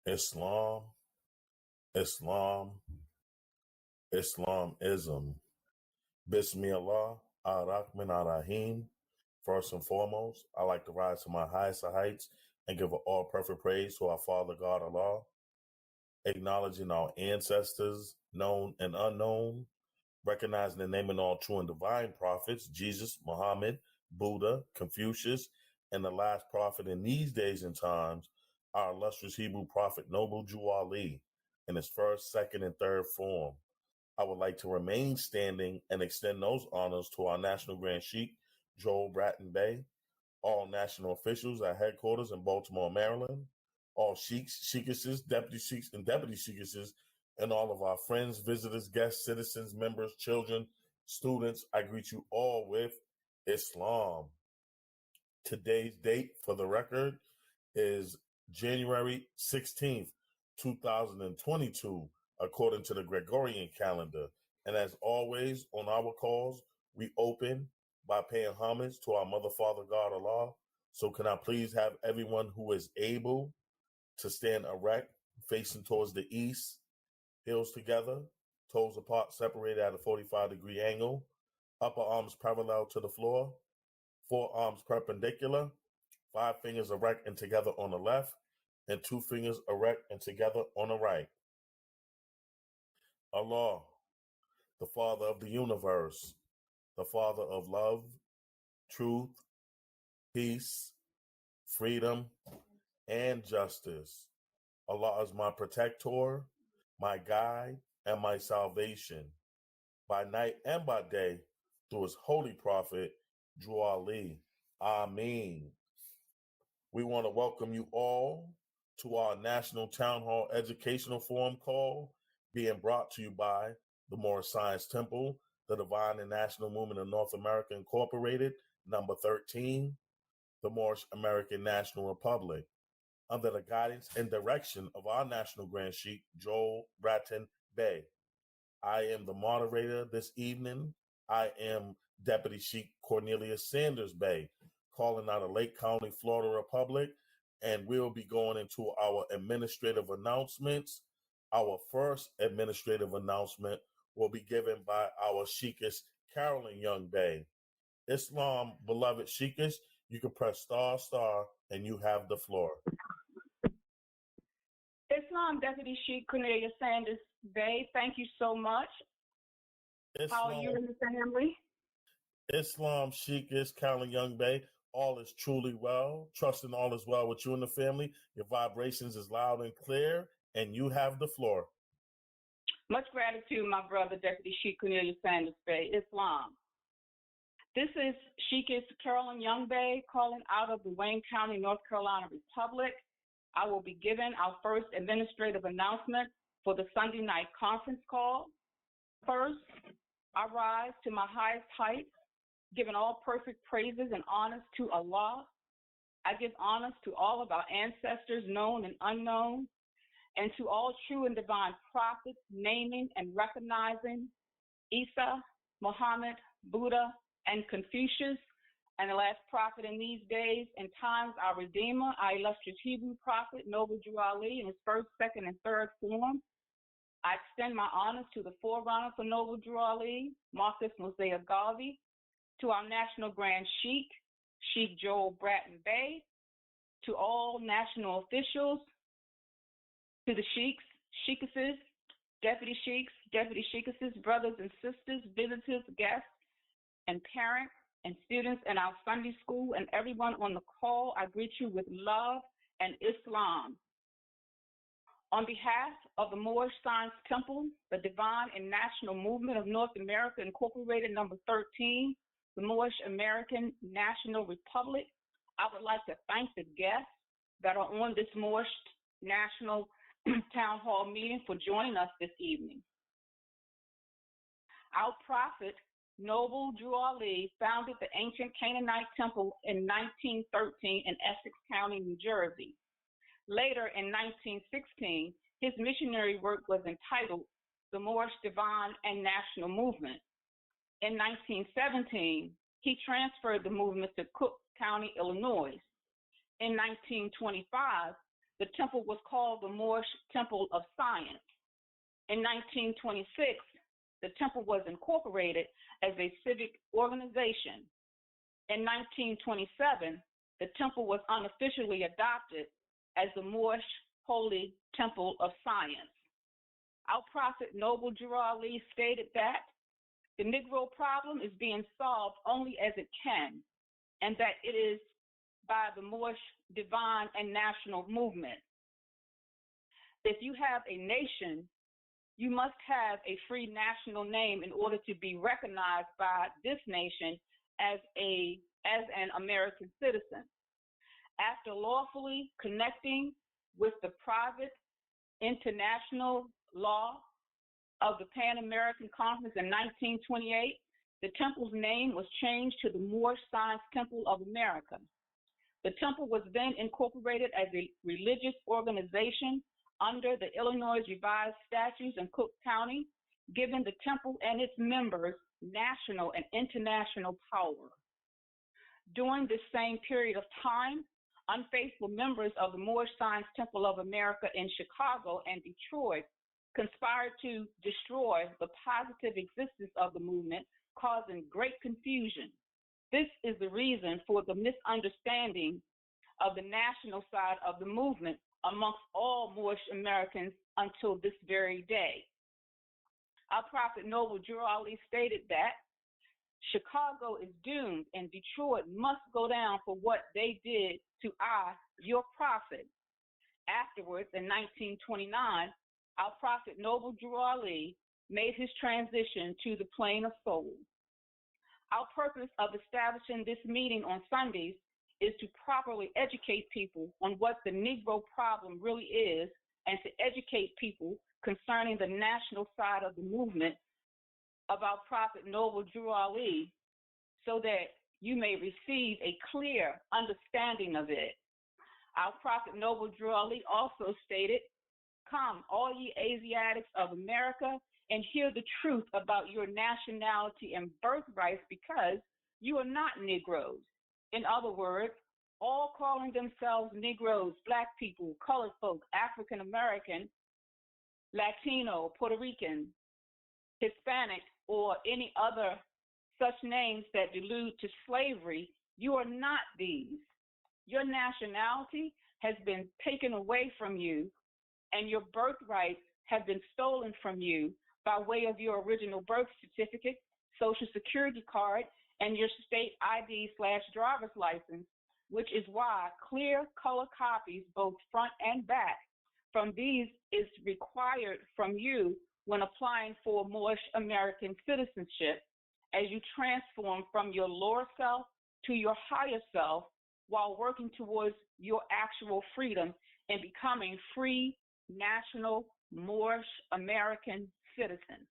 Islam, Islam, Islamism. Bismillah, ar-Rahman ar-Rahim. First and foremost, I like to rise to my highest of heights and give all perfect praise to our Father God Allah, acknowledging our ancestors, known and unknown, recognizing and naming all true and divine prophets, Jesus, Muhammed, Buddha, Confucius, and the last prophet in these days and times, our illustrious Hebrew prophet, Noble Jew Ali, in his first, second, and third form. I would like to remain standing and extend those honors to our National Grand Sheikh, Joel Bratton Bey, all national officials at headquarters in Baltimore, Maryland, all sheiks, sheikesses, deputy sheiks, and deputy sheikesses, and all of our friends, visitors, guests, citizens, members, children, students. I greet you all with Islam. Today's date, for the record, is January 16th, 2022, according to the Gregorian calendar. And as always, on our calls, we open by paying homage to our Mother, Father, God, Allah. So can I please have everyone who is able to stand erect, facing towards the east, heels together, toes apart, separated at a 45-degree angle, upper arms parallel to the floor, forearms perpendicular, 5 fingers erect and together on the left, and 2 fingers erect and together on the right. Allah, the Father of the universe, the Father of love, truth, peace, freedom, and justice. Allah is my protector, my guide, and my salvation, by night and by day, through his holy prophet, Drew Ali. Ameen. We want to welcome you all to our National Town Hall Educational Forum call, being brought to you by the Moorish Science Temple, the Divine and National Movement of North America Incorporated, number 13, the Moorish American National Republic, under the guidance and direction of our National Grand Sheikh, Joel Bratton Bey. I am the moderator this evening. I am Deputy Sheikh Cornelius Sanders Bey, calling out of Lake County, Florida Republic, and we'll be going into our administrative announcements. Our first administrative announcement will be given by our Sheikhess, Carolyn Young Bey. Islam, beloved Sheikhess, you can press ***, and you have the floor. Islam, Deputy Sheikh Cornelius Sanders Bey, thank you so much. How are you and the family? Islam, Sheikhess, Carolyn Young Bey, all is truly well. Trusting all is well with you and the family. Your vibrations is loud and clear, and you have the floor. Much gratitude, my brother, Deputy Sheikh Cornelius Sanders Bey. Islam. This is Sheikhess Carolyn Young Bey calling out of the Wayne County, North Carolina Republic. I will be giving our first administrative announcement for the Sunday night conference call. First, I rise to my highest heights, giving all perfect praises and honors to Allah. I give honors to all of our ancestors, known and unknown, and to all true and divine prophets, naming and recognizing Isa, Muhammad, Buddha, and Confucius, and the last prophet in these days and times, our Redeemer, our illustrious Hebrew prophet, Noble Drew Ali, in his first, second, and third form. I extend my honors to the forerunner for Noble Drew Ali, Marcus Mosiah Garvey, to our National Grand Sheikh, Sheikh Joel Bratton Bey, to all national officials, to the sheiks, sheikesses, deputy sheikesses, brothers and sisters, visitors, guests, and parents, and students in our Sunday school, and everyone on the call, I greet you with love and Islam. On behalf of the Moorish Science Temple, the Divine and National Movement of North America Incorporated, number 13, the Moorish American National Republic, I would like to thank the guests that are on this Moorish National Town Hall meeting for joining us this evening. Our prophet, Noble Drew Ali, founded the ancient Canaanite temple in 1913 in Essex County, New Jersey. Later, in 1916, his missionary work was entitled The Moorish Divine and National Movement. In 1917, he transferred the movement to Cook County, Illinois. In 1925, the temple was called the Moorish Temple of Science. In 1926, the temple was incorporated as a civic organization. In 1927, the temple was unofficially adopted as the Moorish Holy Temple of Science. Our prophet Noble Drew Ali stated that the Negro problem is being solved only as it can, and that it is by the Moorish divine and national movement. If you have a nation, you must have a free national name in order to be recognized by this nation as an American citizen. After lawfully connecting with the private international law of the Pan American Conference in 1928, the temple's name was changed to the Moorish Science Temple of America. The temple was then incorporated as a religious organization under the Illinois Revised Statutes in Cook County, giving the temple and its members national and international power. During this same period of time, unfaithful members of the Moorish Science Temple of America in Chicago and Detroit conspired to destroy the positive existence of the movement, causing great confusion. This is the reason for the misunderstanding of the national side of the movement amongst all Moorish Americans until this very day. Our prophet Noble Drew Ali stated that Chicago is doomed and Detroit must go down for what they did to your prophet. Afterwards, in 1929, our prophet Noble Drew Ali made his transition to the plane of soul. Our purpose of establishing this meeting on Sundays is to properly educate people on what the Negro problem really is and to educate people concerning the national side of the movement of our prophet Noble Drew Ali so that you may receive a clear understanding of it. Our prophet Noble Drew Ali also stated, "Come, all ye Asiatics of America, and hear the truth about your nationality and birthrights because you are not Negroes." In other words, all calling themselves Negroes, Black people, colored folk, African American, Latino, Puerto Rican, Hispanic, or any other such names that allude to slavery, you are not these. Your nationality has been taken away from you, and your birthrights have been stolen from you by way of your original birth certificate, Social Security card, and your state ID/driver's license, which is why clear color copies, both front and back, from these is required from you when applying for Moorish American citizenship as you transform from your lower self to your higher self while working towards your actual freedom and becoming free national Moorish American citizens.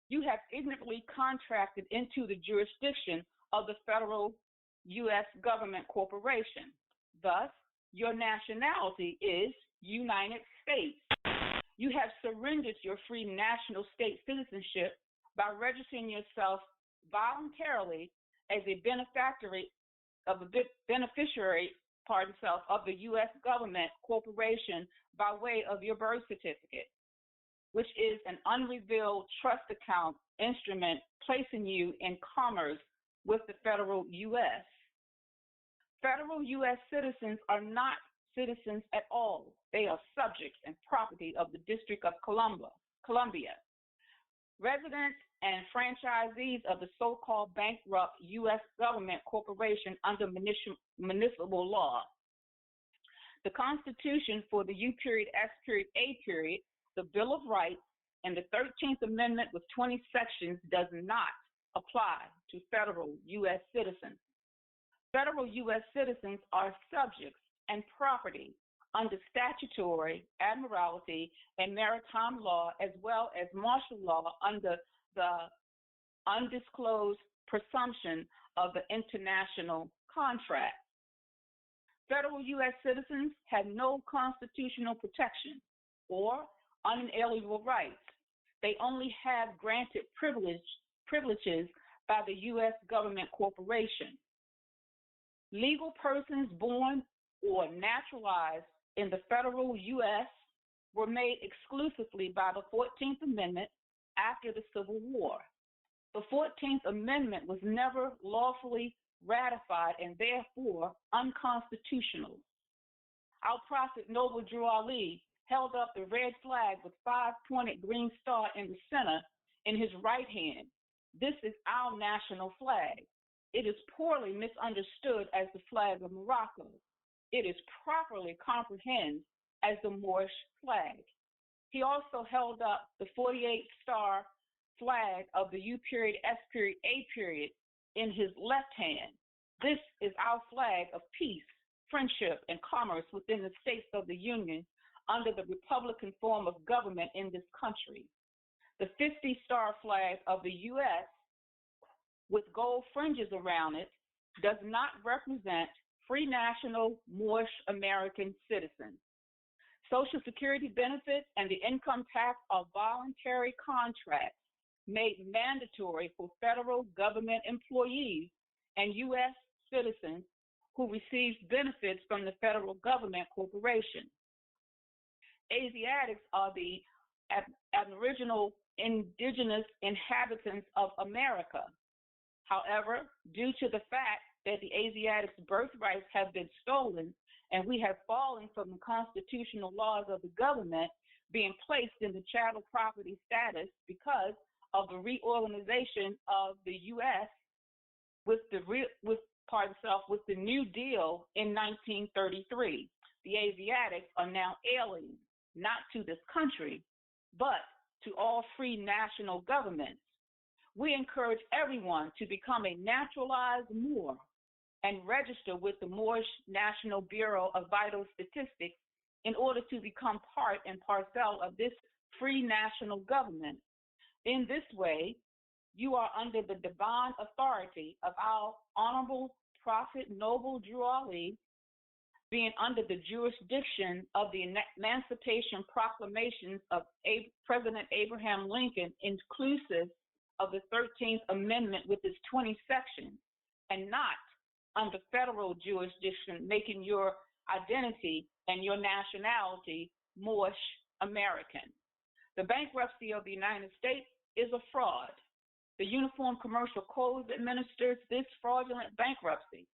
You have ignorantly contracted into the jurisdiction of the federal U.S. government corporation. Thus, your nationality is United States. You have surrendered your free national state citizenship by registering yourself voluntarily as a beneficiary of the U.S. government corporation by way of your birth certificate, which is an unrevealed trust account instrument placing you in commerce with the federal U.S. Federal U.S. citizens are not citizens at all. They are subjects and property of the District of Columbia. Residents and franchisees of the so-called bankrupt U.S. government corporation under municipal law. The Constitution for the U.S.A., the Bill of Rights, and the 13th Amendment with 20 sections does not apply to federal U.S. citizens. Federal U.S. citizens are subjects and property under statutory, admiralty, and maritime law, as well as martial law under the undisclosed presumption of the international contract. Federal U.S. citizens have no constitutional protection or unalienable rights. They only have granted privileges by the U.S. government corporation. Legal persons born or naturalized in the federal U.S. were made exclusively by the 14th Amendment after the Civil War. The 14th Amendment was never lawfully ratified and therefore unconstitutional. Our prophet Noble Drew Ali held up the red flag with 5-pointed green star in the center in his right hand. This is our national flag. It is poorly misunderstood as the flag of Morocco. It is properly comprehended as the Moorish flag. He also held up the 48-star flag of the U period, S period, A period in his left hand. This is our flag of peace, friendship, and commerce within the states of the Union under the Republican form of government in this country. The 50-star flag of the U.S. with gold fringes around it does not represent free national Moorish American citizens. Social Security benefits and the income tax are voluntary contracts made mandatory for federal government employees and U.S. citizens who receive benefits from the federal government corporation. Asiatics are the aboriginal indigenous inhabitants of America. However, due to the fact that the Asiatics' birthrights have been stolen and we have fallen from the constitutional laws of the government being placed in the chattel property status because of the reorganization of the U.S. with the New Deal in 1933. The Asiatics are now aliens, not to this country, but to all free national governments. We encourage everyone to become a naturalized Moor and register with the Moorish National Bureau of Vital Statistics in order to become part and parcel of this free national government. In this way, you are under the divine authority of our Honorable Prophet Noble Drew Ali, being under the jurisdiction of the Emancipation Proclamations of President Abraham Lincoln, inclusive of the 13th Amendment with its 20 sections, and not under federal jurisdiction, making your identity and your nationality Moorish American. The bankruptcy of the United States is a fraud. The Uniform Commercial Code administers this fraudulent bankruptcy.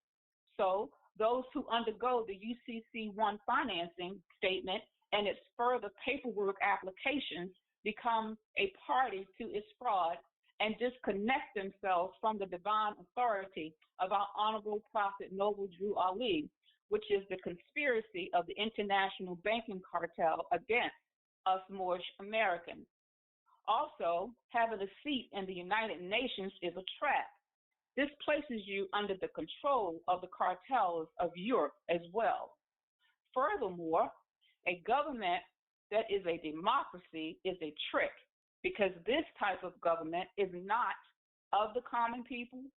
So those who undergo the UCC-1 financing statement and its further paperwork applications become a party to its fraud and disconnect themselves from the divine authority of our Honorable Prophet Noble Drew Ali, which is the conspiracy of the international banking cartel against us Moorish Americans. Also, having a seat in the United Nations is a trap. This places you under the control of the cartels of Europe as well. Furthermore, a government that is a democracy is a trick, because this type of government is not of the common people,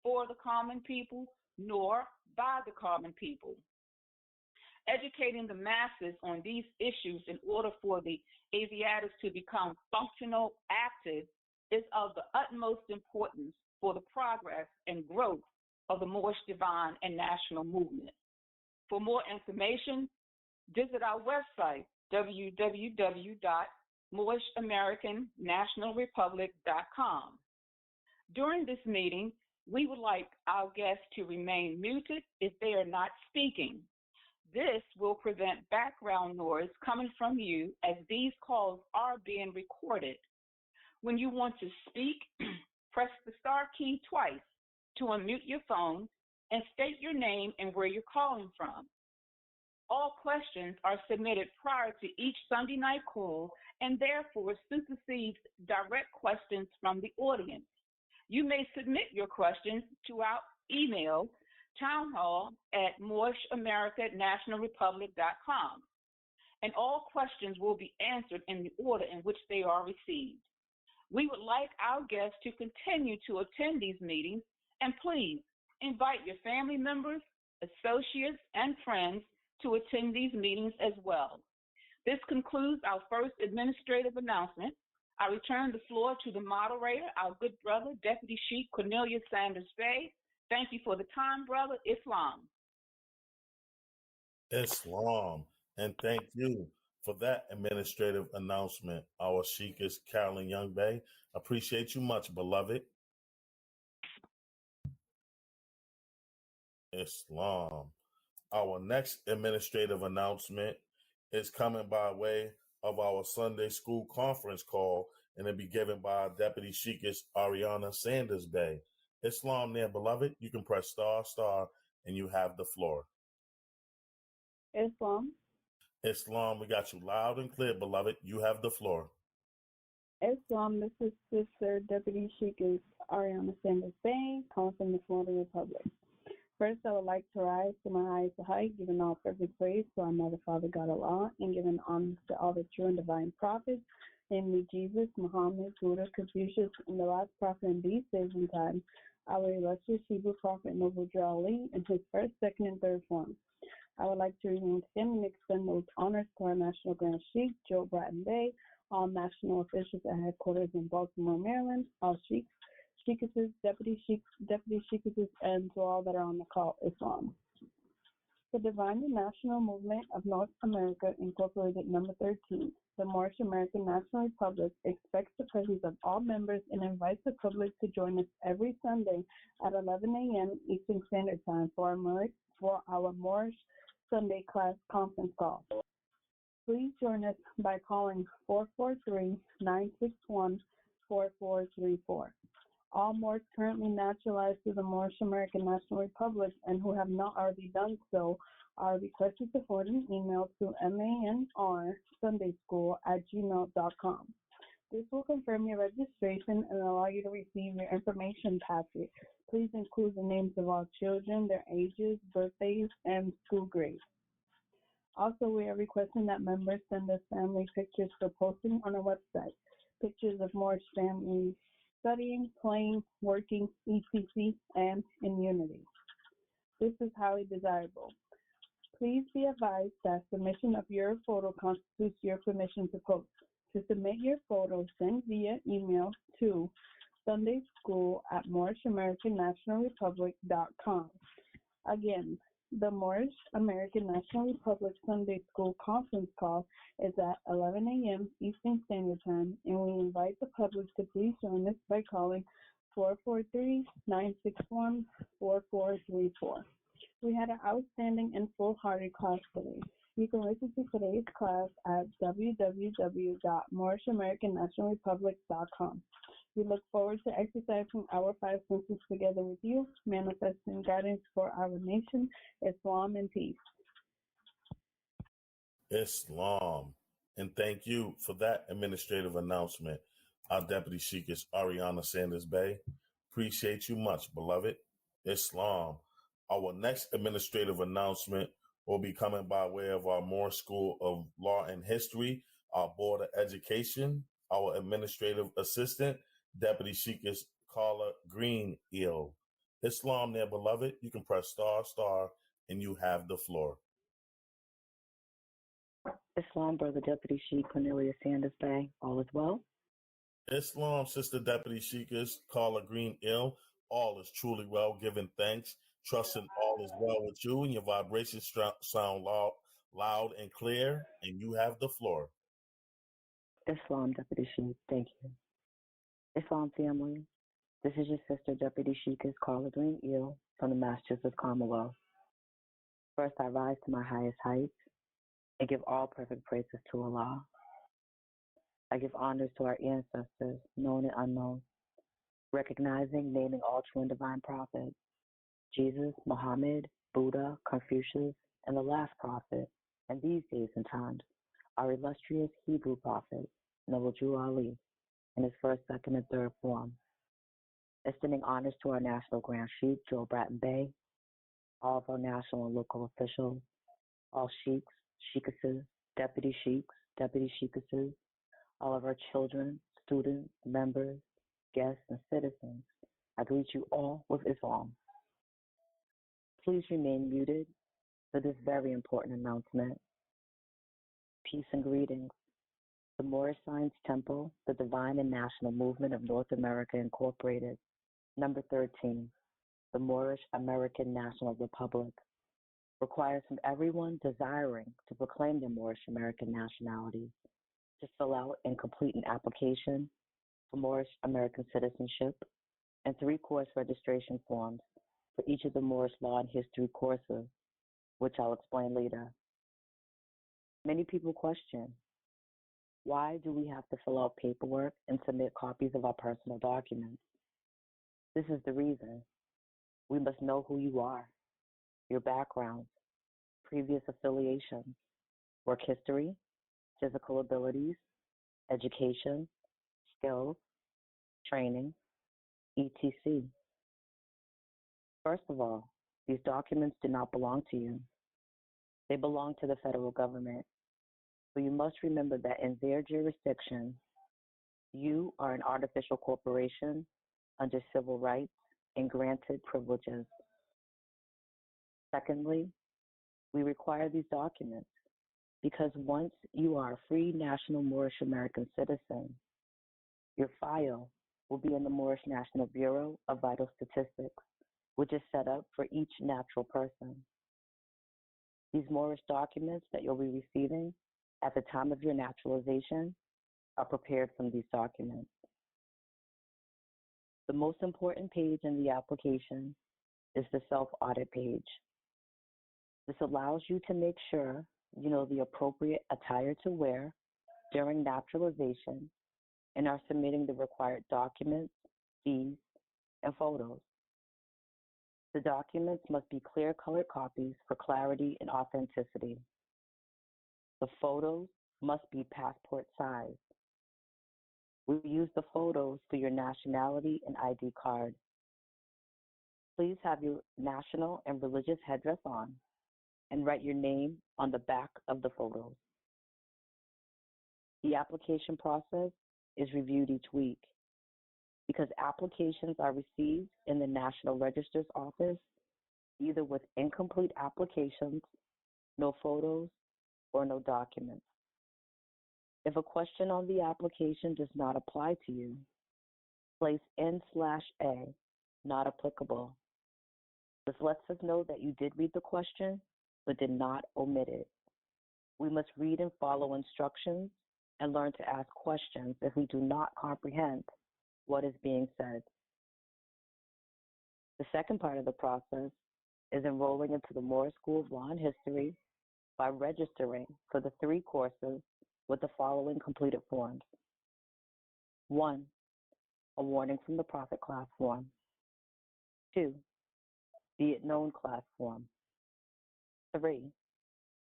for the common people, nor by the common people. Educating the masses on these issues in order for the Asiatics to become functional, active, is of the utmost importance for the progress and growth of the Moorish Divine and National Movement. For more information, visit our website, www.moorishamericannationalrepublic.com. During this meeting, we would like our guests to remain muted if they are not speaking. This will prevent background noise coming from you, as these calls are being recorded. When you want to speak, press the star key twice to unmute your phone and state your name and where you're calling from. All questions are submitted prior to each Sunday night call and therefore supersedes direct questions from the audience. You may submit your questions to our email, townhall@moorishamericannationalrepublic.com, and all questions will be answered in the order in which they are received. We would like our guests to continue to attend these meetings, and please invite your family members, associates, and friends to attend these meetings as well. This concludes our first administrative announcement. I return the floor to the moderator, our good brother, Deputy Sheikh Cornelius Sanders Bey. Thank you for the time, brother. Islam. Islam. And thank you for that administrative announcement, our Sheikist Carolyn Young Bay. Appreciate you much, beloved. Islam. Our next administrative announcement is coming by way of our Sunday school conference call, and it'll be given by our Deputy Sheikist Ariana Sanders Bay. Islam there, beloved. You can press star, and you have the floor. Islam. Islam, we got you loud and clear, beloved. You have the floor. Islam, this is Sister Deputy Sheikist Ariana Sanders Bay, calling from the Florida Republic. First, I would like to rise to my highest height, giving all perfect praise to our Mother, Father, God, Allah, and giving honor to all the true and divine prophets, namely Jesus, Muhammed, Buddha, Confucius, and the last prophet in these days and times, our illustrious Hebrew prophet, Noble Ali, in his first, second, and third forms. I would like to remain him and extend those honors to our National Grand Sheikh, Joe Bratton Bay, all national officials at headquarters in Baltimore, Maryland, all sheikhs, sheikesses, deputy sheikesses, and to all that are on the call, Islam. The Divine National Movement of North America, Incorporated, number 13, the Moorish American National Republic, expects the presence of all members and invites the public to join us every Sunday at 11 a.m. Eastern Standard Time for our Moorish Sunday class conference call. Please join us by calling 443-961-4434. All Moors currently naturalized to the Moorish American National Republic and who have not already done so are requested to forward an email to manrsundayschool@gmail.com. This will confirm your registration and allow you to receive your information packet. Please include the names of all children, their ages, birthdays, and school grades. Also, we are requesting that members send us family pictures for posting on our website. Pictures of Moorish families studying, playing, working, etc., and in unity. This is highly desirable. Please be advised that submission of your photo constitutes your permission to post. To submit your photo, send via email to sundayschool@moorishamericannationalrepublic.com. Again, the Moorish American National Republic Sunday School conference call is at 11 a.m. Eastern Standard Time, and we invite the public to please join us by calling 443-961-4434. We had an outstanding and full-hearted class today. You can listen to today's class at www.moorishamericannationalrepublic.com. We look forward to exercising our five senses together with you, manifesting guidance for our nation, Islam, and peace. Islam. And thank you for that administrative announcement, our Deputy Sheikist Ariana Sanders Bay. Appreciate you much, beloved. Islam. Our next administrative announcement will be coming by way of our Moorish School of Law and History, our Board of Education, our administrative assistant, Deputy Sheikist Carla Green Eel. Islam there, beloved. You can press star, and you have the floor. Islam, Brother Deputy Sheikh Cornelia Sanders Bay. All is well. Islam, Sister Deputy Sheikist Carla Green Eel. All is truly well, giving thanks, trusting all is well with you, and your vibrations sound loud and clear, and you have the floor. Islam, Deputy Sheikh. Thank you. Islam family, this is your sister, Deputy Sheikist Carla Green Eel from the Massachusetts Commonwealth. First, I rise to my highest heights and give all perfect praises to Allah. I give honors to our ancestors, known and unknown, recognizing, naming all true and divine prophets, Jesus, Muhammed, Buddha, Confucius, and the last prophet, and these days and times, our illustrious Hebrew prophet, Noble Ali, in his first, second, and third form. Extending honors to our National Grand Sheikh, Joe Bratton Bay, all of our national and local officials, all sheikhs, sheikesses, deputy sheikesses, all of our children, students, members, guests, and citizens. I greet you all with Islam. Please remain muted for this very important announcement. Peace and greetings. The Moorish Science Temple, the Divine and National Movement of North America Incorporated, number 13, the Moorish American National Republic, requires from everyone desiring to proclaim their Moorish American nationality to fill out and complete an application for Moorish American citizenship and 3 course registration forms for each of the Moorish law and history courses, which I'll explain later. Many people question, why do we have to fill out paperwork and submit copies of our personal documents? This is the reason. We must know who you are, your background, previous affiliations, work history, physical abilities, education, skills, training, etc. First of all, these documents do not belong to you. They belong to the federal government. So you must remember that in their jurisdiction, you are an artificial corporation under civil rights and granted privileges. Secondly, we require these documents because once you are a free national Moorish American citizen, your file will be in the Moorish National Bureau of Vital Statistics, which is set up for each natural person. These Moorish documents that you'll be receiving at the time of your naturalization are prepared from these documents. The most important page in the application is the self-audit page. This allows you to make sure you know the appropriate attire to wear during naturalization and are submitting the required documents, fees, and photos. The documents must be clear-colored copies for clarity and authenticity. The photos must be passport size. We use the photos for your nationality and ID card. Please have your national and religious headdress on and write your name on the back of the photos. The application process is reviewed each week. Because applications are received in the National Register's office, either with incomplete applications, no photos, or no documents. If a question on the application does not apply to you, place N/A, not applicable. This lets us know that you did read the question, but did not omit it. We must read and follow instructions and learn to ask questions if we do not comprehend what is being said. The second part of the process is enrolling into the Moorish School of Law and History by registering for the 3 courses with the following completed forms. 1. A warning from the Prophet class form. 2. Be it known class form. 3.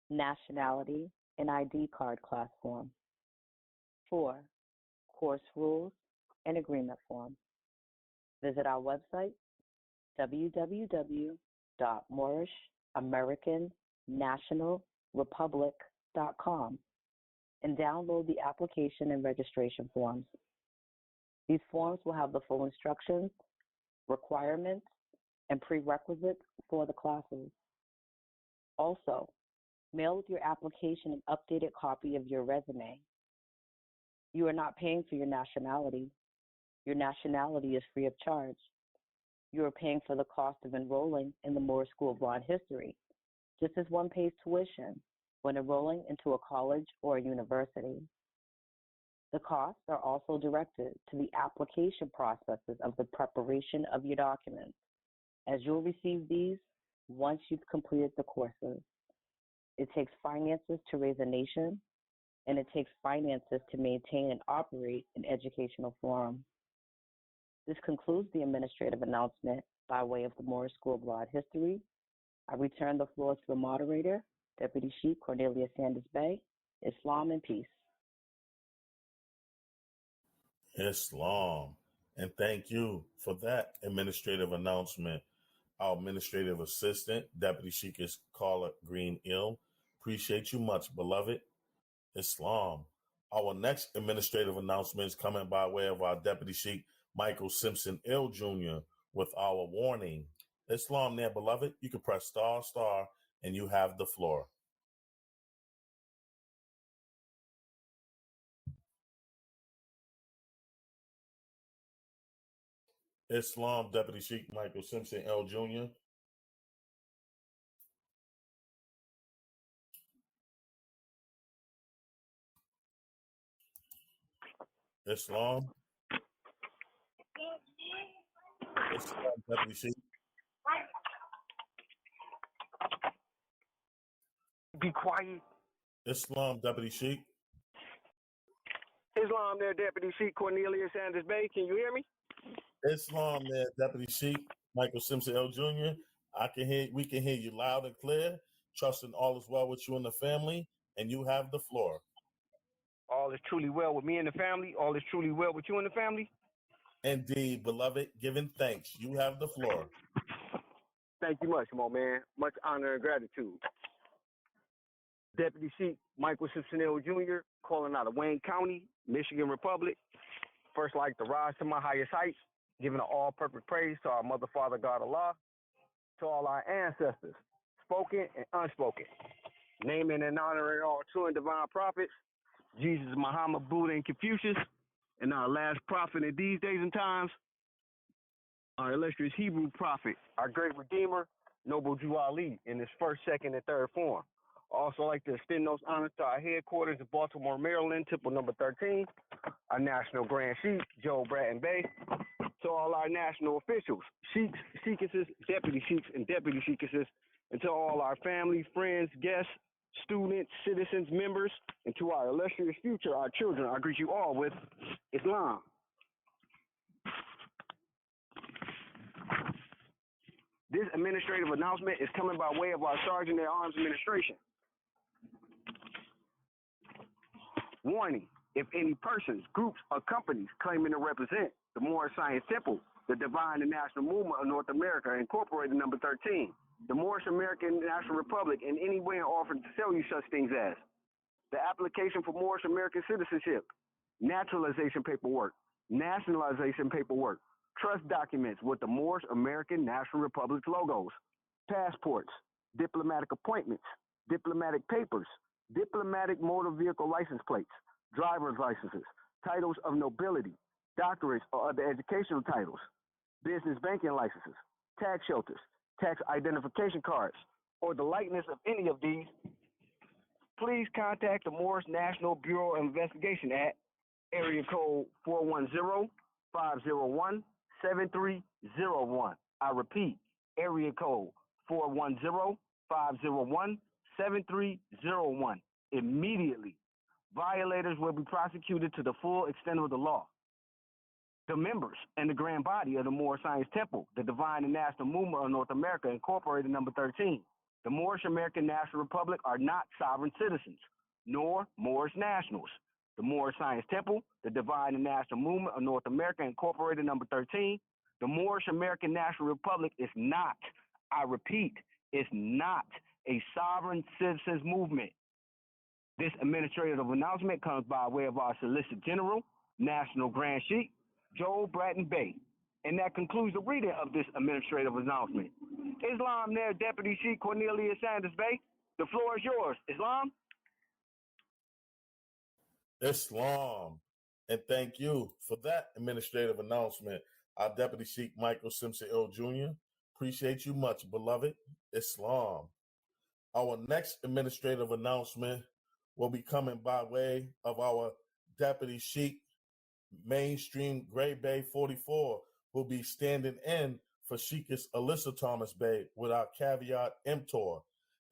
Nationality and ID card class form. 4. Course rules and agreement form. Visit our website, www.moorishamericannationalrepublic.com, and download the application and registration forms. These forms will have the full instructions, requirements, and prerequisites for the classes. Also, mail with your application an updated copy of your resume. You are not paying for your nationality. Your nationality is free of charge. You are paying for the cost of enrolling in the Moorish School of Law and History, just as one pays tuition when enrolling into a college or a university. The costs are also directed to the application processes of the preparation of your documents, as you'll receive these once you've completed the courses. It takes finances to raise a nation, and it takes finances to maintain and operate an educational forum. This concludes the administrative announcement by way of the Moorish School of Law and History. I return the floor to the moderator, Deputy Sheikh Cornelia Sanders Bay. Islam and peace. Islam. And thank you for that administrative announcement. Our administrative assistant, Deputy Sheikh is Carla Green Ill. Appreciate you much, beloved. Islam. Our next administrative announcement is coming by way of our Deputy Sheikh Michael Simpson Ill Jr. with our warning. Islam there, beloved. You can press ***, and you have the floor. Islam, Deputy Sheikh Michael Simpson L. Jr. Islam. Islam, Deputy Sheik. Be quiet. Islam, Deputy Sheik. Islam there, Deputy Sheik Cornelius Sanders Bay. Can you hear me? Islam there, Deputy Sheik Michael Simpson L. Jr. We can hear you loud and clear. Trusting all is well with you and the family, and you have the floor. All is truly well with me and the family. All is truly well with you and the family. Indeed, beloved, giving thanks. You have the floor. Thank you much, my man. Much honor and gratitude. Deputy Sheik Michael Simpson L. Jr. calling out of Wayne County, Michigan Republic. First, like to rise to my highest heights, giving all perfect praise to our Mother, Father, God, Allah, to all our ancestors, spoken and unspoken, naming and honoring all true and divine prophets, Jesus, Muhammad, Buddha, and Confucius, and our last prophet in these days and times, our illustrious Hebrew prophet, our great Redeemer, Noble Jew Ali, in his first, second, and third form. Also like to extend those honors to our headquarters in Baltimore, Maryland, Temple number 13, our National Grand Sheik, Joe Bratton Bay, to all our national officials, sheiks, sheikesses, deputy sheiks, and deputy sheikesses, and to all our family, friends, guests, students, citizens, members, and to our illustrious future, our children, I greet you all with Islam. This administrative announcement is coming by way of our Sergeant at Arms Administration. Warning, if any persons, groups, or companies claiming to represent the Moorish Science Temple, the Divine and National Movement of North America, Incorporated number 13, the Moorish American National Republic, in any way offering to sell you such things as the application for Moorish American citizenship, naturalization paperwork, nationalization paperwork, trust documents with the Moorish American National Republic logos, passports, diplomatic appointments, diplomatic papers, diplomatic motor vehicle license plates, driver's licenses, titles of nobility, doctorates or other educational titles, business banking licenses, tax shelters, tax identification cards, or the likeness of any of these, please contact the Moorish National Bureau of Investigation at area code 410-501-7301. I repeat, area code 410-501-7301. Immediately, violators will be prosecuted to the full extent of the law. The members and the grand body of the Moorish Science Temple, the Divine and National Movement of North America, Incorporated number 13, the Moorish American National Republic are not sovereign citizens, nor Moorish nationals. The Moorish Science Temple, the Divine and National Movement of North America, Incorporated number 13, the Moorish American National Republic is not, I repeat, is not a sovereign citizens movement. This administrative announcement comes by way of our Solicitor General, National Grand Sheik, Joel Bratton Bay. And that concludes the reading of this administrative announcement. Islam there, Deputy Sheik Cornelius Sanders Bay. The floor is yours. Islam? Islam. And thank you for that administrative announcement, our Deputy Sheik Michael Simpson L. Jr. Appreciate you much, beloved. Islam. Our next administrative announcement will be coming by way of our Deputy Sheik Mainstream Gray Bay 44, who will be standing in for Sheikess Alyssa Thomas Bay with our caveat emptor.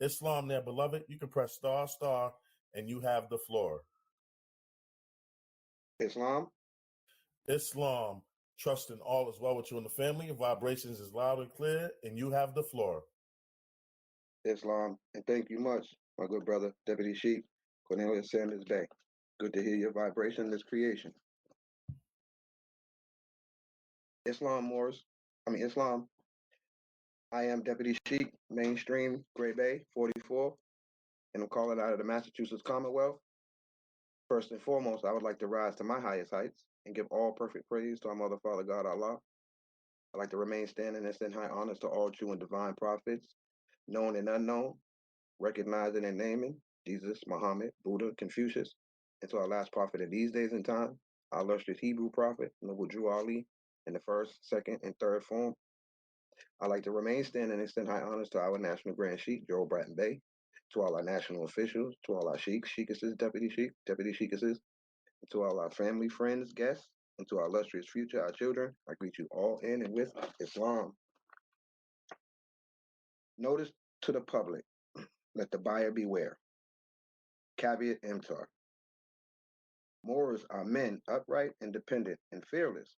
Islam there, beloved. You can press ***, and you have the floor. Islam. Islam, trusting all is well with you and the family. Your vibrations is loud and clear, and you have the floor. Islam. And thank you much, my good brother, Deputy Sheik Cornelius Sanders Bay. Good to hear your vibration in this creation. Islam. I am Deputy Sheik, Mainstream, Gray Bay, 44, and I'm calling out of the Massachusetts Commonwealth. First and foremost, I would like to rise to my highest heights and give all perfect praise to our Mother, Father, God, Allah. I'd like to remain standing and send high honors to all true and divine prophets, known and unknown, recognizing and naming Jesus, Muhammad, Buddha, Confucius, and to our last prophet of these days and time, our illustrious Hebrew prophet, Noble Jew Ali, in the first, second, and third form. I'd like to remain standing and extend high honors to our National Grand Sheik, Joel Bratton Bay, to all our national officials, to all our sheiks, sheikesses, deputy sheikesses, And to all our family, friends, guests, and to our illustrious future, our children, I greet you all in and with Islam. Notice to the public, let the buyer beware. Caveat emptor. Moors are men upright, independent, and fearless,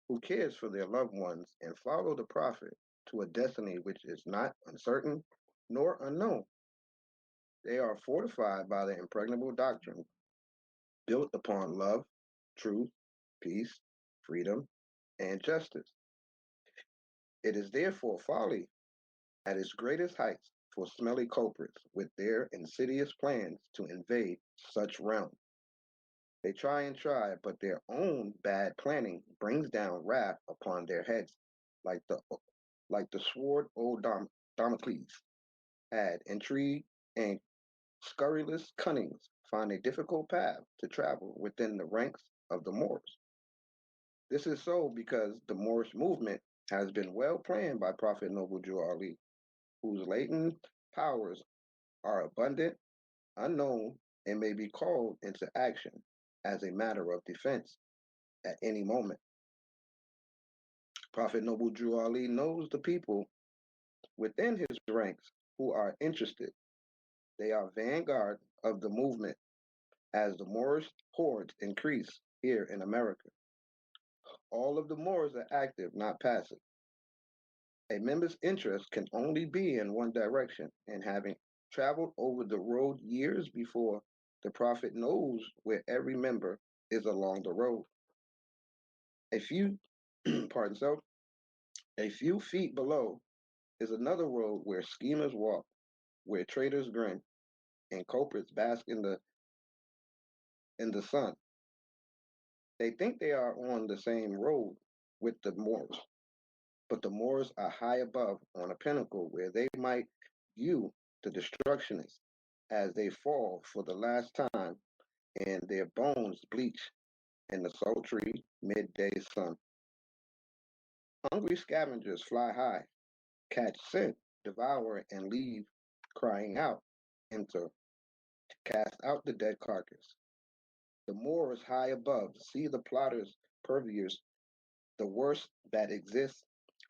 who cares for their loved ones and follow the Prophet to a destiny which is not uncertain nor unknown. They are fortified by the impregnable doctrine built upon love, truth, peace, freedom, and justice. It is therefore folly at its greatest heights for smelly culprits with their insidious plans to invade such realms. They try, but their own bad planning brings down wrath upon their heads, like the sword old Damocles had. Intrigue and scurrilous cunnings find a difficult path to travel within the ranks of the Moors. This is so because the Moorish movement has been well planned by Prophet Noble Jew Ali, whose latent powers are abundant, unknown, and may be called into action as a matter of defense at any moment. Prophet Noble Drew Ali knows the people within his ranks who are interested. They are vanguard of the movement as the Moorish hordes increase here in America. All of the Moors are active, not passive. A member's interest can only be in one direction, and having traveled over the road years before, the Prophet knows where every member is along the road. A few, pardon self, a few feet below is another road where schemers walk, where traitors grin, and culprits bask in the sun. They think they are on the same road with the Moors, but the Moors are high above on a pinnacle where they might view the destructionists as they fall for the last time and their bones bleach in the sultry midday sun. Hungry scavengers fly high, catch scent, devour, and leave crying out, enter, cast out the dead carcass. The Moors high above see the plotters, purveyors, the worst that exists,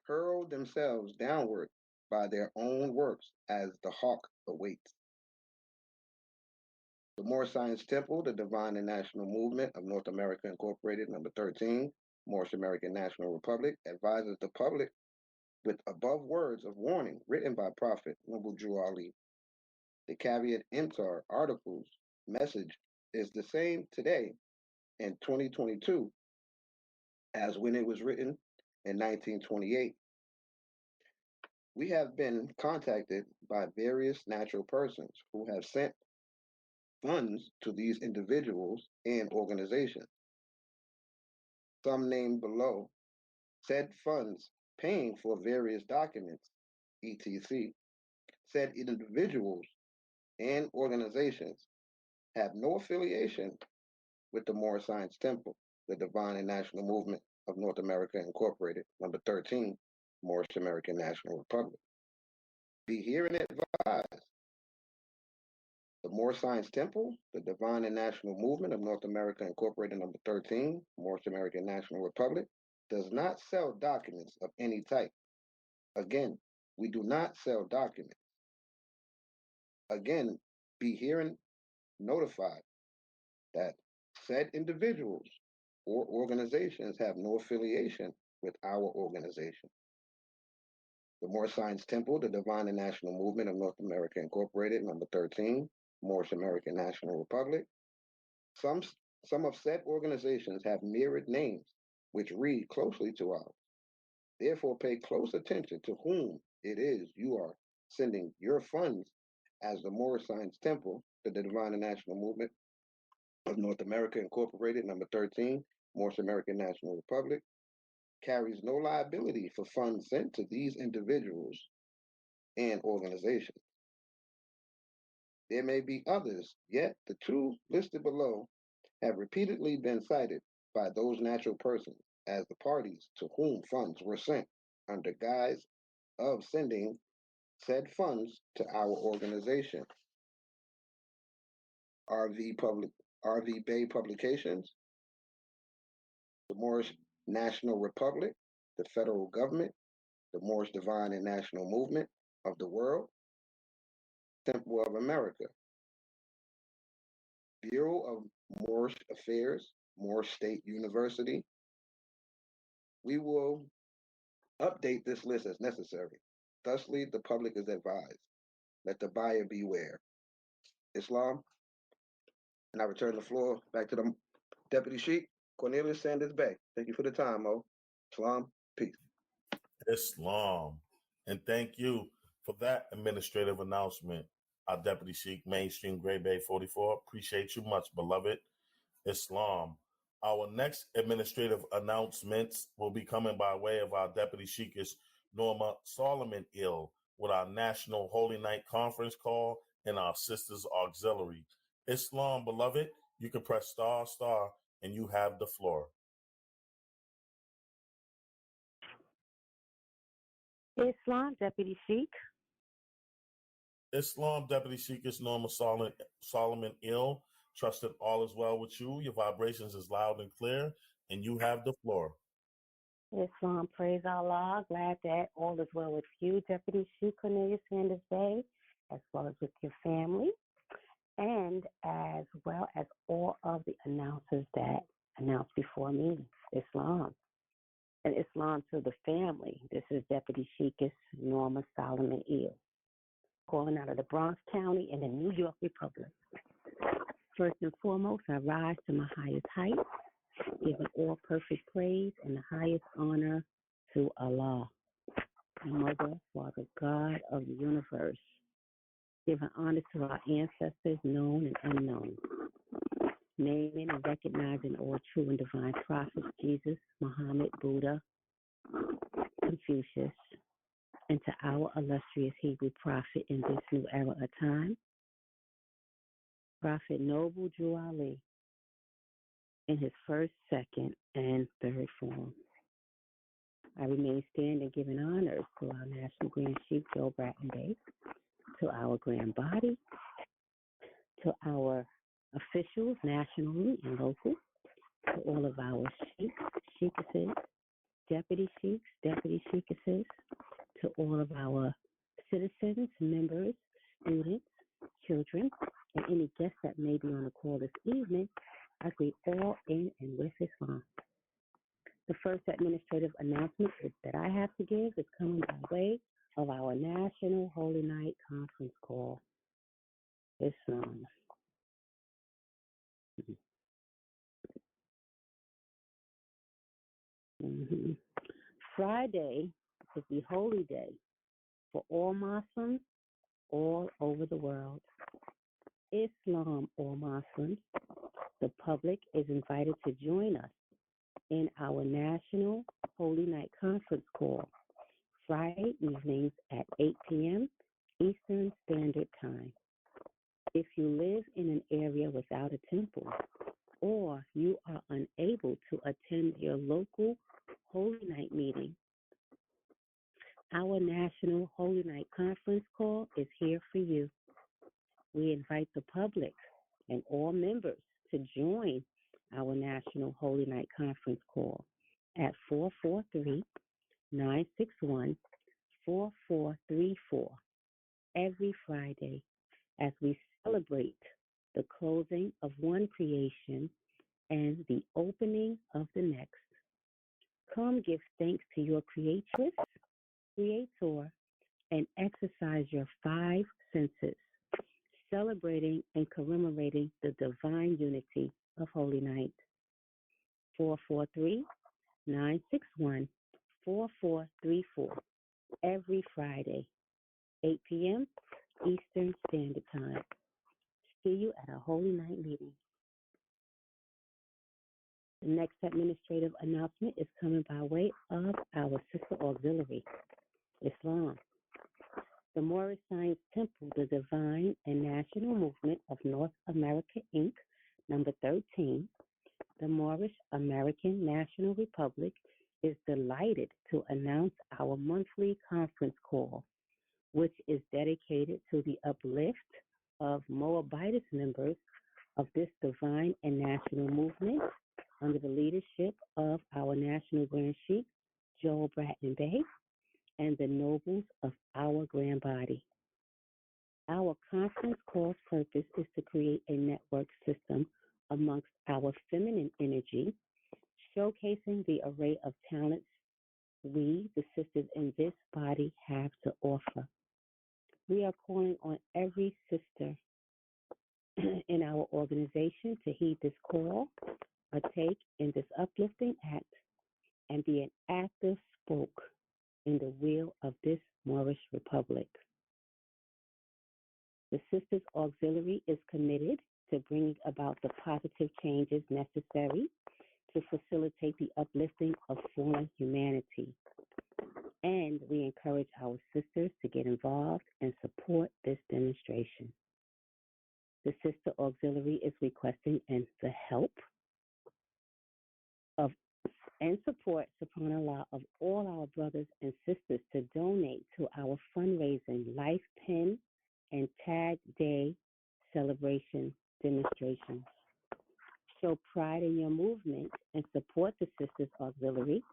hurl themselves downward by their own works as the hawk awaits. The Moorish Science Temple, the Divine and National Movement of North America Incorporated, number 13, Moorish American National Republic, advises the public with above words of warning written by Prophet Noble Drew Ali. The caveat emptor article's message is the same today in 2022 as when it was written in 1928. We have been contacted by various natural persons who have sent funds to these individuals and organizations. Some named below, said funds paying for various documents, etc. Said individuals and organizations have no affiliation with the Moorish Science Temple, the Divine and National Movement of North America Incorporated, number 13, Moorish American National Republic. Be herein advised. The Moorish Science Temple, the Divine and National Movement of North America Incorporated, number 13, Moorish American National Republic, does not sell documents of any type. Again, we do not sell documents. Again, be herein notified that said individuals or organizations have no affiliation with our organization. The Moorish Science Temple, the Divine and National Movement of North America Incorporated, number 13, Moorish American National Republic. Some of said organizations have mirrored names which read closely to ours. Therefore, pay close attention to whom it is you are sending your funds, as the Moorish Science Temple, the Divine and National Movement of North America Incorporated, number 13, Moorish American National Republic, carries no liability for funds sent to these individuals and organizations. There may be others, yet the two listed below have repeatedly been cited by those natural persons as the parties to whom funds were sent under guise of sending said funds to our organization. R.V. Bay Publications, the Moorish National Republic, the federal government, the Moorish Divine and National Movement of the World, Temple of America, Bureau of Moorish Affairs, Moorish State University. We will update this list as necessary. Thusly, the public is advised. Let the buyer beware. Islam, and I return the floor back to the Deputy Sheik, Cornelius Sanders Bay. Thank you for the time, Mo. Islam, peace. Islam. And thank you for that administrative announcement, our Deputy Sheik, Mainstream Gray Bay 44. Appreciate you much, beloved. Islam. Our next administrative announcements will be coming by way of our Deputy Sheikess, Norma Solomon Ill, with our National Holy Night Conference call and our Sisters Auxiliary. Islam, beloved, you can press star, and you have the floor. Islam, Deputy Sheik. Islam, Deputy Sheikess, Norma Solomon Ill. Trusted all is well with you. Your vibrations is loud and clear, and you have the floor. Islam, praise Allah. Glad that all is well with you, Deputy Sheik Cornelius Sanders Bay, as well as with your family, and as well as all of the announcers that announced before me. Islam. And Islam to the family. This is Deputy Sheikess Norma Solomon Ill, calling out of the Bronx County in the New York Republic. First and foremost, I rise to my highest height, giving all perfect praise and the highest honor to Allah, Mother, Father, God of the universe, giving honor to our ancestors, known and unknown, naming and recognizing all true and divine prophets, Jesus, Muhammed, Buddha, Confucius, and to our illustrious Hebrew prophet in this new era of time, Prophet Noble Drew Ali, in his first, second, and third form. I remain standing giving honors to our National Grand Sheik Joe Bratton Day, to our Grand Body, to our officials, nationally and local, to all of our sheiks, sheikesses, deputy sheiks, deputy sheikesses, to all of our citizens, members, students, children, and any guests that may be on the call this evening. I greet all in and with Islam. The first administrative announcement that I have to give is coming by way of our National Holy Night Conference call. Islam. Friday is the holy day for all Muslims all over the world. Islam, all Muslims, the public is invited to join us in our National Holy Night Conference call Friday evenings at 8 p.m. Eastern Standard Time. If you live in an area without a temple, or you are unable to attend your local Holy Night meeting, our National Holy Night Conference call is here for you. We invite the public and all members to join our National Holy Night Conference call at 443-961-4434 every Friday as we celebrate the closing of one creation and the opening of the next. Come give thanks to your creatress, creator, and exercise your five senses, celebrating and commemorating the divine unity of Holy Night. 443-961-4434 every Friday, 8 p.m. Eastern Standard Time. See you at a Holy Night meeting. The next administrative announcement is coming by way of our Sister Auxiliary, Islam. The Moorish Science Temple, the Divine and National Movement of North America, Inc., number 13, the Moorish American National Republic, is delighted to announce our monthly conference call, which is dedicated to the uplift of Moabitist members of this divine and national movement under the leadership of our National Grand Sheik, Joel Bratton Bey, and the nobles of our grand body. Our conference call's purpose is to create a network system amongst our feminine energy, showcasing the array of talents we, the sisters in this body, have to offer. We are calling on every sister in our organization to heed this call, partake in this uplifting act, and be an active spoke in the wheel of this Moorish Republic. The Sisters Auxiliary is committed to bringing about the positive changes necessary to facilitate the uplifting of fallen humanity. And we encourage our sisters to get involved and support this demonstration. The Sister Auxiliary is requesting the help of and support, subhanAllah, of all our brothers and sisters to donate to our fundraising Life Pin and Tag Day celebration demonstrations. Show pride in your movement and support the Sisters Auxiliary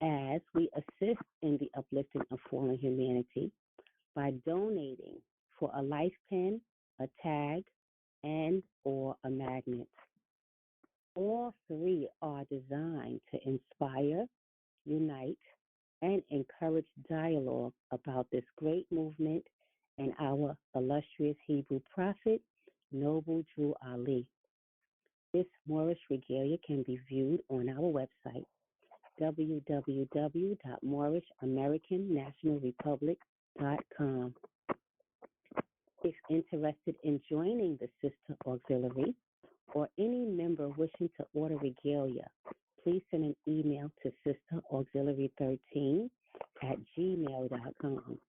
as we assist in the uplifting of fallen humanity by donating for a life pin, a tag, and or a magnet. All three are designed to inspire, unite, and encourage dialogue about this great movement and our illustrious Hebrew prophet, Noble Drew Ali. This Moorish regalia can be viewed on our website, www.moorishamericannationalrepublic.com. If interested in joining the Sister Auxiliary or any member wishing to order regalia, please send an email to sisterauxiliary13@gmail.com.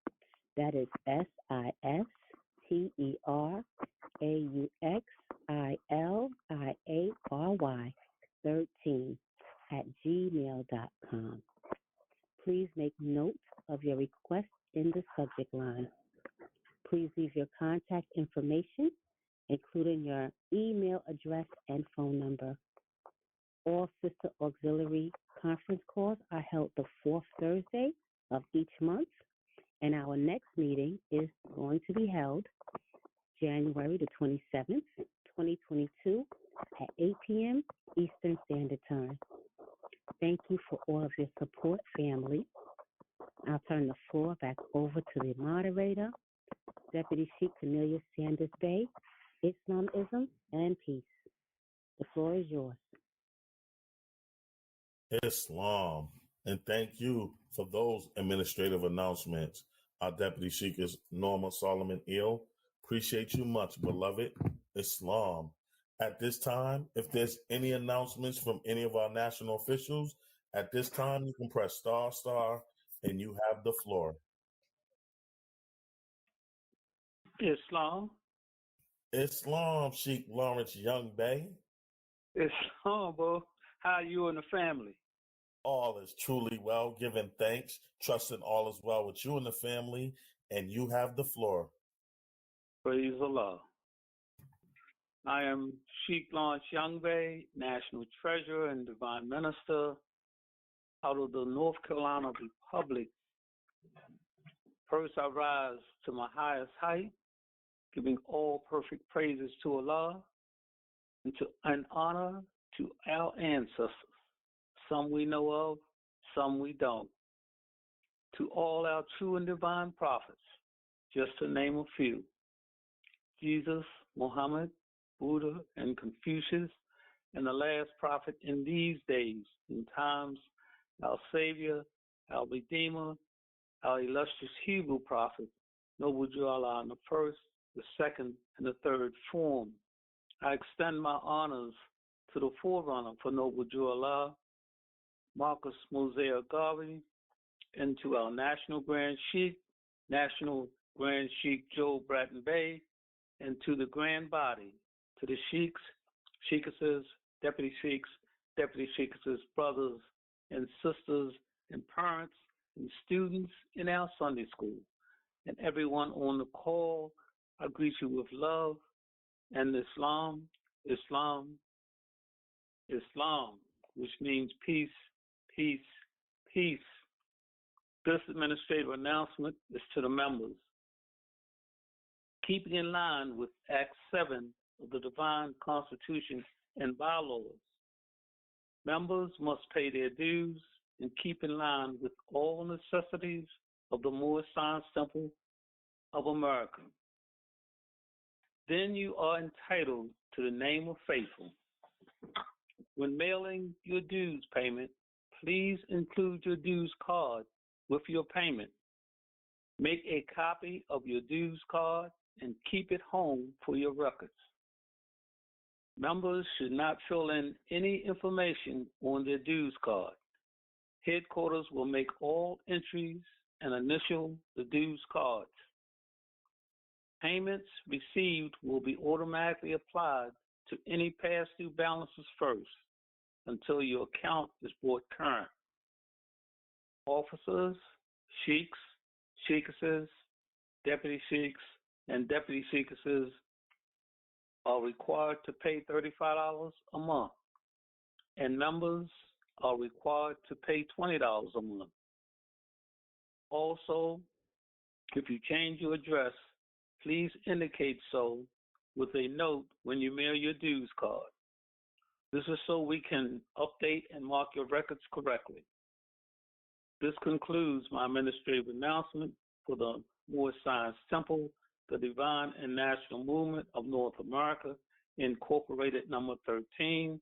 That is sisterauxiliary13@gmail.com. Please make note of your request in the subject line. Please leave your contact information, including your email address and phone number. All Sister Auxiliary conference calls are held the fourth Thursday of each month, and our next meeting is going to be held January the 27th, 2022 at 8 p.m. Eastern Standard Time. Thank you for all of your support, family. I'll turn the floor back over to the moderator, Deputy Sheikh Cornelius Sanders Bey, Islamism and Peace. The floor is yours. Islam. And thank you for those administrative announcements. Our Deputy Sheikh is Norma Solomon Ill. Appreciate you much, beloved. Islam. At this time, if there's any announcements from any of our national officials, at this time you can press star, and you have the floor. Islam. Islam, Sheikh Lawrence Young Bey. Islam, bro. How are you and the family? All is truly well, giving thanks, trusting all is well with you and the family, and you have the floor. Praise Allah. I am Sheikh Lawrence Young Bey, National Treasurer and Divine Minister out of the North Carolina Republic. First, I rise to my highest height, giving all perfect praises to Allah and honor to our ancestors. Some we know of, some we don't. To all our true and divine prophets, just to name a few. Jesus, Muhammad, Buddha, and Confucius, and the last prophet in these days and times, our Savior, our Redeemer, our illustrious Hebrew prophet, Noble Drew Allah in the first, the second, and the third form. I extend my honors to the forerunner for Noble Drew Allah, Marcus Mosaic Garvey, and to our National Grand Sheik Joe Bratton Bey, and to the Grand Body, to the Sheiks, Sheikesses, Deputy Sheikesses, brothers and sisters, and parents and students in our Sunday school, and everyone on the call. I greet you with love and Islam, which means peace, peace, peace. This administrative announcement is to the members. Keeping in line with Act 7 of the Divine Constitution and bylaws, members must pay their dues and keep in line with all necessities of the Moorish Science Temple of America. Then you are entitled to the name of faithful. When mailing your dues payment, please include your dues card with your payment. Make a copy of your dues card and keep it home for your records. Members should not fill in any information on their dues card. Headquarters will make all entries and initial the dues cards. Payments received will be automatically applied to any past due balances first until your account is brought current. Officers, sheikhs, sheikesses, deputy sheikhs, and deputy sheikesses are required to pay $35 a month, and members are required to pay $20 a month. Also, if you change your address, please indicate so with a note when you mail your dues card. This is so we can update and mark your records correctly. This concludes my administrative announcement for the Moorish Science Temple, the Divine and National Movement of North America, Incorporated number 13,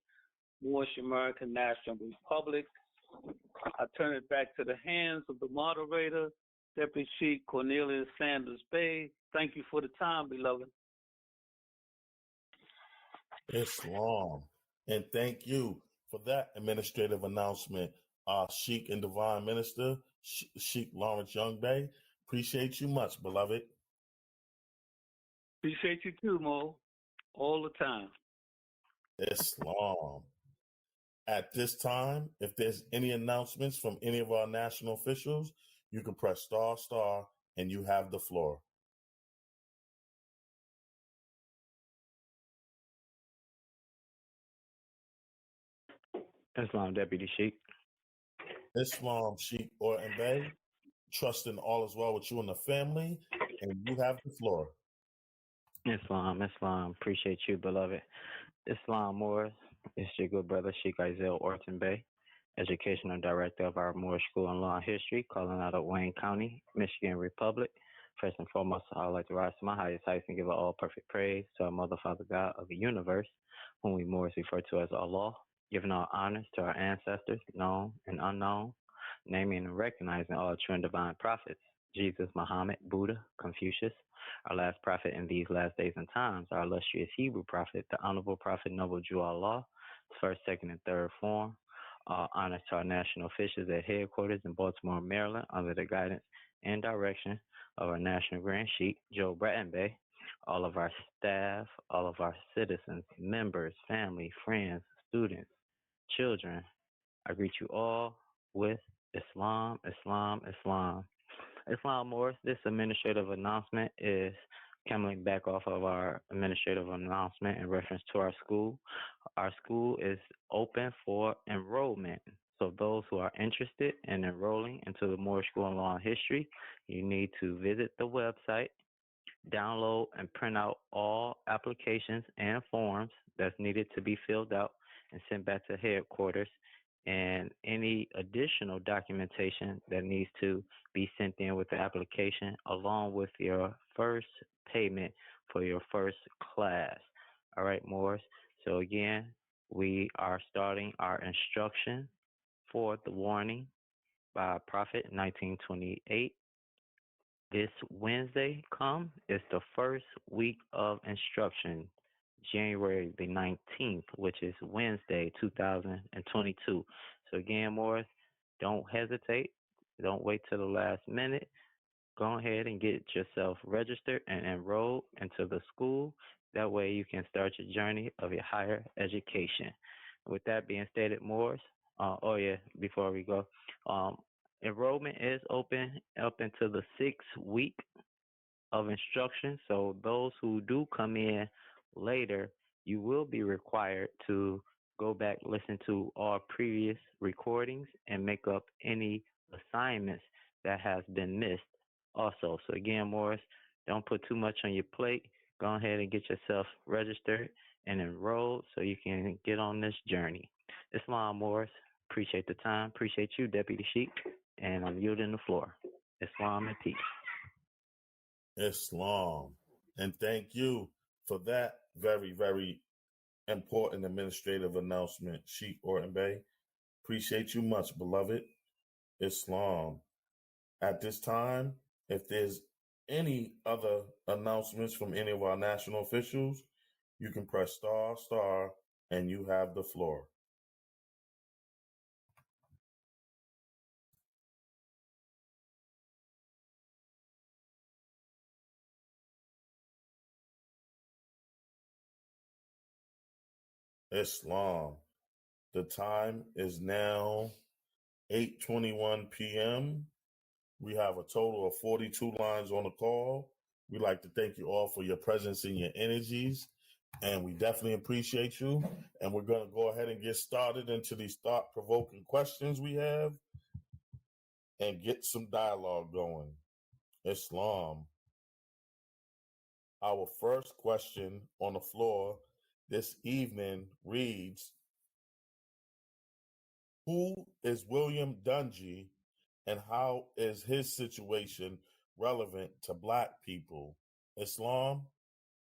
Moorish American National Republic. I turn it back to the hands of the moderator, Deputy Sheikh Cornelius Sanders Bay. Thank you for the time, beloved. Islam. And thank you for that administrative announcement, Sheikh and Divine Minister, Sheikh Lawrence Young Bay. Appreciate you much, beloved. Appreciate you too, Mo, all the time. Islam. At this time, if there's any announcements from any of our national officials, you can press ***, and you have the floor. Islam, Deputy Sheikh. Islam, Sheikh Orton Bay. Trusting all is well with you and the family, and you have the floor. Islam. Appreciate you, beloved. Islam Moors. It's your good brother, Sheikh Isaiah Orton Bay, Educational Director of our Moorish School in Law and History, calling out of Wayne County, Michigan Republic. First and foremost, I'd like to rise to my highest heights and give all perfect praise to our Mother, Father, God of the universe, whom we Moors refer to as Allah, giving all honors to our ancestors, known and unknown, naming and recognizing all true and divine prophets, Jesus, Muhammed, Buddha, Confucius, our last prophet in these last days and times, our illustrious Hebrew prophet, the Honorable Prophet Noble Jew Allah, first, second, and third form. Honors to our national officials at headquarters in Baltimore, Maryland, under the guidance and direction of our National Grand Sheikh, Joe Bratton Bay, all of our staff, all of our citizens, members, family, friends, students, children. I greet you all with Islam, Islam, Islam. Islam Morris, this administrative announcement is coming back off of our administrative announcement in reference to our school. Our school is open for enrollment. So those who are interested in enrolling into the Moorish School in Law and History, you need to visit the website, download and print out all applications and forms that's needed to be filled out and sent back to headquarters, and any additional documentation that needs to be sent in with the application, along with your first payment for your first class. All right, Morris. So again, we are starting our instruction for the warning by Prophet 1928. This Wednesday is the first week of instruction, January the 19th, which is Wednesday, 2022. So again, Morris, don't hesitate. Don't wait till the last minute. Go ahead and get yourself registered and enrolled into the school. That way you can start your journey of your higher education. With that being stated, Morris, before we go, enrollment is open up into the 6th week of instruction. So those who do come in Later, you will be required to go back, listen to all previous recordings, and make up any assignments that has been missed also. So again, Morris, don't put too much on your plate. Go ahead and get yourself registered and enrolled so you can get on this journey. Islam Morris, appreciate the time. Appreciate you, Deputy Sheik, and I'm yielding the floor. Islam and peace. Islam. And thank you for that very, very important administrative announcement, Sheikh Orton Bey. Appreciate you much, beloved. Islam. At this time, if there's any other announcements from any of our national officials, you can press star, and you have the floor. Islam. The time is now 8:21 p.m. We have a total of 42 lines on the call. We'd like to thank you all for your presence and your energies, and we definitely appreciate you. And we're going to go ahead and get started into these thought-provoking questions we have and get some dialogue going. Islam. Our first question on the floor this evening reads, who is William Dungy and how is his situation relevant to Black people? Islam?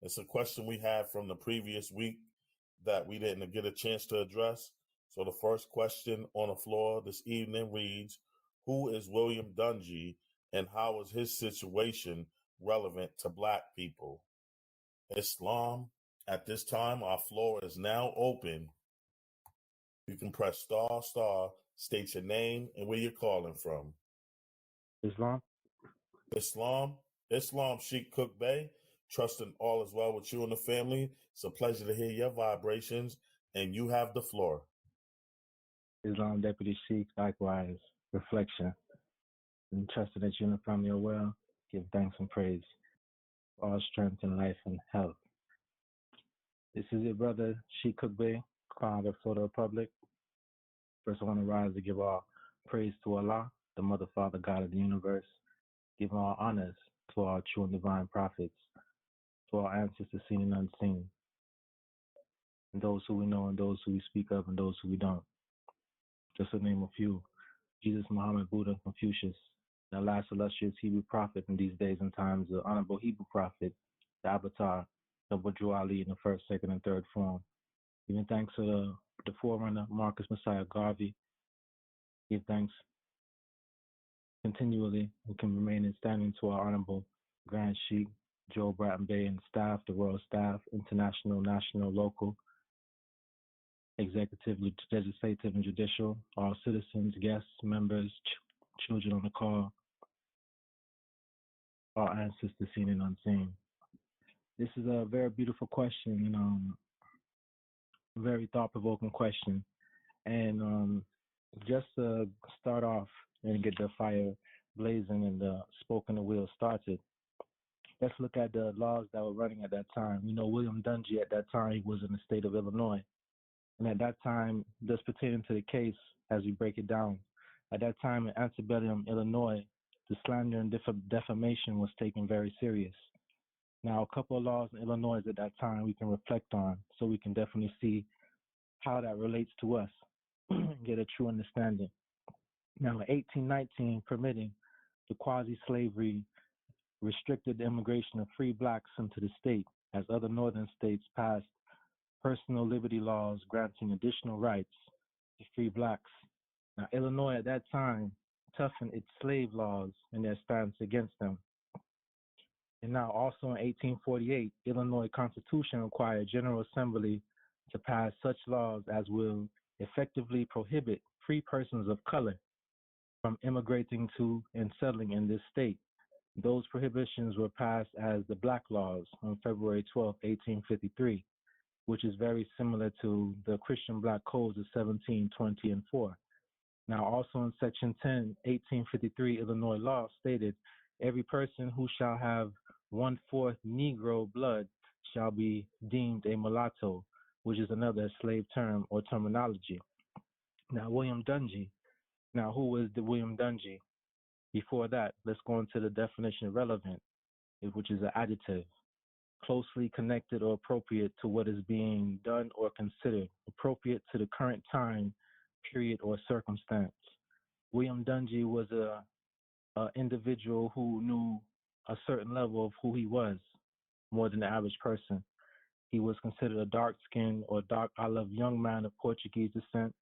It's a question we had from the previous week that we didn't get a chance to address. So the first question on the floor this evening reads, who is William Dungy and how is his situation relevant to Black people? Islam? At this time, our floor is now open. You can press star, state your name and where you're calling from. Islam? Islam Sheikh Cook Bay. Trusting all is well with you and the family. It's a pleasure to hear your vibrations, and you have the floor. Islam Deputy Sheik, likewise, reflection. And trusting that you and the family are well, give thanks and praise for all strength and life and health. This is your brother, Sheik Cook Bay, Crown of the Republic. First, I want to rise to give all praise to Allah, the Mother, Father, God of the universe. Give all honors to our true and divine prophets, to our ancestors seen and unseen, and those who we know and those who we speak of and those who we don't. Just to name a few, Jesus, Muhammed, Buddha, Confucius, the last illustrious Hebrew prophet in these days and times, the honorable Hebrew prophet, the Avatar, the Bourgeois Ali in the first, second, and third form. Giving thanks to the forerunner, Marcus Messiah Garvey. Give thanks continually. We can remain in standing to our honorable Grand Sheikh, Joe Bratton Bay and staff, the royal staff, international, national, local, executive, legislative, and judicial, all citizens, guests, members, children on the call, all ancestors seen and unseen. This is a very beautiful question and a very thought-provoking question. And just to start off and get the fire blazing and the spoken wheel started, let's look at the laws that were running at that time. You know, William Dungy at that time, he was in the state of Illinois. And at that time, just pertaining to the case, as we break it down, at that time in antebellum, Illinois, the slander and defamation was taken very serious. Now, a couple of laws in Illinois at that time we can reflect on, so we can definitely see how that relates to us and get a true understanding. Now, in 1819, permitting the quasi-slavery restricted the immigration of free blacks into the state, as other northern states passed personal liberty laws granting additional rights to free blacks. Now, Illinois at that time toughened its slave laws in their stance against them. And now also in 1848, Illinois Constitution required General Assembly to pass such laws as will effectively prohibit free persons of color from immigrating to and settling in this state. Those prohibitions were passed as the Black Laws on February 12, 1853, which is very similar to the Christian Black Codes of 17, 20, and 4. Now, also in Section 10, 1853 Illinois law stated, every person who shall have 1/4 Negro blood shall be deemed a mulatto, which is another slave term or terminology. Now, William Dungy. Now, who is the William Dungy? Before that, let's go into the definition of relevant, which is an adjective, closely connected or appropriate to what is being done or considered, appropriate to the current time, period, or circumstance. William Dungy was a individual who knew a certain level of who he was more than the average person. He was considered a dark-skinned or dark olive young man of Portuguese descent,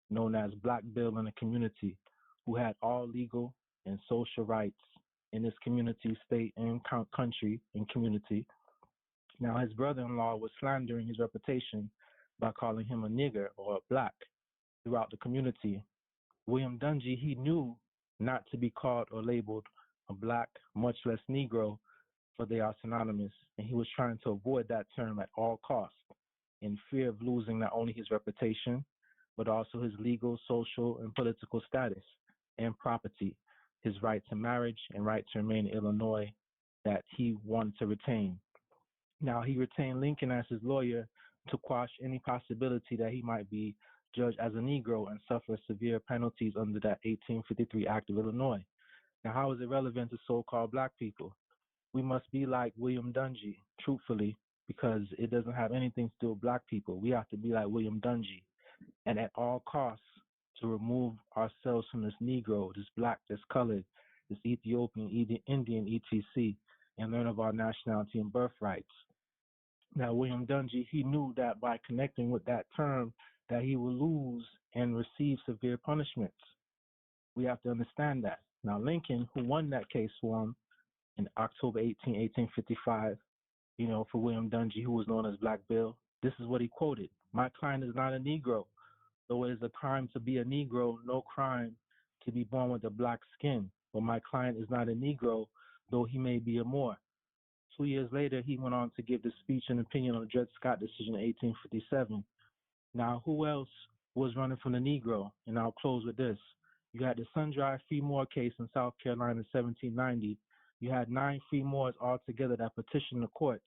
known as Black Bill in the community, who had all legal and social rights in his community, state, and country and community. Now, his brother-in-law was slandering his reputation by calling him a nigger or a black throughout the community. William Dungy, he knew not to be called or labeled a black, much less Negro, for they are synonymous, and he was trying to avoid that term at all costs in fear of losing not only his reputation, but also his legal, social, and political status and property, his right to marriage and right to remain in Illinois that he wanted to retain. Now, he retained Lincoln as his lawyer to quash any possibility that he might be judged as a Negro and suffer severe penalties under that 1853 Act of Illinois. Now, how is it relevant to so-called black people? We must be like William Dungy, truthfully, because it doesn't have anything to do with black people. We have to be like William Dungy, and at all costs to remove ourselves from this Negro, this black, this colored, this Ethiopian, Indian, etc., and learn of our nationality and birthrights. Now, William Dungy, he knew that by connecting with that term, that he will lose and receive severe punishments. We have to understand that. Now, Lincoln, who won that case for him in October 1855, for William Dungy, who was known as Black Bill, this is what he quoted. "My client is not a Negro. Though it is a crime to be a Negro, no crime to be born with a black skin. But my client is not a Negro, though he may be a Moor." 2 years later, he went on to give the speech and opinion on the Dred Scott decision in 1857. Now, who else was running from the Negro? And I'll close with this. You had the Sun-Dry Free Moor case in South Carolina in 1790. You had 9 free Moors altogether that petitioned the courts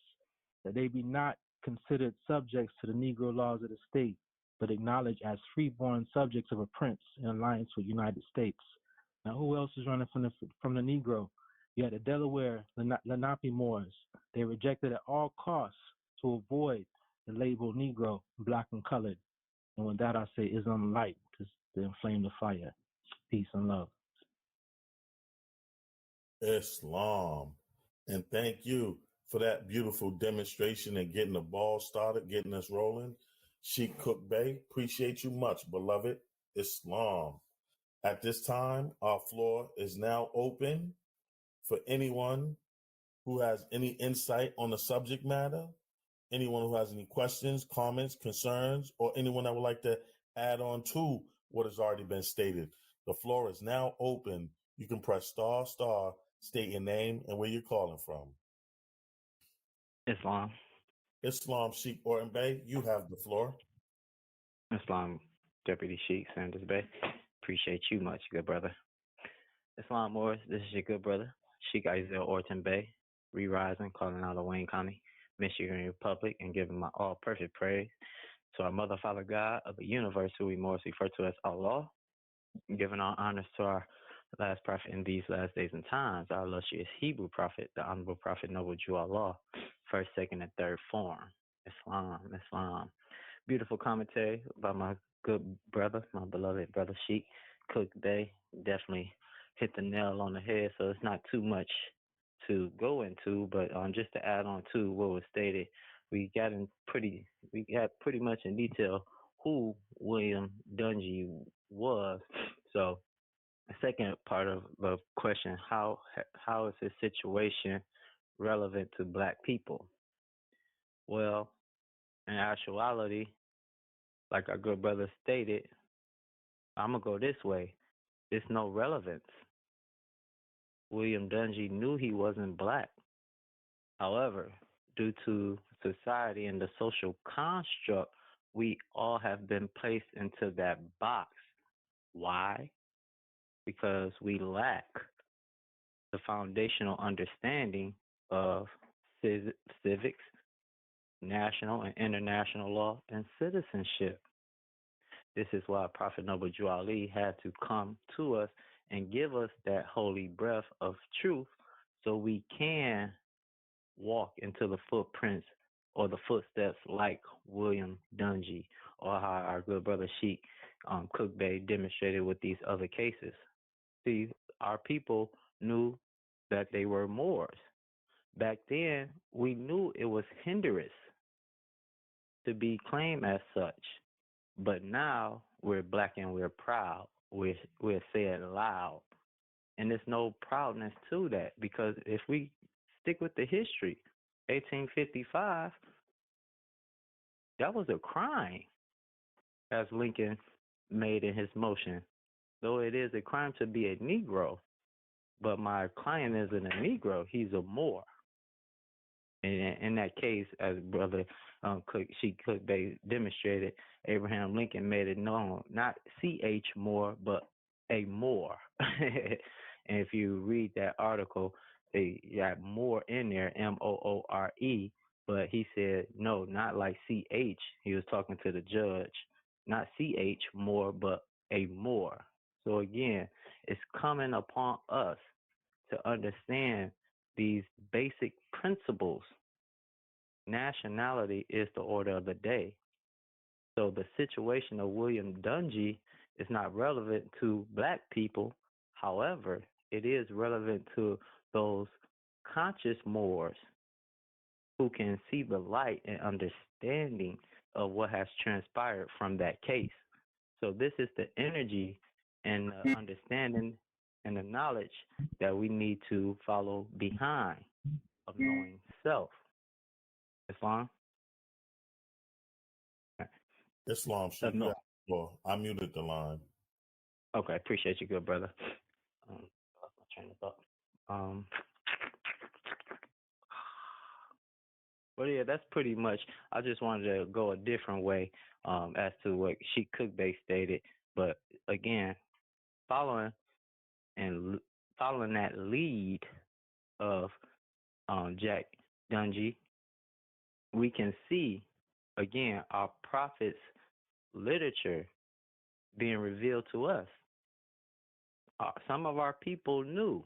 that they be not considered subjects to the Negro laws of the state, but acknowledged as free-born subjects of a prince in alliance with the United States. Now, who else is running from the Negro? You had the Delaware Lenape Moors. They rejected at all costs to avoid the label Negro, black and colored. And with that, I say Islam light to inflame the fire. Peace and love. Islam. And thank you for that beautiful demonstration and getting the ball started, getting us rolling. Sheikh Cook Bay, appreciate you much, beloved. Islam. At this time, our floor is now open for anyone who has any insight on the subject matter, anyone who has any questions, comments, concerns, or anyone that would like to add on to what has already been stated. The floor is now open. You can press star, state your name and where you're calling from. Islam. Islam Sheikh Orton Bay, you have the floor. Islam Deputy Sheikh Sanders Bay. Appreciate you much, good brother. Islam Morris, this is your good brother, Sheikh Isaiah Orton Bay, re-rising, calling out of Wayne County, Michigan Republic, and giving my all perfect praise to our Mother, Father, God of the universe, who we most refer to as Allah, giving our honors to our last prophet in these last days and times, our illustrious Hebrew prophet, the Honorable Prophet Noble Jew Allah, first, second, and third form. Islam. Beautiful commentary by my good brother, my beloved brother Sheikh Cook Bay. Definitely hit the nail on the head, so it's not too much to go into, but just to add on to what was stated, we got pretty much in detail who William Dungy was. So the second part of the question, how is his situation relevant to black people? Well, in actuality, like our good brother stated, I'm going to go this way. There's no relevance. William Dungy knew he wasn't black. However, due to society and the social construct, we all have been placed into that box. Why? Because we lack the foundational understanding of civics, national and international law, and citizenship. This is why Prophet Noble Drew Ali had to come to us and give us that holy breath of truth so we can walk into the footprints or the footsteps like William Dungy or how our good brother Sheikh Cook Bay demonstrated with these other cases. See, our people knew that they were Moors. Back then, we knew it was hindrance to be claimed as such. But now we're black and we're proud. We're saying loud. And there's no proudness to that because if we stick with the history, 1855, that was a crime, as Lincoln made in his motion. Though it is a crime to be a Negro, but my client isn't a Negro, he's a Moor. And in that case, as Brother Sheikh Cook Bay demonstrated, Abraham Lincoln made it known, not C.H. Moore, but a Moor. And if you read that article, they got Moore in there, Moore, but he said, no, not like C.H. He was talking to the judge, not C.H. Moore, but a Moor. So again, it's coming upon us to understand these basic principles. Nationality is the order of the day. So the situation of William Dungy is not relevant to black people. However, it is relevant to those conscious Moors who can see the light and understanding of what has transpired from that case. So this is the energy and the understanding and the knowledge that we need to follow behind of knowing self. Islam? Islam, should you No. have the floor? I muted the line. Okay, appreciate you, good brother. Lost my train of thought. But yeah, that's pretty much. I just wanted to go a different way as to what Sheikh Cook Bay stated. But again, following that lead of Jack Dungy, we can see again our prophets' literature being revealed to us. Some of our people knew.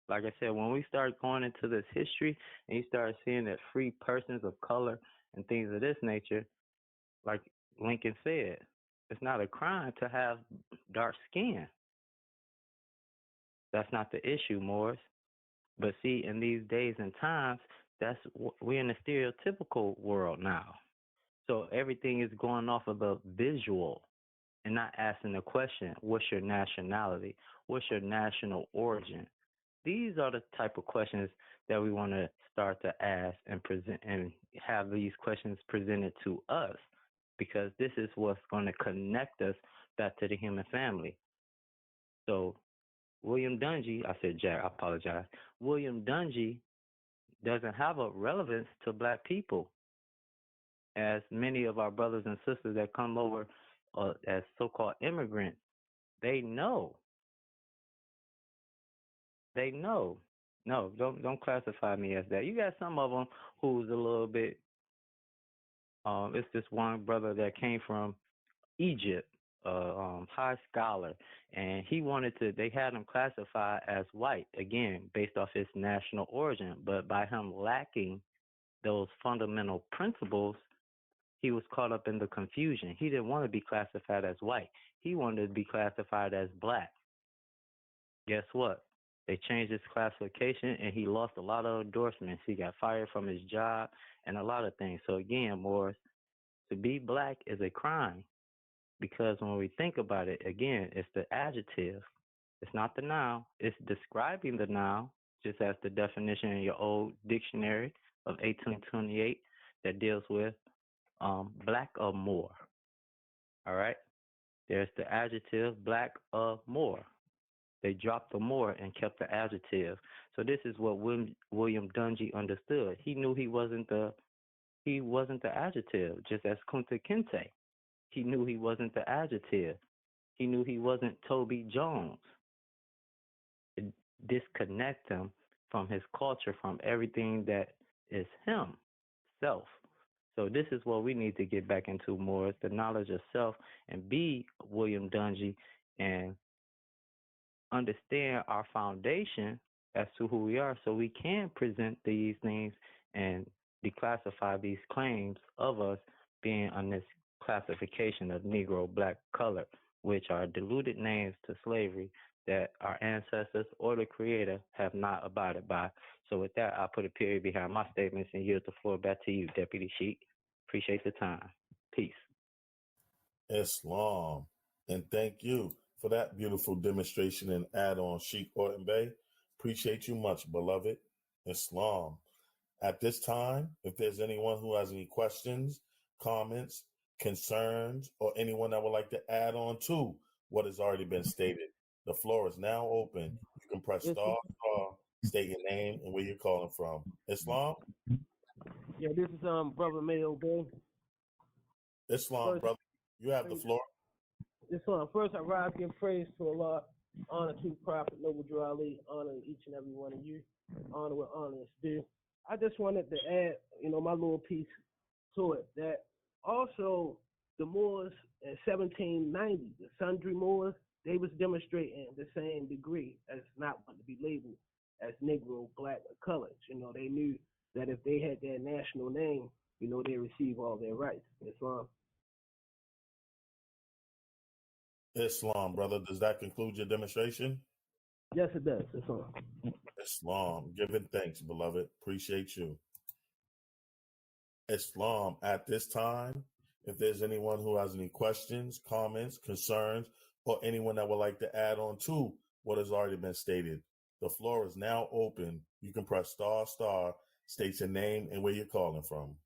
Like I said, when we start going into this history and you start seeing that free persons of color and things of this nature, like Lincoln said, it's not a crime to have dark skin. That's not the issue, Morris. But see, in these days and times, we're in a stereotypical world now. So everything is going off of the visual and not asking the question, what's your nationality? What's your national origin? These are the type of questions that we want to start to ask and present and have these questions presented to us because this is what's going to connect us back to the human family. So William Dungy, I said Jack, I apologize. William Dungy doesn't have a relevance to black people, as many of our brothers and sisters that come over as so-called immigrants, they know. They know. No, don't classify me as that. You got some of them who's a little bit. It's this one brother that came from Egypt, high scholar, and he wanted to. They had him classified as white again, based off his national origin. But by him lacking those fundamental principles, he was caught up in the confusion. He didn't want to be classified as white. He wanted to be classified as black. Guess what? They changed his classification, and he lost a lot of endorsements. He got fired from his job and a lot of things. So again, Morris, to be black is a crime because when we think about it, again, it's the adjective. It's not the noun. It's describing the noun, just as the definition in your old dictionary of 1828 that deals with black or more. All right? There's the adjective black or more. They dropped the more and kept the adjective. So this is what William Dungy understood. He knew he wasn't the adjective, just as Kunta Kinte. He knew he wasn't the adjective. He knew he wasn't Toby Jones. It disconnect him from his culture, from everything that is him, self. So this is what we need to get back into more, is the knowledge of self, and be William Dungy and understand our foundation as to who we are, so we can present these things and declassify these claims of us being on this classification of Negro, Black, Colored, which are diluted names to slavery that our ancestors or the Creator have not abided by. So with that, I'll put a period behind my statements and yield the floor back to you, Deputy Sheik. Appreciate the time. Peace. Islam. And thank you for that beautiful demonstration and add-on, Sheikh Orton Bey. Appreciate you much, beloved. Islam. At this time, if there's anyone who has any questions, comments, concerns, or anyone that would like to add on to what has already been stated, the floor is now open. You can press star, state your name and where you're calling from. Islam? Yeah, this is Brother Mayo Bay. Islam, brother. You have the floor. Islam. First, I rise and give praise to Allah, honor to Prophet Noble Drew Ali, honor each and every one of you, honor what honor is due. I just wanted to add, my little piece to it, that also the Moors in 1790, the sundry Moors, they was demonstrating the same degree as not wanting to be labeled as Negro, Black, or colored. They knew that if they had their national name, they receive all their rights. Islam. Islam, brother. Does that conclude your demonstration? Yes, it does. Islam. Islam. Giving thanks, beloved. Appreciate you. Islam. At this time, if there's anyone who has any questions, comments, concerns, or anyone that would like to add on to what has already been stated, the floor is now open. You can press star, state your name and where you're calling from.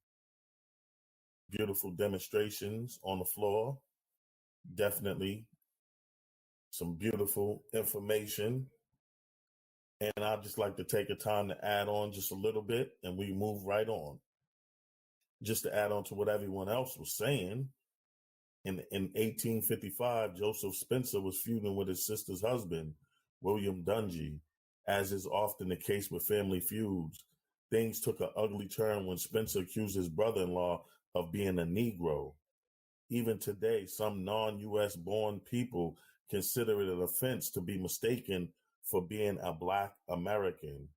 Beautiful demonstrations on the floor. Definitely some beautiful information. And I'd just like to take a time to add on just a little bit, and we move right on. Just to add on to what everyone else was saying, in 1855, Joseph Spencer was feuding with his sister's husband, William Dungy. As is often the case with family feuds, things took an ugly turn when Spencer accused his brother-in-law of being a Negro. Even today, some non-U.S. born people consider it an offense to be mistaken for being a Black American.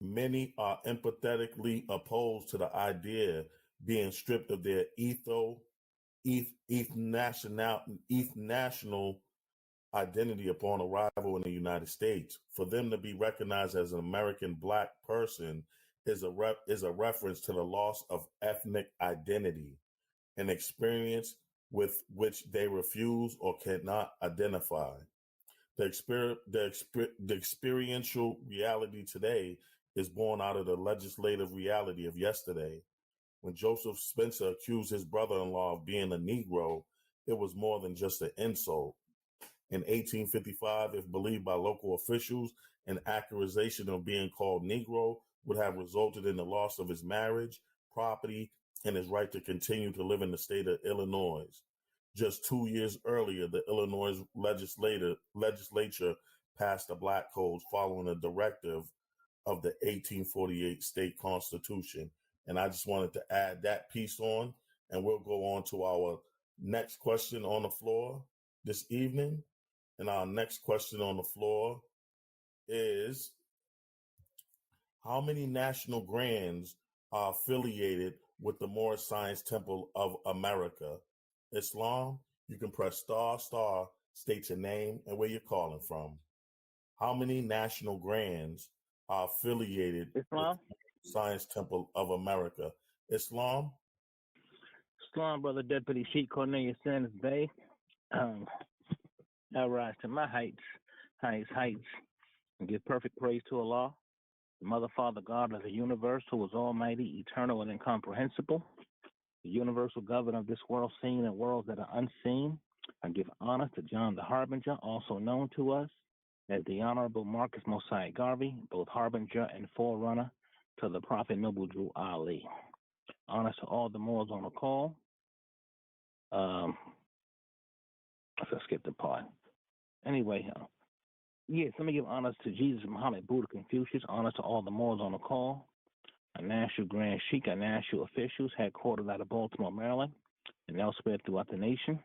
Many are empathetically opposed to the idea being stripped of their national identity upon arrival in the United States. For them to be recognized as an American Black person is a reference to the loss of ethnic identity, an experience with which they refuse or cannot identify. The experiential reality today is born out of the legislative reality of yesterday. When Joseph Spencer accused his brother-in-law of being a Negro, it was more than just an insult. In 1855, if believed by local officials, an accusation of being called Negro would have resulted in the loss of his marriage, property, and his right to continue to live in the state of Illinois. Just 2 years earlier, the Illinois legislature passed the Black Codes following a directive of the 1848 state constitution. And I just wanted to add that piece on, and we'll go on to our next question on the floor this evening. And our next question on the floor is, how many national grands are affiliated with the Moorish Science Temple of America? Islam, you can press star, state your name and where you're calling from. How many national grands are affiliated Islam? with the Science Temple of America? Islam? Islam, Brother Deputy Sheik Cornelius Sanders Bay. I rise to my heights, and give perfect praise to Allah, the Mother, Father, God of the universe, who is almighty, eternal, and incomprehensible, the universal governor of this world seen and worlds that are unseen. I give honor to John the Harbinger, also known to us as the Honorable Marcus Mosiah Garvey, both harbinger and forerunner to the Prophet Noble Drew Ali. Honor to all the Moors on the call. Let's skip the part. Anyway, yes, let me give honors to Jesus, Muhammed, Buddha, Confucius. Honors to all the Moors on the call. a National Grand Sheik, and national officials headquartered out of Baltimore, Maryland, and elsewhere throughout the nation.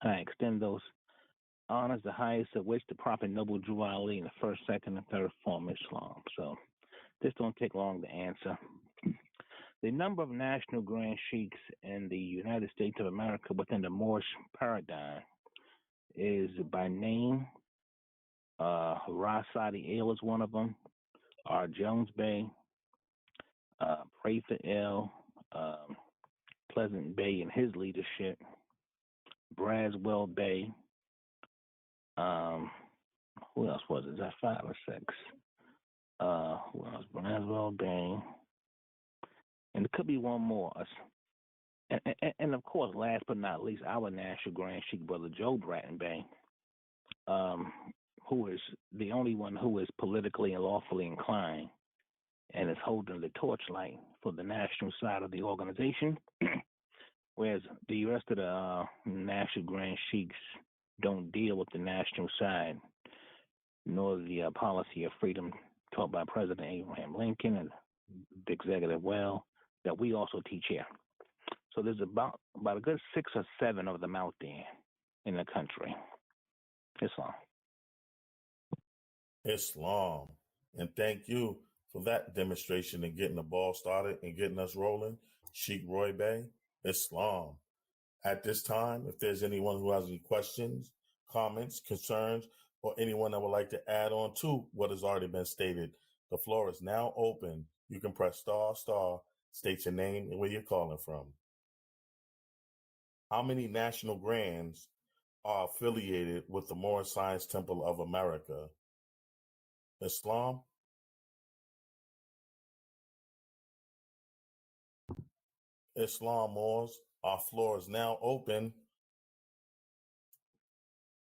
I extend those honors, the highest of which the Prophet Noble Drew Ali in the first, second, and third form of Islam. So this don't take long to answer. The number of national Grand Sheiks in the United States of America within the Moorish paradigm is by name. Rasadi Ale is one of them. R. Jones Bey, Prather L. Pleasant Bey and his leadership. Braswell Bey. Who else was it? Is that 5 or 6? Who else? Braswell Bey. And there could be one more. And of course, last but not least, our National Grand Sheik brother Joe Bratton Bey, who is the only one who is politically and lawfully inclined and is holding the torchlight for the national side of the organization, whereas the rest of the National Grand Sheiks don't deal with the national side, nor the policy of freedom taught by President Abraham Lincoln and the executive well that we also teach here. So there's about a good 6 or 7 of them out there in the country. Islam. And thank you for that demonstration and getting the ball started and getting us rolling. Sheikh Roy Bey, Islam. At this time, if there's anyone who has any questions, comments, concerns, or anyone that would like to add on to what has already been stated, the floor is now open. You can press ***, state your name and where you're calling from. How many national grands are affiliated with the Moorish Science Temple of America? Islam? Islam Moors, our floor is now open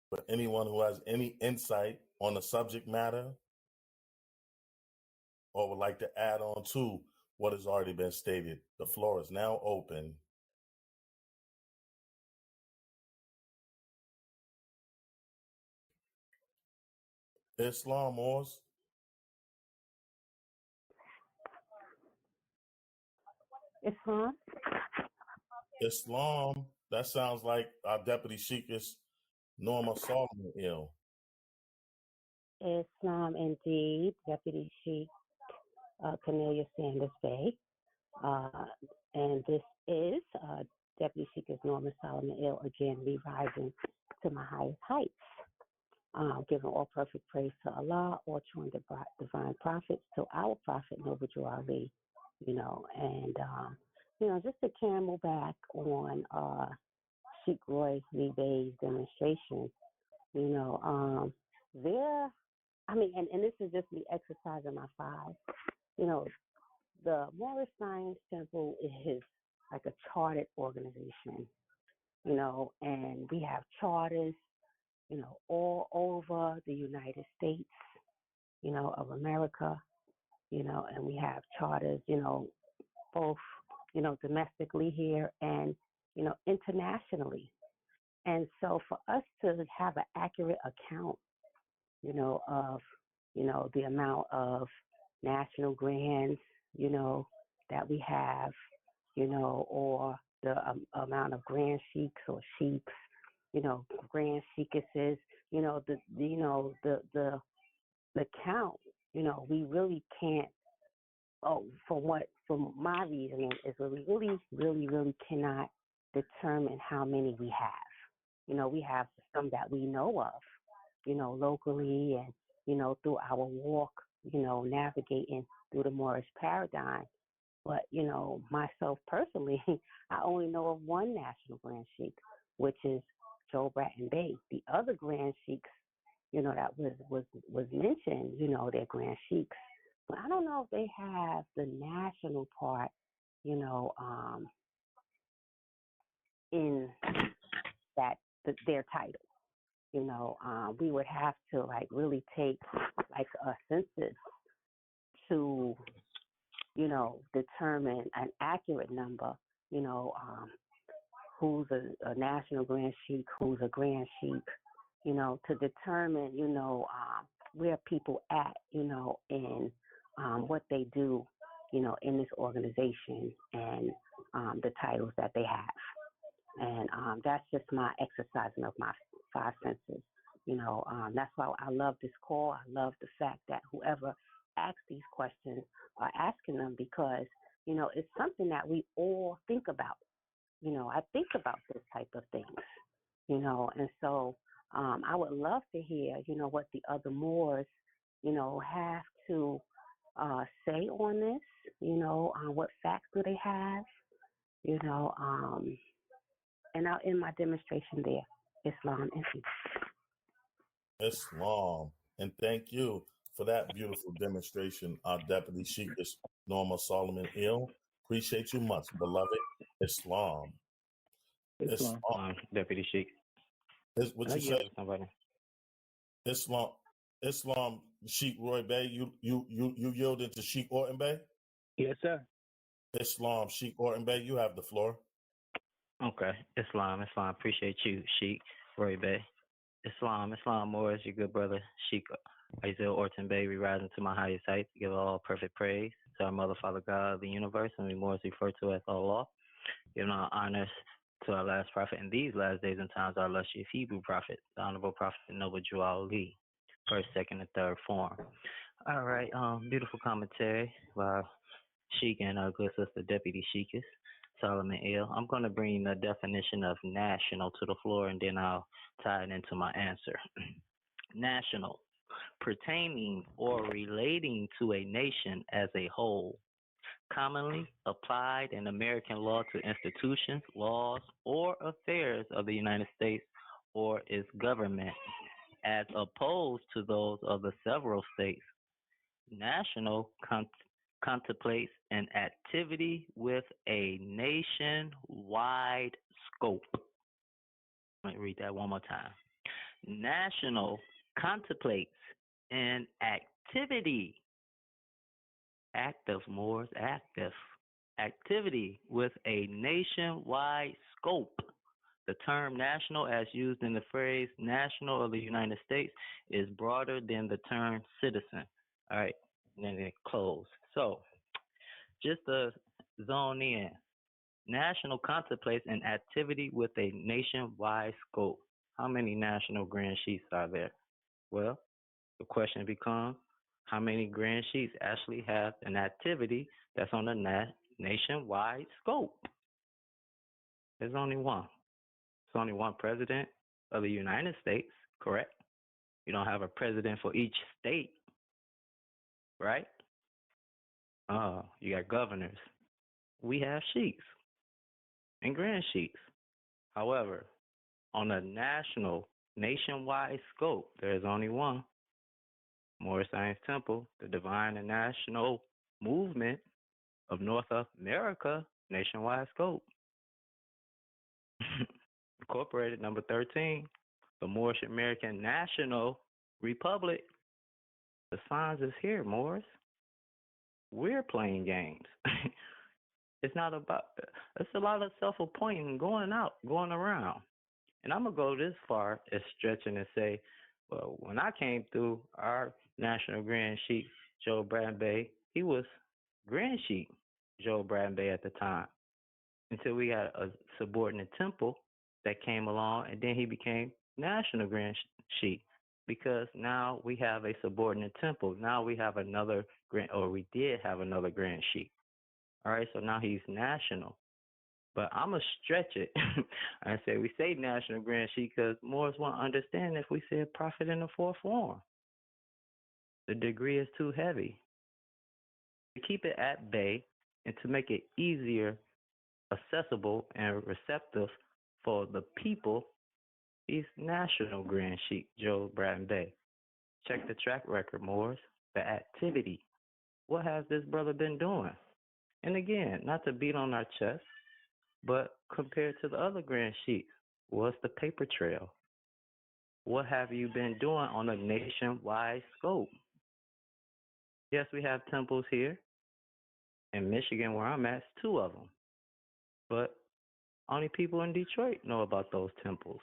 for anyone who has any insight on the subject matter or would like to add on to what has already been stated. The floor is now open. Islam Moors? Islam? Islam, that sounds like our Deputy Sheik's Norma Solomon ill. Islam indeed, Deputy Sheik Cornelia Sanders Bay. And this is Deputy Sheik Norma Solomon Ill, again, re-rising to my highest heights. Giving all perfect praise to Allah, all true and divine prophets, to our Prophet Noble Drew Ali, and just to camel back on Sheikh Roy Lee Bey's demonstration, and this is just me exercising my 5. The Moorish Science Temple is like a chartered organization, and we have charters, all over the United States, of America, and we have charters, both, domestically here and, internationally. And so for us to have an accurate account, of, the amount of national grands, that we have, or the amount of grand sheiks or sheiks, grand sheikesses, the count, we really can't. From my reasoning, is that we really cannot determine how many we have. We have some that we know of, locally and, through our walk, navigating through the Moorish paradigm. But, myself personally, I only know of one national Grand Sheik, which is Joe Bratton Bey. The other Grand Sheiks, that was mentioned, they're Grand Sheiks. But I don't know if they have the national part, in that their title. We would have to really take a census to, determine an accurate number, who's a national Grand Sheik, who's a Grand Sheik, to determine, where people at, in what they do, in this organization and the titles that they have. And that's just my exercising of my five senses. That's why I love this call. I love the fact that whoever asks these questions are asking them because, it's something that we all think about. I think about this type of things, and so I would love to hear, what the other Moors, have to say on this, what facts do they have, and I'll end my demonstration there. Islam and peace. Islam. And thank you for that beautiful demonstration, Deputy Sheikh Norma Solomon Ill. Appreciate you much, beloved. Islam. Islam. Deputy Sheikh. What you say? Somebody. Islam, Sheikh Roy Bey. You yielded to Sheikh Orton Bey? Yes, sir. Islam, Sheikh Orton Bey, you have the floor. Okay. Islam. Appreciate you, Sheikh Roy Bey. Islam, Moorish, your good brother, Sheikh Isaiah Orton Bey, we rise into my highest heights, give all perfect praise to our Mother, Father, God of the universe, and we Moors refer to as Allah. Giving our honors to our last prophet in these last days and times, our illustrious Hebrew prophet, the Honorable Prophet Noble Drew Ali, first, second, and third form. All right, beautiful commentary by Sheikh and our good sister, Deputy Sheikis Solomon Ill. I'm going to bring the definition of national to the floor, and then I'll tie it into my answer. National, pertaining or relating to a nation as a whole, commonly applied in American law to institutions, laws, or affairs of the United States or its government, as opposed to those of the several states. National contemplates an activity with a nationwide scope. Let me read that one more time. National contemplates an activity, active, Moors, active, activity with a nationwide scope. The term national, as used in the phrase national of the United States, is broader than the term citizen. All right, and then it close. So, just to zone in, national contemplates an activity with a nationwide scope. How many national grand sheets are there? Well, the question becomes, how many grand sheets actually have an activity that's on a nationwide scope? There's only one. There's only one president of the United States, correct? You don't have a president for each state, right? You got governors. We have sheiks and grand sheiks. However, on a nationwide scope, there is only one. Moorish Science Temple, the divine and national movement of North America, nationwide scope. Incorporated, number 13, the Moorish American National Republic. The signs is here, Moors. We're playing games. It's not about, it's a lot of self-appointing, going around. And I'm going to go this far as stretching and say, well, when I came through, our National Grand Sheik, Joe Bradbay, he was Grand Sheik, Joe Bradbay at the time, until we had a subordinate temple that came along, and then he became National Grand Sheik, because now we have a subordinate temple. Now we have another we did have another Grand Sheik. All right, so now he's national. But I'm going to stretch it. I say we say National Grand Sheik because Moors won't understand if we say a prophet in the fourth form. The degree is too heavy. To keep it at bay and to make it easier, accessible, and receptive for the people, he's National Grand Sheik Joe Bratton Bay. Check the track record, Moors. The activity. What has this brother been doing? And again, not to beat on our chest, but compared to the other Grand Sheiks, what's the paper trail? What have you been doing on a nationwide scope? Yes, we have temples here. In Michigan, where I'm at, 2 of them. But only people in Detroit know about those temples.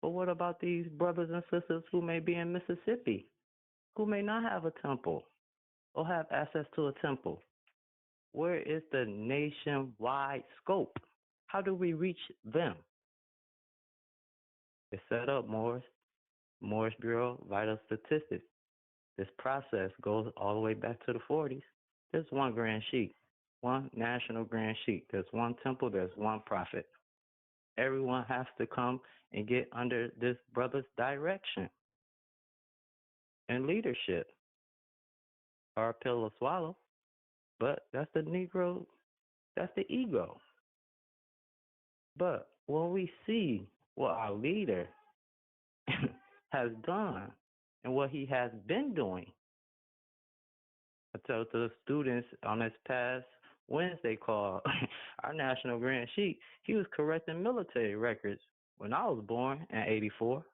But what about these brothers and sisters who may be in Mississippi, who may not have a temple or have access to a temple? Where is the nationwide scope? How do we reach them? It's set up, Moorish Bureau, Vital Statistics. This process goes all the way back to the 40s. There's one grand sheik, one national grand sheik. There's one temple, there's one prophet. Everyone has to come and get under this brother's direction and leadership. Our pill to swallow, but that's the Negro, that's the ego. But when we see what our leader has done and what he has been doing, I tell the students on this past Wednesday call, our National Grand Sheik, he was correcting military records when I was born in '84.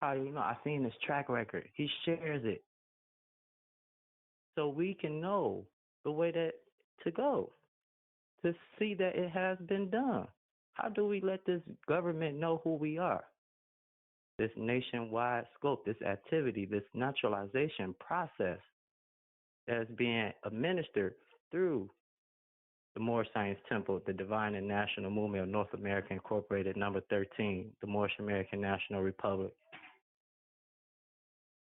How do you know? I seen his track record. He shares it. So we can know the way that to go, to see that it has been done. How do we let this government know who we are? This nationwide scope, this activity, this naturalization process that is being administered through the Moorish Science Temple, the Divine and National Movement of North America Incorporated, number 13, the Moorish American National Republic.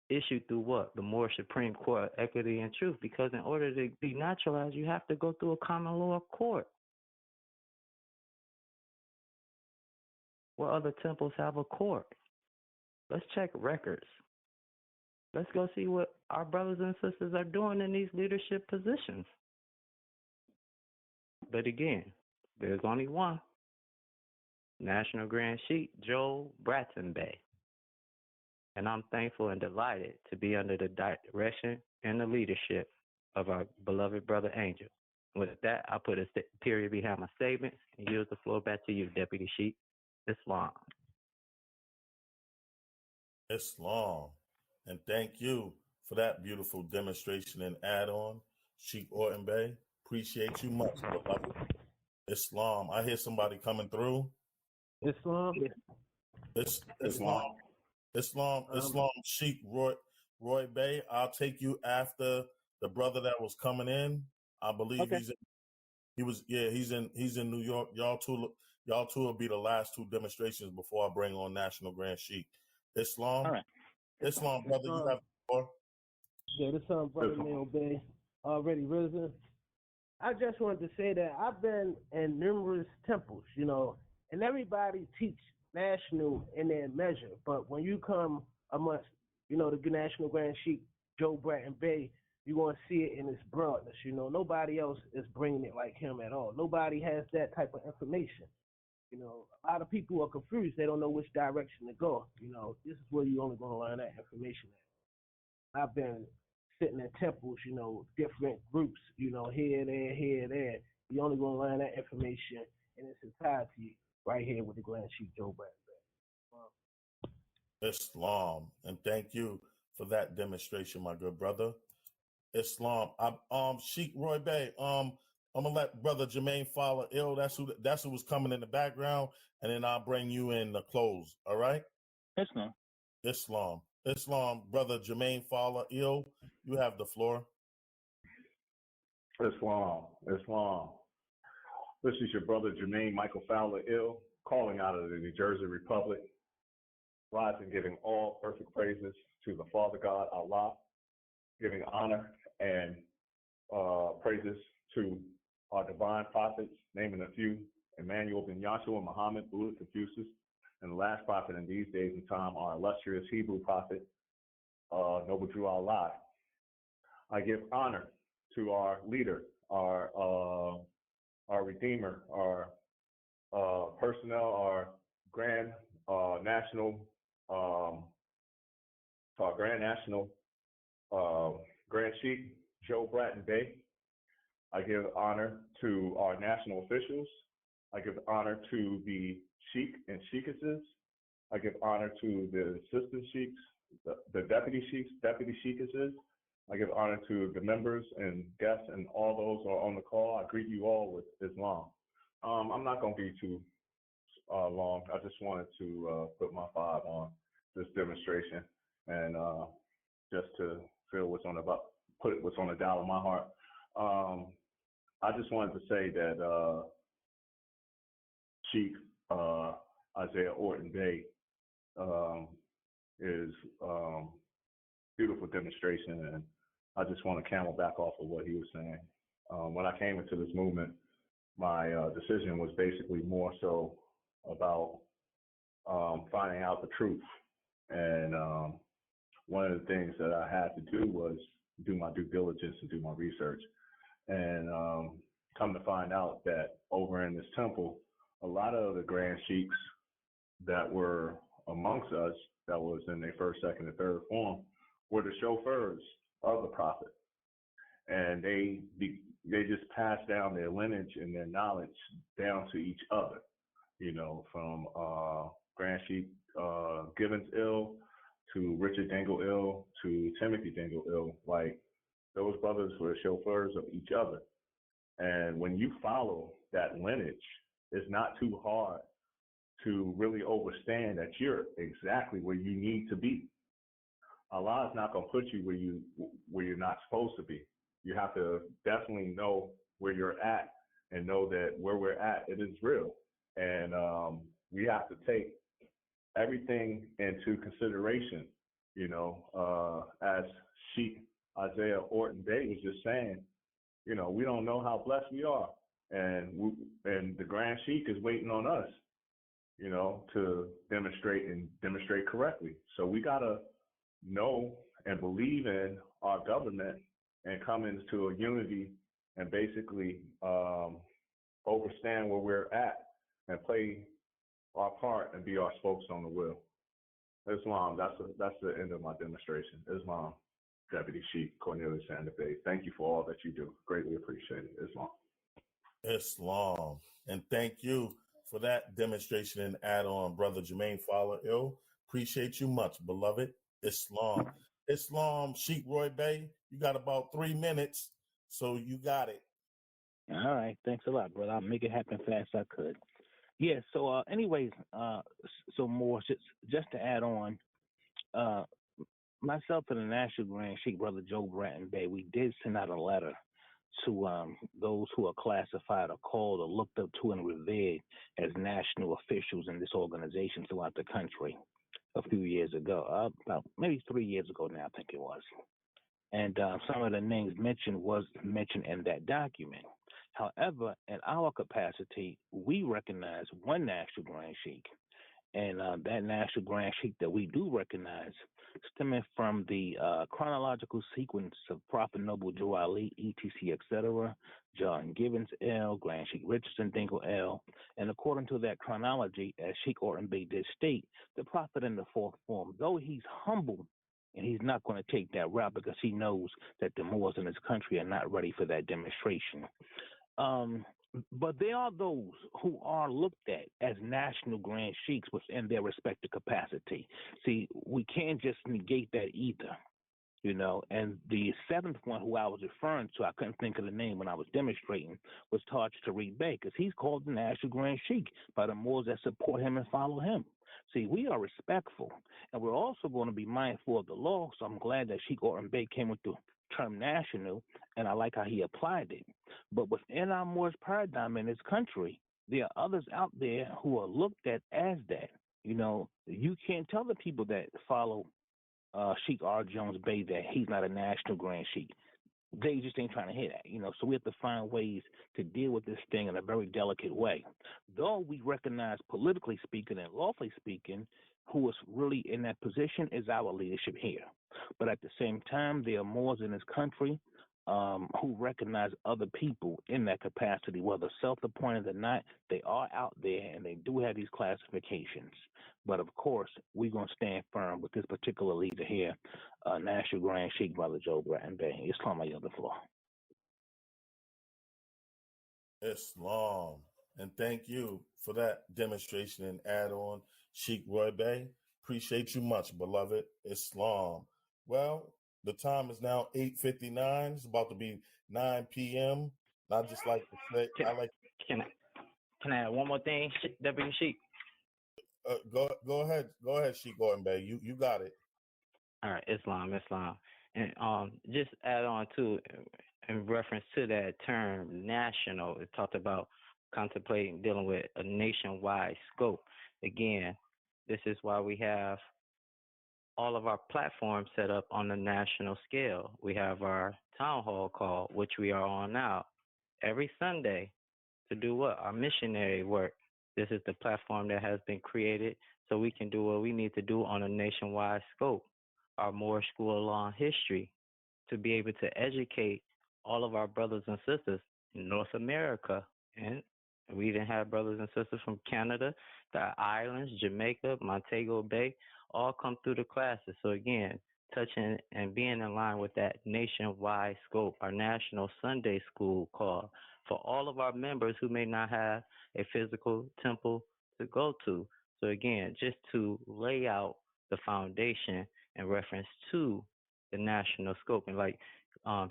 Issued through what? The Moorish Supreme Court of Equity and Truth, because in order to be naturalized, you have to go through a common law court. What other temples have a court? Let's check records. Let's go see what our brothers and sisters are doing in these leadership positions. But again, there's only one. National Grand Sheik Joe Bratton Bay. And I'm thankful and delighted to be under the direction and the leadership of our beloved brother Angel. With that, I'll put a period behind my statements and yield the floor back to you, Deputy Sheik. Islam. Islam. And thank you for that beautiful demonstration and add-on, Sheik Orton Bey. Appreciate you much, beloved. Islam. I hear somebody coming through. Islam. Islam, Sheik Roy Bey. I'll take you after the brother that was coming in. I believe he's in New York. Y'all two will be the last two demonstrations before I bring on National Grand Sheik. Islam. All right. Islam, brother, you have the floor. Yeah, this brother Mail Bay already risen. I just wanted to say that I've been in numerous temples, and everybody teach national in their measure. But when you come amongst, the National Grand Sheik, Joe Bratton Bay, you're going to see it in its broadness. Nobody else is bringing it like him at all. Nobody has that type of information. A lot of people are confused. They don't know which direction to go. This is where you're only going to learn that information at. I've been sitting in temples, different groups, here, there. You're only going to learn that information in its entirety right here with the Grand Sheik Joe Bratton. Islam. And thank you for that demonstration, my good brother. Islam. Sheik Roy Bey, I'm gonna let brother Jermaine Fowler ill. That's who was coming in the background, and then I'll bring you in the close. All right? Islam. Brother Jermaine Fowler ill. You have the floor. Islam. This is your brother Jermaine Michael Fowler ill, calling out of the New Jersey Republic, rising, giving all perfect praises to the Father God Allah, giving honor and praises to our divine prophets, naming a few: Emmanuel ben Yashua, Muhammed, Buddha, Confucius, and the last prophet in these days and time, our illustrious Hebrew prophet, Noble Drew Allah. I give honor to our leader, our redeemer, our personnel, our grand national Grand Sheik Joe Bratton Bay. I give honor to our national officials. I give honor to the sheik and sheikesses. I give honor to the assistant sheiks, the deputy sheiks, deputy sheikesses. I give honor to the members and guests and all those who are on the call. I greet you all with Islam. I'm not going to be too long. I just wanted to put my vibe on this demonstration and just to feel what's on the dial of my heart. I just wanted to say that Chief Isaiah Orton Bay is beautiful demonstration, and I just want to camel back off of what he was saying. When I came into this movement, my decision was basically more so about finding out the truth. And one of the things that I had to do was do my due diligence and do my research. And come to find out that over in this temple, a lot of the Grand Sheiks that were amongst us, that was in their first, second, and third form, were the chauffeurs of the prophet. And they just passed down their lineage and their knowledge down to each other, you know, from Grand Sheik Gibbons Ill to Richard Dingle Ill to Timothy Dingle Ill. Like, those brothers were chauffeurs of each other. And when you follow that lineage, it's not too hard to really understand that you're exactly where you need to be. Allah is not going to put you where you're not supposed to be. You have to definitely know where you're at and know that where we're at, it is real. And we have to take everything into consideration, you know, as Sheikh Isaiah Orton Bay was just saying, you know, we don't know how blessed we are. And the Grand Sheik is waiting on us, you know, to demonstrate correctly. So we got to know and believe in our government and come into a unity and basically understand where we're at and play our part and be our spokes on the will. Islam, that's the end of my demonstration. Islam, Deputy Sheikh Cornelius Sanders Bay. Thank you for all that you do. Greatly appreciated. Islam. Islam. And thank you for that demonstration and add-on, Brother Jermaine Fowler Ill. Appreciate you much, beloved. Islam. Islam, Sheikh Roy Bay, you got about 3 minutes, so you got it. All right. Thanks a lot, brother. I'll make it happen fast as I could. Yeah, so anyways, so more just to add on, myself and the National Grand Sheik, Brother Joe Bratton Bay, we did send out a letter to those who are classified or called or looked up to and revered as national officials in this organization throughout the country a few years ago, about maybe 3 years ago now, I think it was. And some of the names mentioned was mentioned in that document. However, in our capacity, we recognize one National Grand Sheik, and that National Grand Sheik that we do recognize, stemming from the chronological sequence of Prophet Noble Joe Ali, etc., etc., John Gibbons L., Grand Sheik Richardson Dingle L., and according to that chronology, as Sheikh Orton Bay did state, the Prophet in the fourth form, though he's humble, and he's not going to take that route because he knows that the Moors in his country are not ready for that demonstration. But there are those who are looked at as national Grand Sheiks within their respective capacity. See, we can't just negate that either, you know. And the seventh one who I was referring to, I couldn't think of the name when I was demonstrating, was Taj Tariq Bey, because he's called the National Grand Sheik by the Moors that support him and follow him. See, we are respectful, and we're also going to be mindful of the law, so I'm glad that Sheikh Orton Bey came with the term national, and I like how he applied it. But within our Moorish paradigm in this country, there are others out there who are looked at as that. You know, you can't tell the people that follow Sheikh R. Jones Bey that he's not a national Grand Sheik. They just ain't trying to hear that, you know. So we have to find ways to deal with this thing in a very delicate way. Though we recognize, politically speaking and lawfully speaking, who is really in that position is our leadership here. But at the same time, there are Moors in this country who recognize other people in that capacity, whether self-appointed or not. They are out there, and they do have these classifications. But of course, we're going to stand firm with this particular leader here, National Grand Sheik, Brother Joe Bratton Bay. Islam, I yield the floor. Islam. And thank you for that demonstration and add-on, Sheikh Roy Bay. Appreciate you much, beloved. Islam. Well, the time is now 8:59. It's about to be 9 p.m. I just like to say, Can I add one more thing, Deputy Sheik? Go ahead, Sheikh Gordon Bay. You got it. All right, Islam. And just add on to in reference to that term national, it talked about contemplating dealing with a nationwide scope. Again, this is why we have all of our platforms set up on the national scale. We have our town hall call, which we are on now, every Sunday to do what? Our missionary work. This is the platform that has been created so we can do what we need to do on a nationwide scope. Our Moorish School of Law and History, to be able to educate all of our brothers and sisters in North America. And we even have brothers and sisters from Canada, the islands, Jamaica, Montego Bay, all come through the classes. So again, touching and being in line with that nationwide scope, our National Sunday School call for all of our members who may not have a physical temple to go to. So again, just to lay out the foundation in reference to the national scope. And like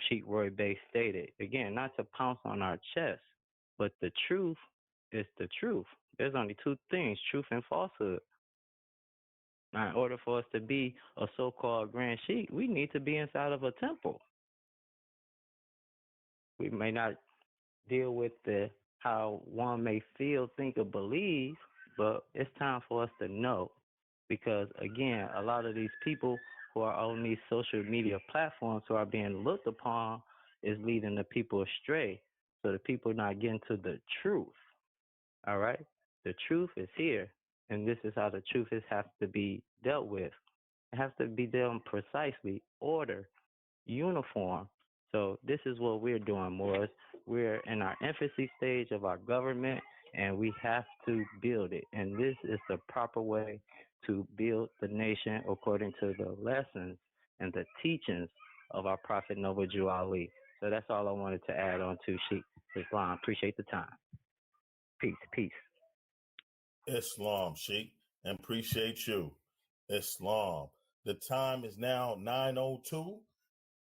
Sheikh Roy Bay stated, again, not to pounce on our chest, but the truth is the truth. There's only two things, truth and falsehood. Now, in order for us to be a so-called Grand Sheikh, we need to be inside of a temple. We may not deal with the how one may feel, think, or believe, but it's time for us to know. Because again, a lot of these people who are on these social media platforms who are being looked upon is leading the people astray. So the people not getting to the truth. All right? The truth is here. And this is how the truth has to be dealt with. It has to be done precisely, order, uniform. So this is what we're doing, Morris. We're in our infancy stage of our government, and we have to build it. And this is the proper way to build the nation according to the lessons and the teachings of our Prophet Noble Jew Ali. So that's all I wanted to add on to Sheikh Islam. Appreciate the time. Peace, peace. Islam, Sheikh, and appreciate you. Islam. The time is now 9:02.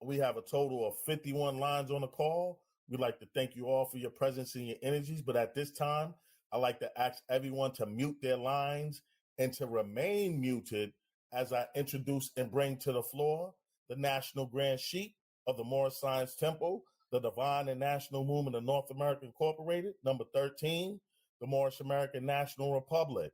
We have a total of 51 lines on the call. We'd like to thank you all for your presence and your energies. But at this time, I'd like to ask everyone to mute their lines and to remain muted as I introduce and bring to the floor the National Grand Sheikh of the Moorish Science Temple, the Divine and National Movement of North America Incorporated, number 13, the Moorish American National Republic,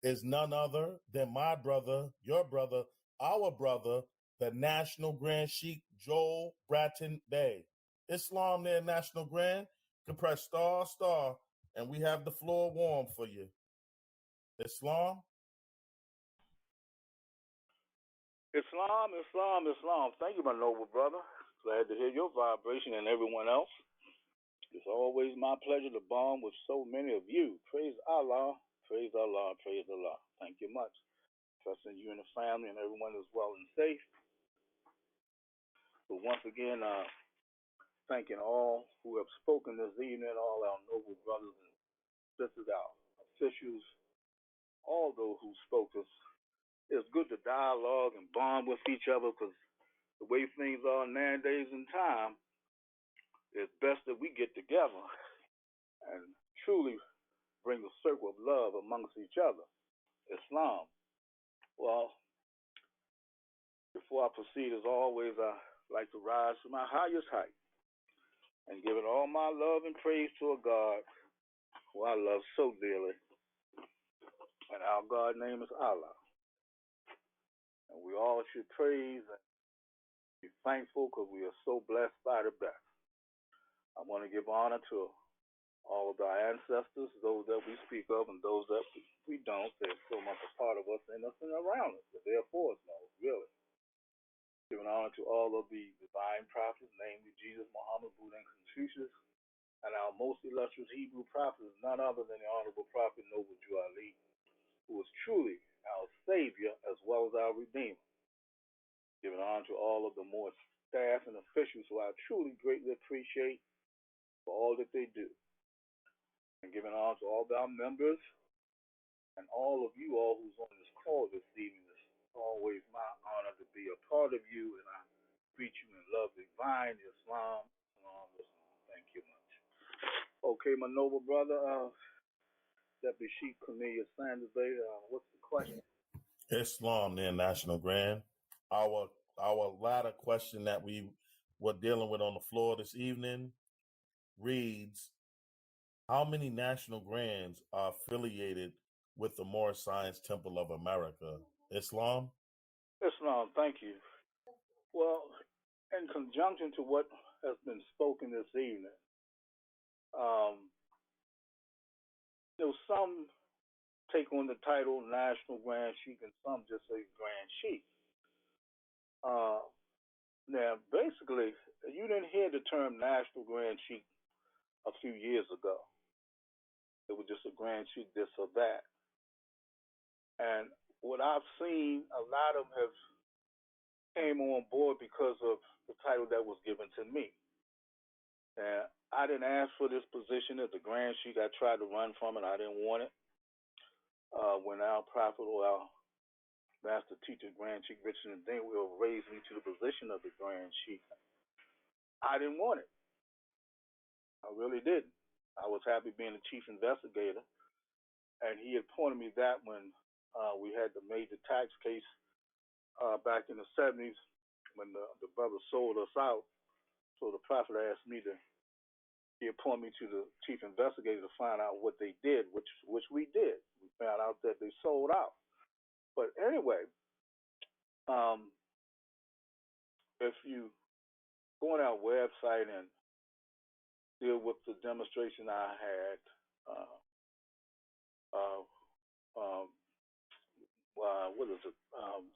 is none other than my brother, your brother, our brother, the National Grand Sheikh Joel Bratton Bey. Islam there, National Grand. You can press star, and we have the floor warm for you. Islam. Islam. Thank you, my noble brother. Glad to hear your vibration and everyone else. It's always my pleasure to bond with so many of you. Praise Allah, praise Allah, praise Allah. Thank you much. Trusting you and the family and everyone is well and safe. But once again, thanking all who have spoken this evening, all our noble brothers and sisters, our officials, all those who spoke us. It's good to dialogue and bond with each other because the way things are nowadays in time, it's best that we get together and truly bring a circle of love amongst each other. Islam. Well, before I proceed, as always, I like to rise to my highest height and give it all my love and praise to a God who I love so dearly. And our God name is Allah. And we all should praise and be thankful because we are so blessed by the best. I want to give honor to all of our ancestors, those that we speak of and those that we don't. They're so much a part of us and around us. They're there for us, really. Giving honor to all of the divine prophets, namely Jesus, Muhammed, Buddha, and Confucius. And our most illustrious Hebrew prophet is none other than the Honorable Prophet Noble Jew Ali, who is truly our Savior as well as our Redeemer. Giving honor to all of the more staff and officials who I truly greatly appreciate for all that they do. And giving honor to all of our members and all of you all who's on this call this evening. It's always my honor to be a part of you, and I greet you in love divine, Islam. Thank you much. Okay, my noble brother, Deputy Sheikh Cornelius Sanders, what's the question? Islam there, National Grand. Our our latter question that we were dealing with on the floor this evening reads, how many national grands are affiliated with the Moorish Science Temple of America? Islam? Islam, thank you. Well, in conjunction to what has been spoken this evening, um, some take on the title National Grand Sheik and some just say Grand Sheik. Now, basically, you didn't hear the term National Grand Sheik a few years ago. It was just a Grand Sheik, this or that. And what I've seen, a lot of them have came on board because of the title that was given to me. And I didn't ask for this position as a Grand Sheik. I tried to run from it. I didn't want it. When our prophet or our master teacher, Grand Sheik Richard and will raise me to the position of the Grand Sheik, I didn't want it. I really didn't. I was happy being the chief investigator. And he appointed me that when we had the major tax case back in the 70s when the brothers sold us out. So the prophet asked me he appointed me to the chief investigator to find out what they did, which we did. We found out that they sold out. But anyway, if you go on our website and deal with the demonstration I had, what is it?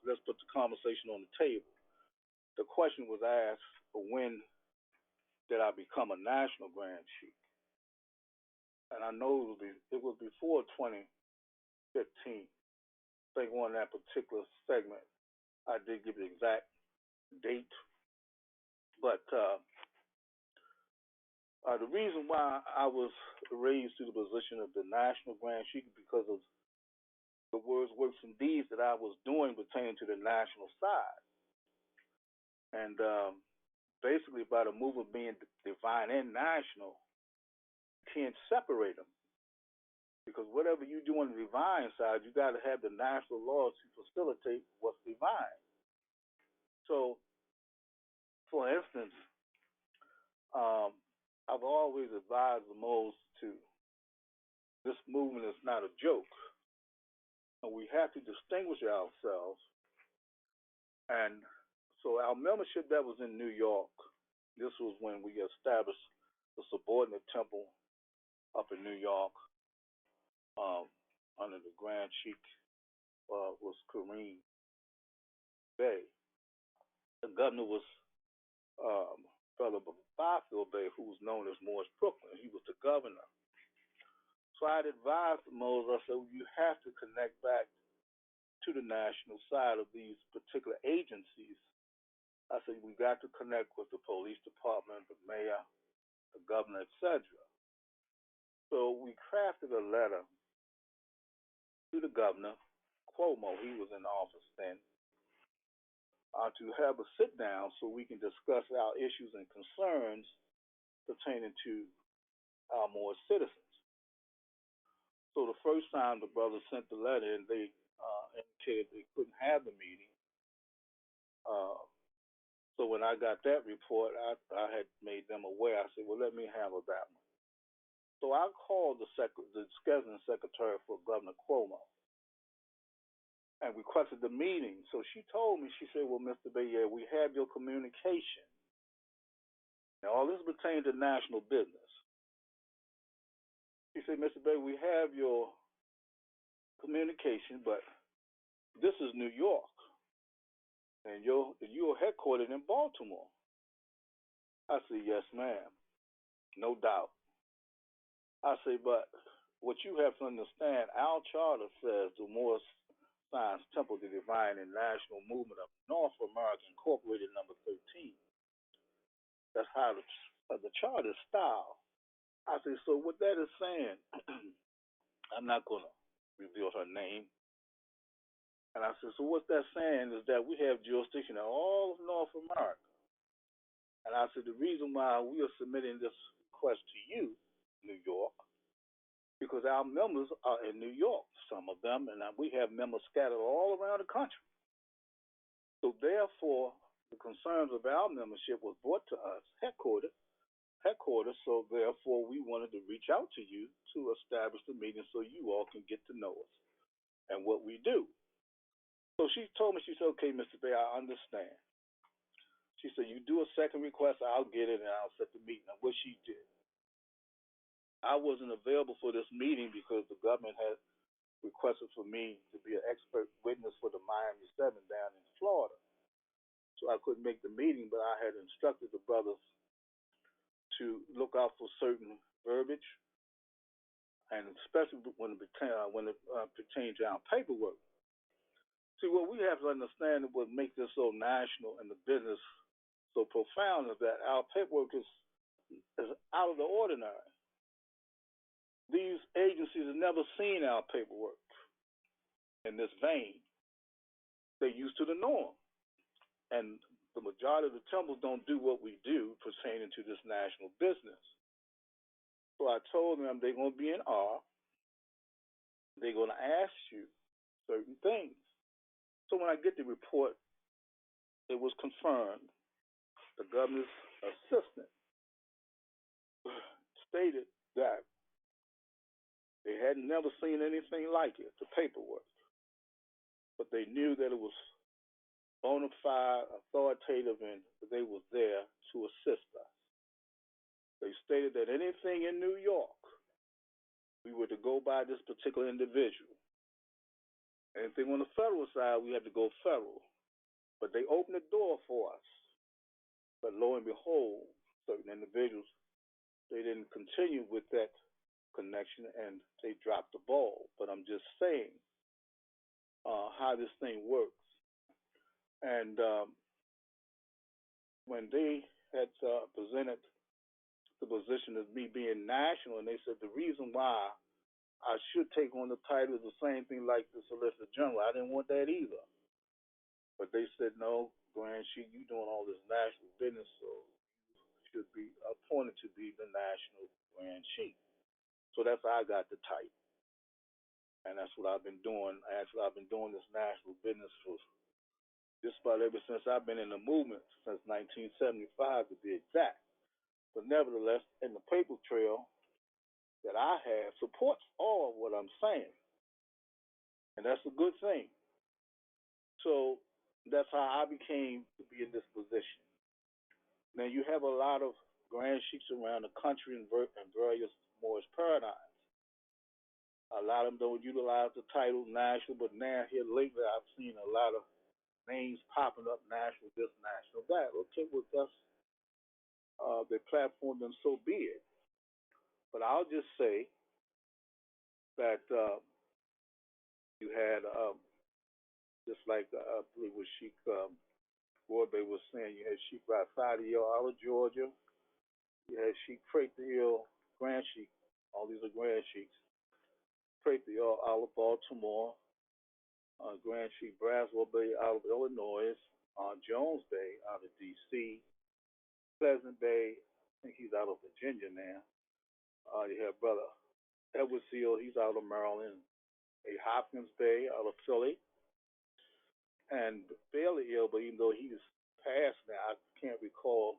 Let's put the conversation on the table. The question was asked, when did I become a national Grand Sheik? And I know it was before 2015. I think on that particular segment, I did give the exact date. But the reason why I was raised to the position of the national Grand Sheik is because of the words, works, and deeds that I was doing pertaining to the national side. And basically, by the move of being divine and national, you can't separate them. Because whatever you do on the divine side, you got to have the national laws to facilitate what's divine. So, for instance, I've always advised the Moors to this movement is not a joke. And we have to distinguish ourselves. And so our membership that was in New York, this was when we established the subordinate temple up in New York under the Grand Sheik was Koran Bey. The governor was fellow Barfield Bey, who was known as Moorish Brooklyn. He was the governor. So I'd advised the Moors, I said, well, you have to connect back to the national side of these particular agencies. I said, we got to connect with the police department, the mayor, the governor, etc. So we crafted a letter to the governor, Cuomo, he was in office then, to have a sit down so we can discuss our issues and concerns pertaining to our Moorish citizens. So the first time the brothers sent the letter and they indicated they couldn't have the meeting. So when I got that report, I had made them aware. I said, well, let me handle that one. So I called the scheduling secretary for Governor Cuomo and requested the meeting. So she told me, she said, well, Mr. Bey, yeah, we have your communication. Now, all this pertains to national business. She said, Mr. Bey, we have your communication, but this is New York, and you're headquartered in Baltimore. I said, yes, ma'am, no doubt. I say, but what you have to understand, our charter says the Moorish Science Temple, the Divine and National Movement of North America, Incorporated, number 13. That's how the charter is styled. I say, so what that is saying, I'm not going to reveal her name. And I said, so what that's saying is that we have jurisdiction in all of North America. And I said, the reason why we are submitting this request to you, New York, because our members are in New York, some of them, and we have members scattered all around the country. So therefore, the concerns of our membership was brought to us, headquarters, so therefore we wanted to reach out to you to establish the meeting so you all can get to know us and what we do. So she told me, she said, okay, Mr. Bay, I understand. She said, you do a second request, I'll get it and I'll set the meeting. And what she did, I wasn't available for this meeting because the government had requested for me to be an expert witness for the Miami 7 down in Florida. So I couldn't make the meeting, but I had instructed the brothers to look out for certain verbiage, and especially when it pertains to our paperwork. See, what we have to understand what makes this so national and the business so profound is that our paperwork is out of the ordinary. These agencies have never seen our paperwork in this vein. They're used to the norm. And the majority of the temples don't do what we do pertaining to this national business. So I told them they're going to be in awe. They're going to ask you certain things. So when I get the report, it was confirmed. The governor's assistant stated that they had never seen anything like it, the paperwork. But they knew that it was bona fide, authoritative, and they was there to assist us. They stated that anything in New York, we were to go by this particular individual. Anything on the federal side, we had to go federal. But they opened the door for us. But lo and behold, certain individuals, they didn't continue with that connection and they dropped the ball. But I'm just saying how this thing works. And when they had presented the position of me being national, and they said the reason why I should take on the title is the same thing like the Solicitor General. I didn't want that either. But they said, no, Grand Chief, you doing all this national business, so you should be appointed to be the National Grand Chief. So that's how I got the title. And that's what I've been doing. Actually, I've been doing this national business for just about ever since I've been in the movement, since 1975 to be exact. But nevertheless, in the paper trail that I have supports all of what I'm saying. And that's a good thing. So that's how I became to be in this position. Now, you have a lot of grand chiefs around the country in various Moorish paradigms. A lot of them don't utilize the title national, but now here lately I've seen a lot of names popping up, national this, national that. Okay, well, that's their platform, then so be it. But I'll just say that you had, just like I believe what Sheikh Gorbe was saying, you had Sheikh Rafadio out of Georgia, you had Sheikh Prathiel, Grand Sheikh, all these are Grand Sheikhs. Prathiel out of Baltimore, Grand Sheikh Braswell Bay out of Illinois, Jones Bay out of D.C., Pleasant Bay, I think he's out of Virginia now. You have Brother Edward Seal, he's out of Maryland. A Hopkins Bay out of Philly. And fairly ill, but even though he's passed now, I can't recall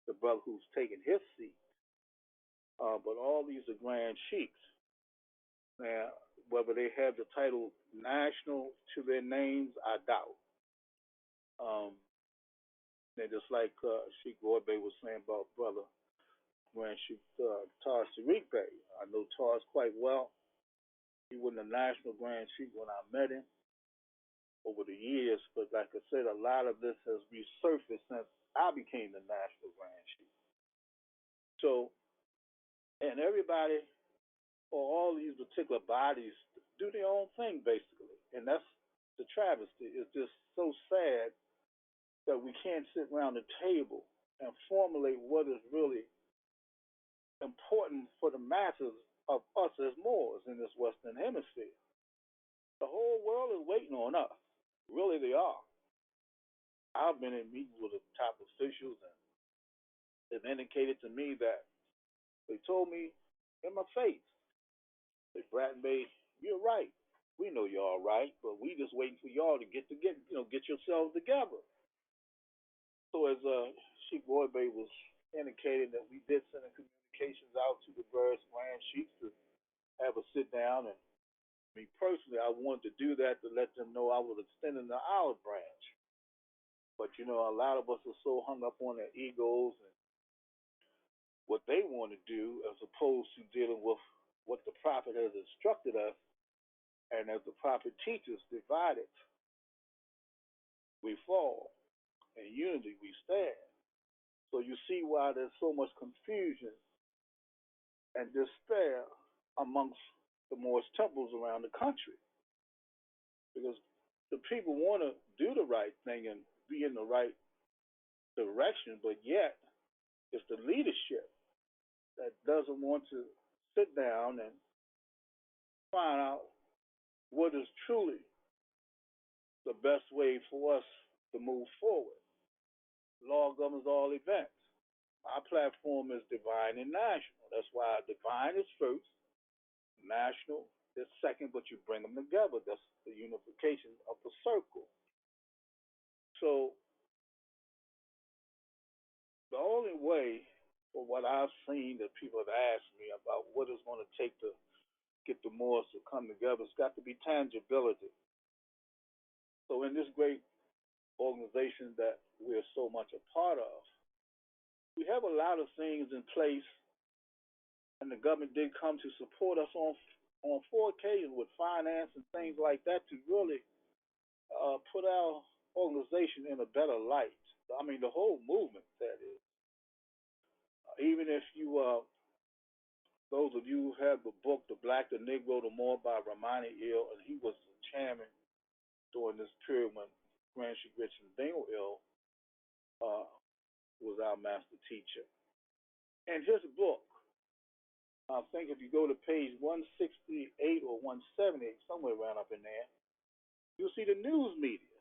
the brother who's taken his seat. But all these are Grand Sheikhs. Now, whether they have the title national to their names, I doubt. And just like Sheikh Gorbe was saying about Brother Grand Sheikh Tar Tariq Bey, I know Tars quite well. He wasn't a national Grand Sheikh when I met him over the years, but like I said, a lot of this has resurfaced since I became the national Grand Chief. So, and everybody, or all these particular bodies, do their own thing basically, and that's the travesty. It's just so sad that we can't sit around the table and formulate what is really important for the masses of us as Moors in this Western Hemisphere. The whole world is waiting on us. Really, they are. I've been in meetings with the top officials, and they've indicated to me that they told me in my face, they Bratton Bay, you're right. We know you're all right, but we just waiting for y'all to get yourselves together. So as Sheik Boybay was indicating that we did send the communications out to the various grand chiefs to have a sit down, and me personally, I wanted to do that to let them know I was extending the olive branch. But you know, a lot of us are so hung up on their egos and what they want to do, as opposed to dealing with what the prophet has instructed us. And as the prophet teaches, divided we fall, in unity we stand. So you see why there's so much confusion and despair amongst the Moorish temples around the country, because the people want to do the right thing and be in the right direction, but yet it's the leadership that doesn't want to sit down and find out what is truly the best way for us to move forward. Law governs all events. My platform is divine and national. That's why divine is first, national is second, but you bring them together. That's the unification of the circle. So the only way, for what I've seen, that people have asked me about what it's going to take to get the Moors to come together, it's got to be tangibility. So in this great organization that we're so much a part of, we have a lot of things in place, and the government did come to support us on 4 occasions with finance and things like that to really put our organization in a better light. I mean, the whole movement, that is. Even if you, those of you who have the book, The Black, the Negro, the Moor by Ramani Ill, and he was the chairman during this period when Grand Sheikh Richard Dingle Ill was our master teacher. And his book, I think if you go to page 168 or 178, somewhere around up in there, you'll see the news media.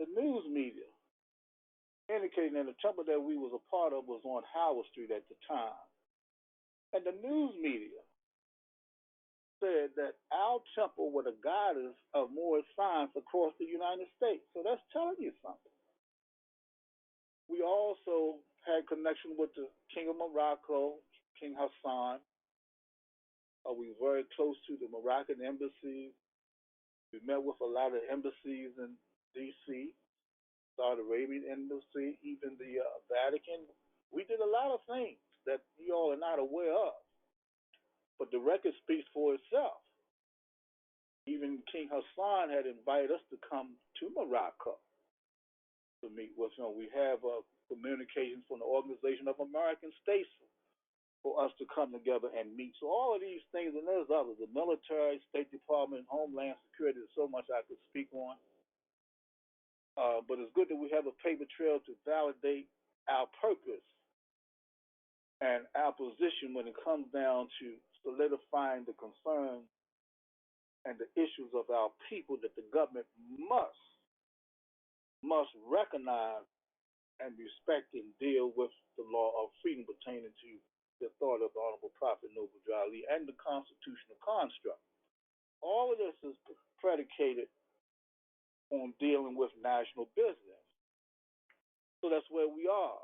The news media indicating that the temple that we was a part of was on Howard Street at the time. And the news media said that our temple were the guidance of Moorish science across the United States. So that's telling you something. We also had connection with the King of Morocco, King Hassan. We were very close to the Moroccan embassies. We met with a lot of embassies in D.C., Saudi Arabian embassy, even the Vatican. We did a lot of things that you all are not aware of. But the record speaks for itself. Even King Hassan had invited us to come to Morocco to meet with him. We have communications from the Organization of American States for us to come together and meet. So all of these things, and there's others, the military, State Department, Homeland Security, there's so much I could speak on. But it's good that we have a paper trail to validate our purpose and our position when it comes down to solidifying the concerns and the issues of our people that the government must recognize and respect and deal with the law of freedom pertaining to the authority of the Honorable Prophet Noble Drew Ali and the constitutional construct. All of this is predicated on dealing with national business. So that's where we are.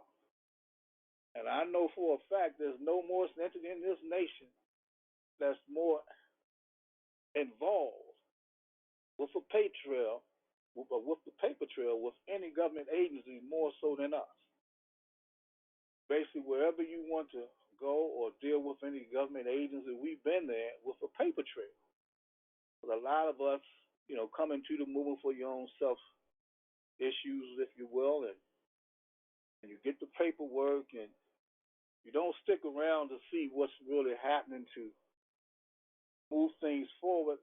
And I know for a fact there's no more entity in this nation that's more involved with a pay trail, with the paper trail, with any government agency more so than us. Basically, wherever you want to go or deal with any government agency, we've been there with a paper trail. But a lot of us, come into the movement for your own self issues, if you will, and you get the paperwork and you don't stick around to see what's really happening to move things forward.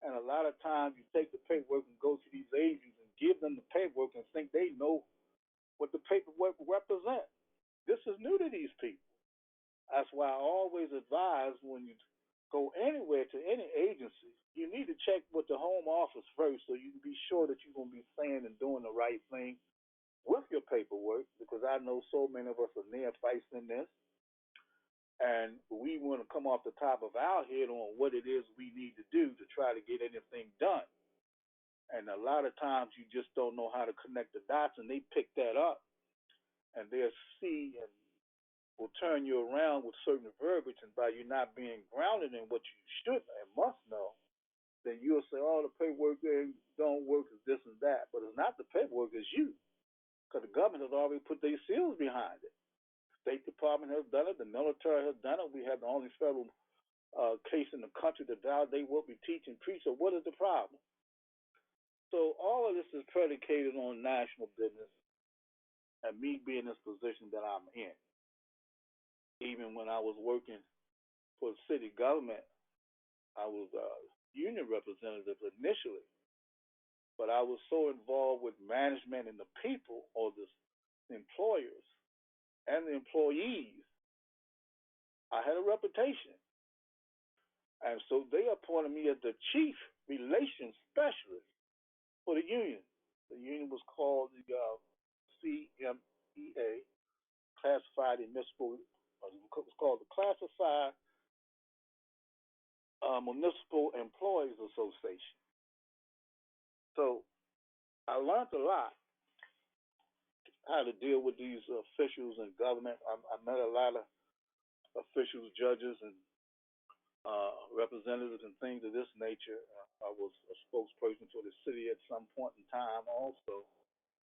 And a lot of times you take the paperwork and go to these agents and give them the paperwork and think they know what the paperwork represents. This is new to these people. That's why I always advise when you go anywhere to any agency, you need to check with the home office first so you can be sure that you're going to be saying and doing the right thing with your paperwork, because I know so many of us are neophytes in this. And we want to come off the top of our head on what it is we need to do to try to get anything done. And And a lot of times you just don't know how to connect the dots, and they pick that up, and they'll see and will turn you around with certain verbiage, and by you not being grounded in what you should and must know, then you'll say, "Oh, the paperwork don't work, is this and that," but it's not the paperwork, it's you, because the government has already put their seals behind it. State Department has done it, the military has done it. We have the only federal case in the country to validate what we teach and preach. So what is the problem? So all of this is predicated on national business and me being in this position that I'm in. Even when I was working for the city government, I was a union representative initially, but I was so involved with management and the people, or the employers and the employees, I had a reputation. And so they appointed me as the chief relations specialist for the union. The union was called the CMEA, Classified Municipal, it was called the Classified Municipal Employees Association. So I learned a lot how to deal with these officials in government. I met a lot of officials, judges, and representatives and things of this nature. I was a spokesperson for the city at some point in time, also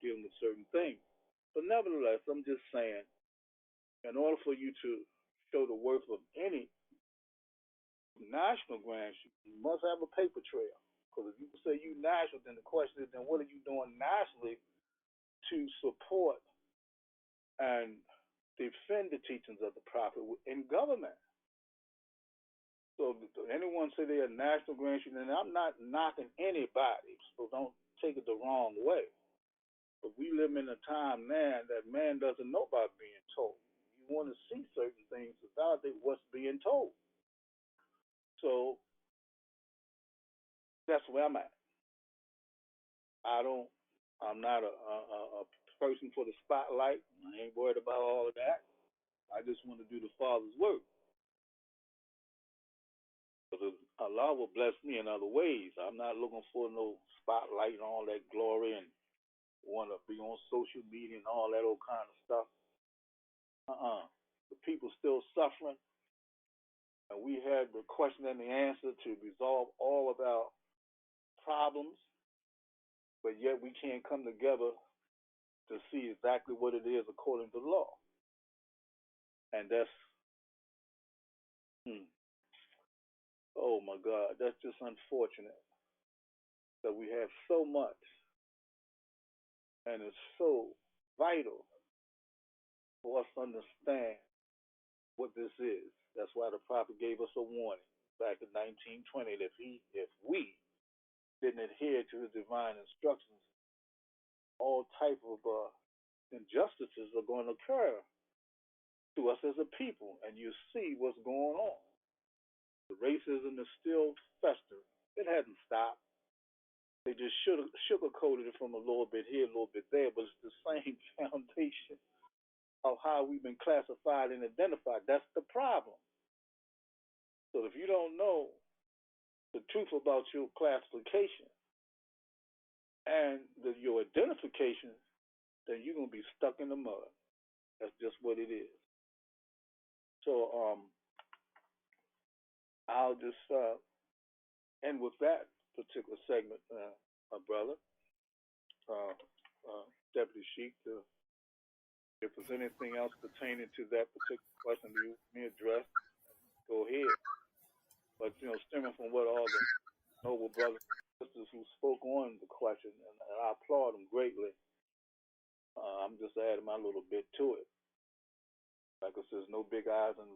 dealing with certain things. But nevertheless, I'm just saying, in order for you to show the worth of any national grant, you must have a paper trail. Because if you say you national, then the question is, then what are you doing nationally to support and defend the teachings of the prophet in government? So if anyone say they're a national grant student, and I'm not knocking anybody, so don't take it the wrong way. But we live in a time now that man doesn't know about being told. You want to see certain things to validate what's being told. So that's where I'm at. I'm not a person for the spotlight. I ain't worried about all of that. I just want to do the Father's work. Because Allah will bless me in other ways. I'm not looking for no spotlight and all that glory and want to be on social media and all that old kind of stuff. The people still suffering, and we had the question and the answer to resolve all of our problems, but yet we can't come together to see exactly what it is according to law. And that's, oh my God, that's just unfortunate that we have so much, and it's so vital for us to understand what this is. That's why the prophet gave us a warning back in 1920 that if we didn't adhere to his divine instructions, all type of injustices are going to occur to us as a people, and you see what's going on. The racism is still festering. It hasn't stopped. They just sugarcoated it from a little bit here, a little bit there, but it's the same foundation of how we've been classified and identified. That's the problem. So if you don't know the truth about your classification and your identification, then you're going to be stuck in the mud. That's just what it is. So I'll just end with that particular segment, my brother, Deputy Sheik. If there's anything else pertaining to that particular question you may address, go ahead. But stemming from what all the noble brothers and sisters who spoke on the question, and I applaud them greatly. I'm just adding my little bit to it. Like I said, there's no big eyes and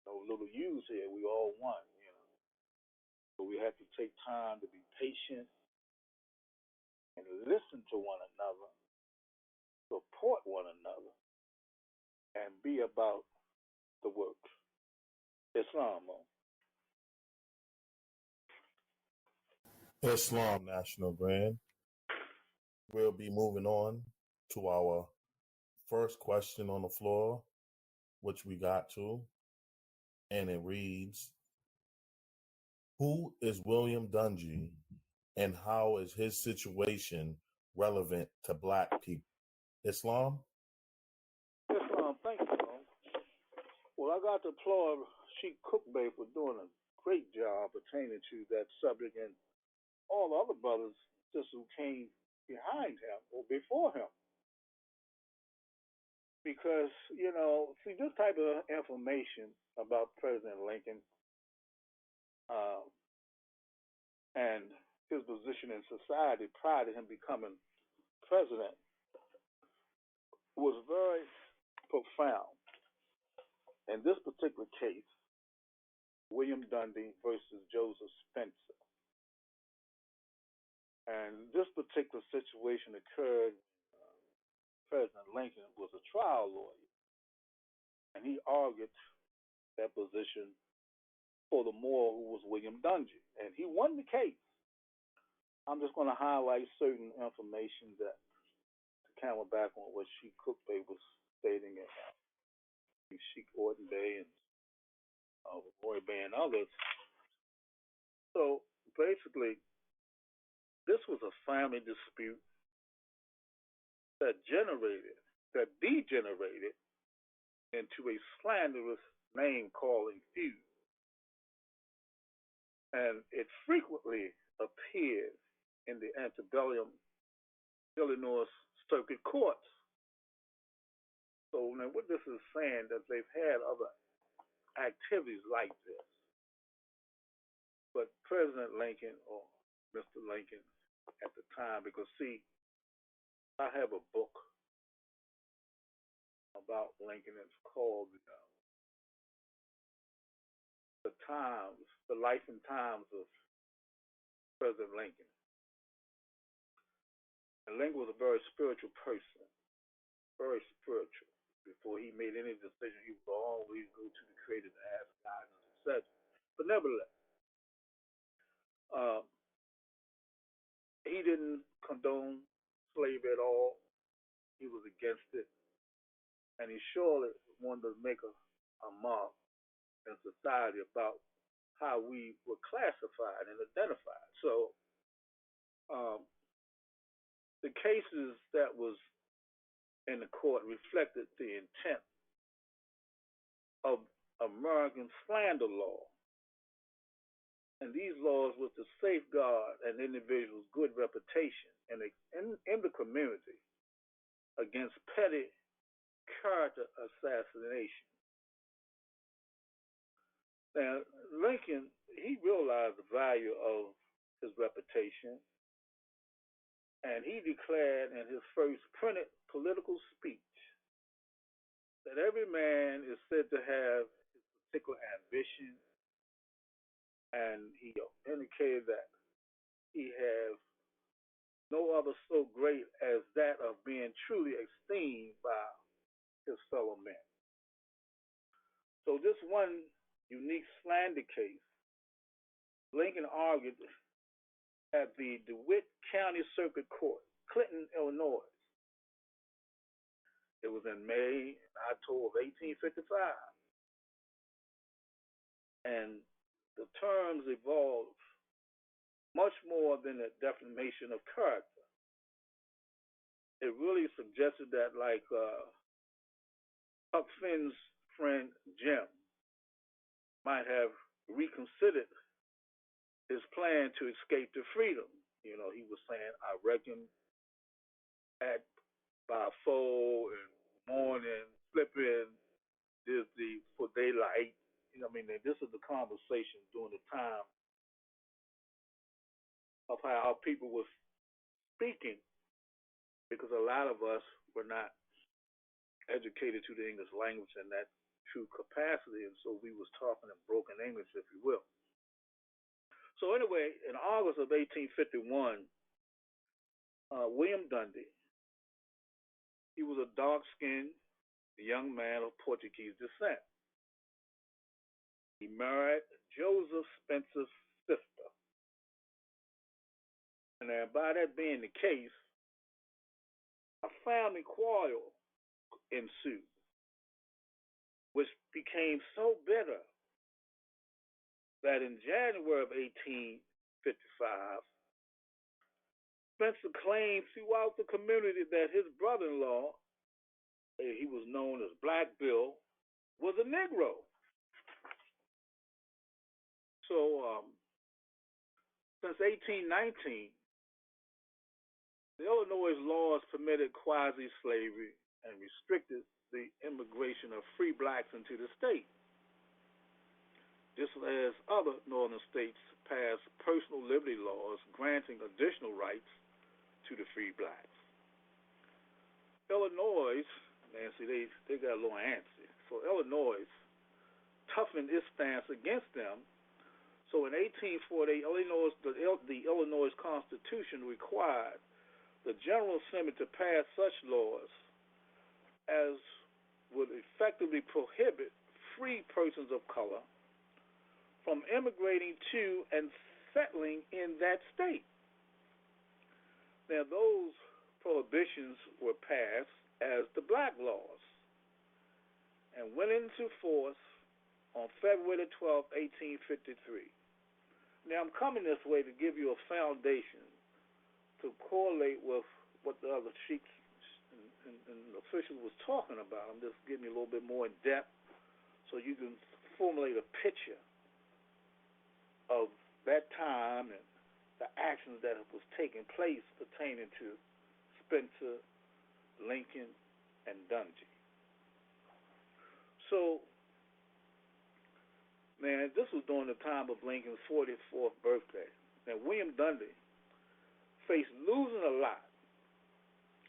no little U's here. We all one, But we have to take time to be patient and listen to one another, support one another, and be about the work. Islam. Islam National Grand. We'll be moving on to our first question on the floor, which we got to, and it reads, who is William Dungy and how is his situation relevant to black people? Islam? Islam, thank you, Tom. Well, I got to applaud Sheikh Cookbay for doing a great job pertaining to that subject and all the other brothers just who came behind him or before him. Because, see, this type of information about President Lincoln and his position in society prior to him becoming president was very profound. In this particular case, William Dundee versus Joseph Spencer. And this particular situation occurred. President Lincoln was a trial lawyer, and he argued that position for the Moor, who was William Dundee, and he won the case. I'm just going to highlight certain information that to camel back on what Sheikh Cookbay was stating, and Sheikh Orton Bay and Roy Bay and others. So basically, this was a family dispute that degenerated into a slanderous name-calling feud. And it frequently appeared in the antebellum Illinois circuit courts. So now what this is saying that they've had other activities like this. But President Lincoln or Mr. Lincoln at the time, because see, I have a book about Lincoln. It's called The Life and Times of President Lincoln. And Lincoln was a very spiritual person, very spiritual. Before he made any decision, he would always go to the Creator to ask guidance, etc. But nevertheless, he didn't condone slavery at all. He was against it. And he surely wanted to make a mark in society about how we were classified and identified. So the cases that was in the court reflected the intent of American slander law. And these laws were to safeguard an individual's good reputation in the community against petty character assassination. Now, Lincoln, he realized the value of his reputation, and he declared in his first printed political speech that every man is said to have his particular ambition, and he indicated that he has no other so great as that of being truly esteemed by his fellow men. So this one unique slander case, Lincoln argued at the DeWitt County Circuit Court, Clinton, Illinois. It was in May and October of 1855. And the terms evolved much more than a defamation of character. It really suggested that, like Huck Finn's friend Jim might have reconsidered his plan to escape to freedom. He was saying, I reckon by 4 in the morning, slipping, for daylight. This is the conversation during the time of how people were speaking, because a lot of us were not educated to the English language in that true capacity, and so we was talking in broken English, if you will. So anyway, in August of 1851, William Dundee, he was a dark-skinned young man of Portuguese descent. He married Joseph Spencer's sister. And by that being the case, a family quarrel ensued, which became so bitter that in January of 1855, Spencer claimed throughout the community that his brother-in-law, he was known as Black Bill, was a Negro. So since 1819, the Illinois laws permitted quasi-slavery and restricted the immigration of free blacks into the state, just as other northern states passed personal liberty laws granting additional rights to the free blacks. Illinois, man, see, they got a little antsy. So Illinois toughened its stance against them. So in 1848, the Illinois Constitution required the General Assembly to pass such laws as would effectively prohibit free persons of color from immigrating to and settling in that state. Now, those prohibitions were passed as the Black Laws and went into force on February 12, 1853. Now, I'm coming this way to give you a foundation to correlate with what the other sheiks and officials was talking about. I'm just giving you a little bit more in depth so you can formulate a picture of that time and the actions that was taking place pertaining to Spencer, Lincoln, and Dungy. So, man, this was during the time of Lincoln's 44th birthday. Now, William Dundy faced losing a lot,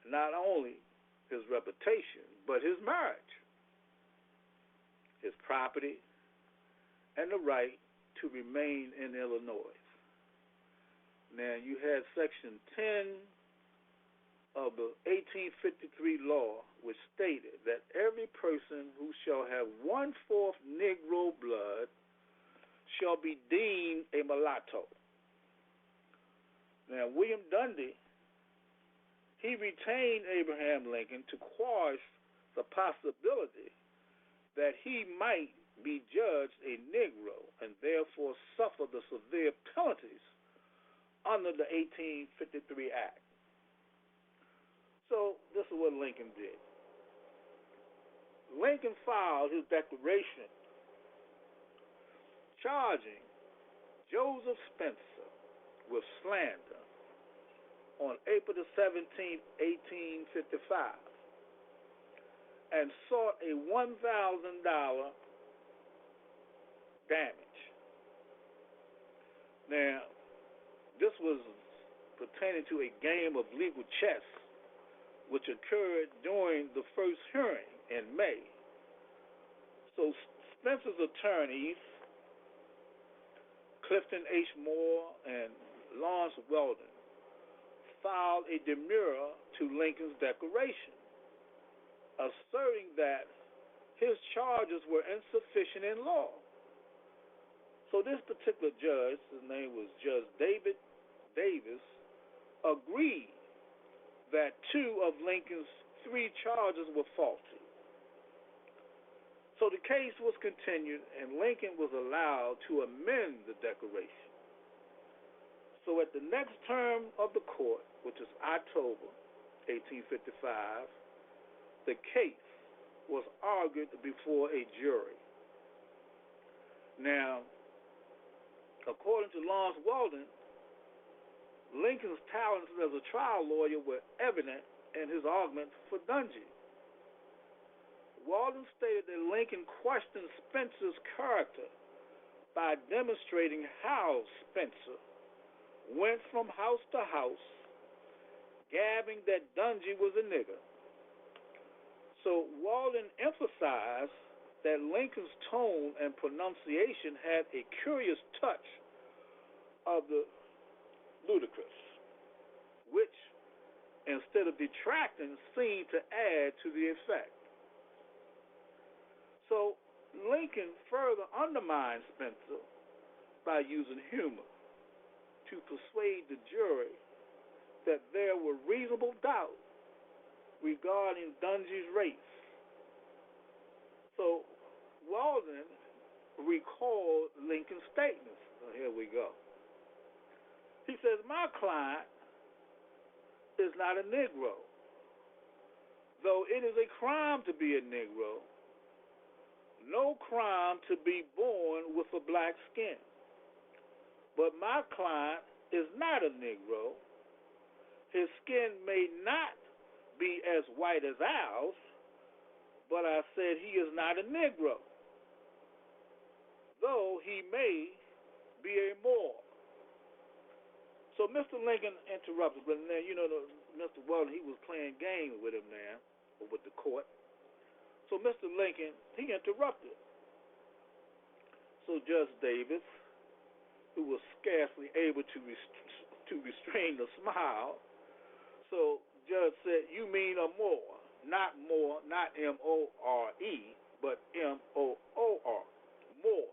not only his reputation, but his marriage, his property, and the right to remain in Illinois. Now, you had Section 10 of the 1853 law, which stated that every person who shall have 1/4 Negro blood shall be deemed a mulatto. Now, William Dundy, he retained Abraham Lincoln to quash the possibility that he might be judged a Negro and therefore suffer the severe penalties under the 1853 Act. So this is what Lincoln did. Lincoln filed his declaration charging Joseph Spencer with slander on April the 17th, 1855, and sought a $1,000 damage. Now, this was pertaining to a game of legal chess which occurred during the first hearing in May. So Spencer's attorneys, Clifton H. Moore and Lawrence Weldon, filed a demurrer to Lincoln's declaration, asserting that his charges were insufficient in law. So this particular judge, his name was Judge David Davis, agreed that 2 of Lincoln's 3 charges were faulty. So the case was continued, and Lincoln was allowed to amend the declaration. So at the next term of the court, which is October 1855, the case was argued before a jury. Now, according to Lawrence Weldon, Lincoln's talents as a trial lawyer were evident in his argument for Dungy. Weldon stated that Lincoln questioned Spencer's character by demonstrating how Spencer went from house to house, gabbing that Dungy was a nigger. So Weldon emphasized that Lincoln's tone and pronunciation had a curious touch of the ludicrous, which, instead of detracting, seemed to add to the effect. So Lincoln further undermined Spencer by using humor to persuade the jury that there were reasonable doubts regarding Dungy's race. So Weldon recalled Lincoln's statements. So here we go. He says, my client is not a Negro. Though it is a crime to be a Negro, no crime to be born with a black skin. But my client is not a Negro. His skin may not be as white as ours, but I said he is not a Negro, though he may be a Moor. So Mr. Lincoln interrupted, but then, Mr. Weldon, he was playing games with him now, or with the court. So Mr. Lincoln, he interrupted. So Judge Davis, who was scarcely able to restrain a smile, so Judge said, "You mean a Moor, not M-O-R-E, but M-O-O-R, Moor."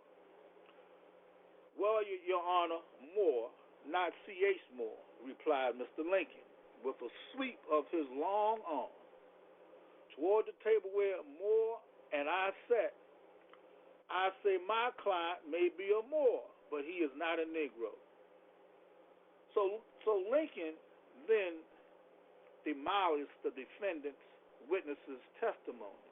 "Well, Your Honor, Moore, not C.H. Moore," replied Mr. Lincoln, with a sweep of his long arm toward the table where Moore and I sat. "I say my client may be a Moor, but he is not a Negro." So Lincoln then demolished the defendant's witness's testimony.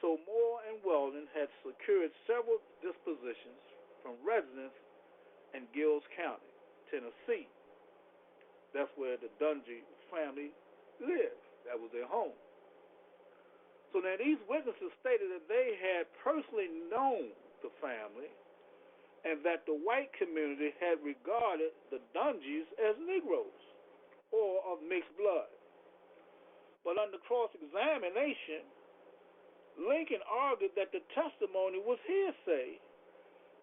So Moore and Weldon had secured several dispositions from residents in Giles County, Tennessee. That's where the Dungy family lived. That was their home. So now these witnesses stated that they had personally known the family and that the white community had regarded the Dungys as Negroes or of mixed blood. But under cross-examination, Lincoln argued that the testimony was hearsay,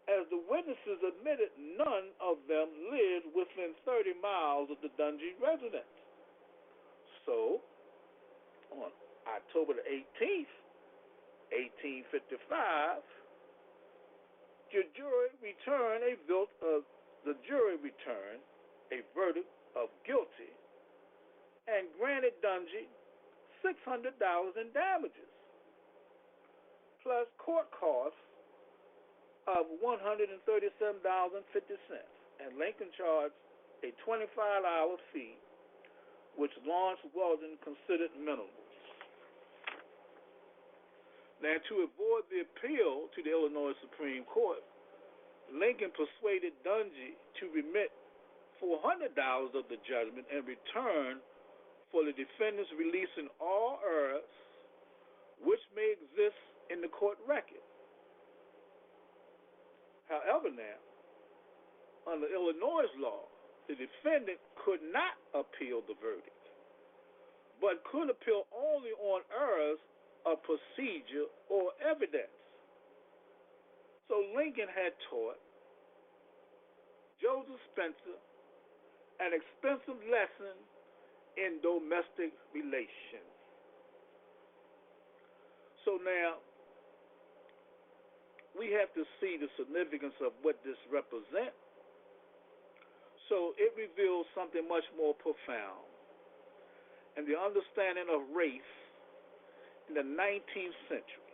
as the witnesses admitted none of them lived within 30 miles of the Dungy residence. So, on October the 18th, 1855, the jury returned a verdict of guilty and granted Dungy $600 in damages, plus court costs of $137.50, and Lincoln charged a 25-hour fee, which Lawrence Weldon considered minimal. Now, to avoid the appeal to the Illinois Supreme Court, Lincoln persuaded Dungy to remit $400 of the judgment in return for the defendants releasing all errors which may exist in the court record. However, now, under Illinois law, the defendant could not appeal the verdict, but could appeal only on errors of procedure or evidence. So Lincoln had taught Joseph Spencer an expensive lesson in domestic relations. So now we have to see the significance of what this represents. So it reveals something much more profound and the understanding of race in the 19th century.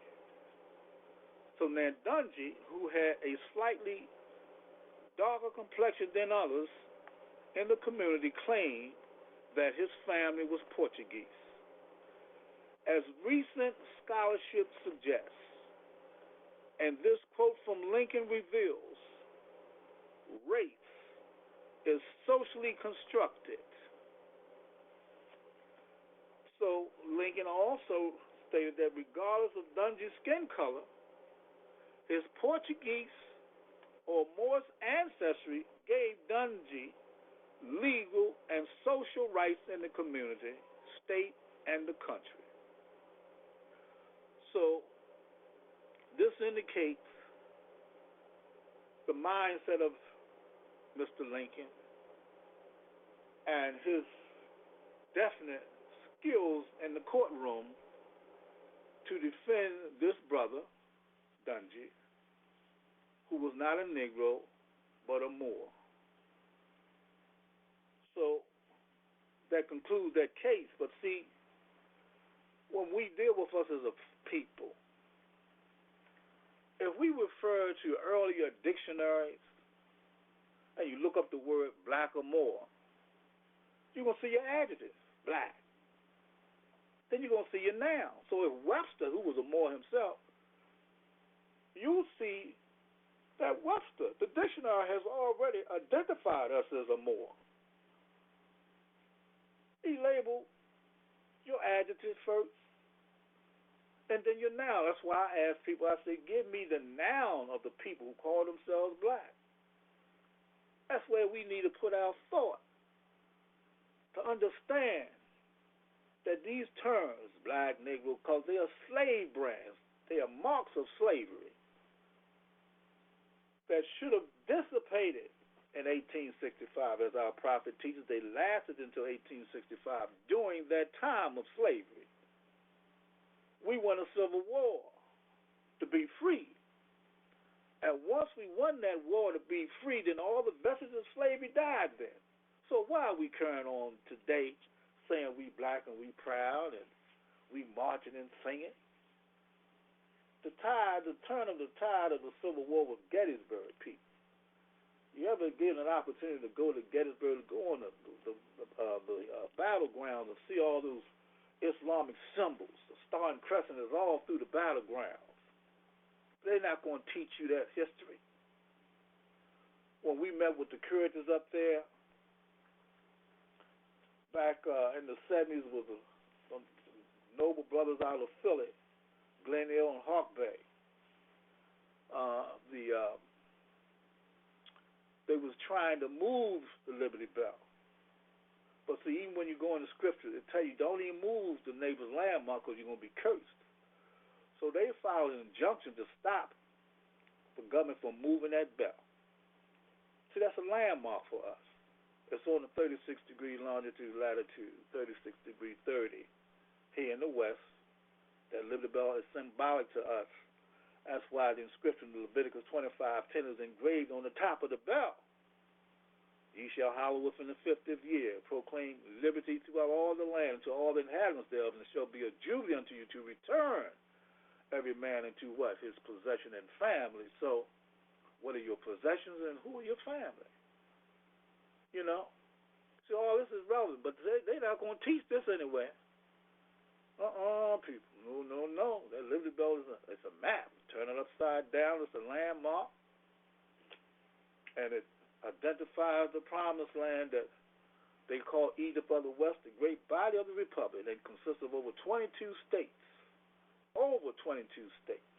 So now Dungy, who had a slightly darker complexion than others in the community, claimed that his family was Portuguese. As recent scholarship suggests, and this quote from Lincoln reveals, race is socially constructed. So Lincoln also stated that regardless of Dungy's skin color, his Portuguese or Moorish ancestry gave Dungy legal and social rights in the community, state, and the country. So this indicates the mindset of Mr. Lincoln and his definite skills in the courtroom to defend this brother, Dungy, who was not a Negro, but a Moor. So that concludes that case. But see, when we deal with us as a people, if we refer to earlier dictionaries and you look up the word black or Moor, you're going to see your adjective, black. Then you're going to see your noun. So if Webster, who was a Moor himself, you'll see that Webster, the dictionary, has already identified us as a Moor. He labeled your adjective first, and then your noun. That's why I ask people, I say, give me the noun of the people who call themselves black. That's where we need to put our thought to understand that these terms, black, negro, because they are slave brands. They are marks of slavery that should have dissipated in 1865. As our prophet teaches, they lasted until 1865 during that time of slavery. We won a civil war to be free. And once we won that war to be free, then all the vestiges of slavery died then. So why are we carrying on today saying we black and we proud and we marching and singing? The turn of the tide of the Civil War was Gettysburg, people. You ever get an opportunity to go to Gettysburg, to go on the battleground and see all those Islamic symbols, the star and crescent is all through the battlegrounds. They're not going to teach you that history. When we met with the curators up there back in the 70s, was some noble brothers out of Philly, Glen Hill and Hawk Bay. They was trying to move the Liberty Bell. But see, even when you go in the scripture, it tell you don't even move the neighbor's landmark because you're going to be cursed. So they filed an injunction to stop the government from moving that bell. See, that's a landmark for us. It's on the 36-degree longitude, latitude, 36-degree 30 here in the west. That Liberty Bell is symbolic to us. That's why the inscription of Leviticus 25:10 is engraved on the top of the bell. Ye shall hallow within the 50th year, proclaim liberty throughout all the land, to all the inhabitants thereof, and it shall be a jubilee unto you to return every man into what? His possession and family. So, what are your possessions and who are your family? You know? So all this is relevant, but they're not going to teach this anyway. People. No. That Liberty Bell is a map. Turn it upside down. It's a landmark. And it identifies the promised land that they call Egypt of the West, the great body of the Republic. It consists of over 22 states. Over 22 states.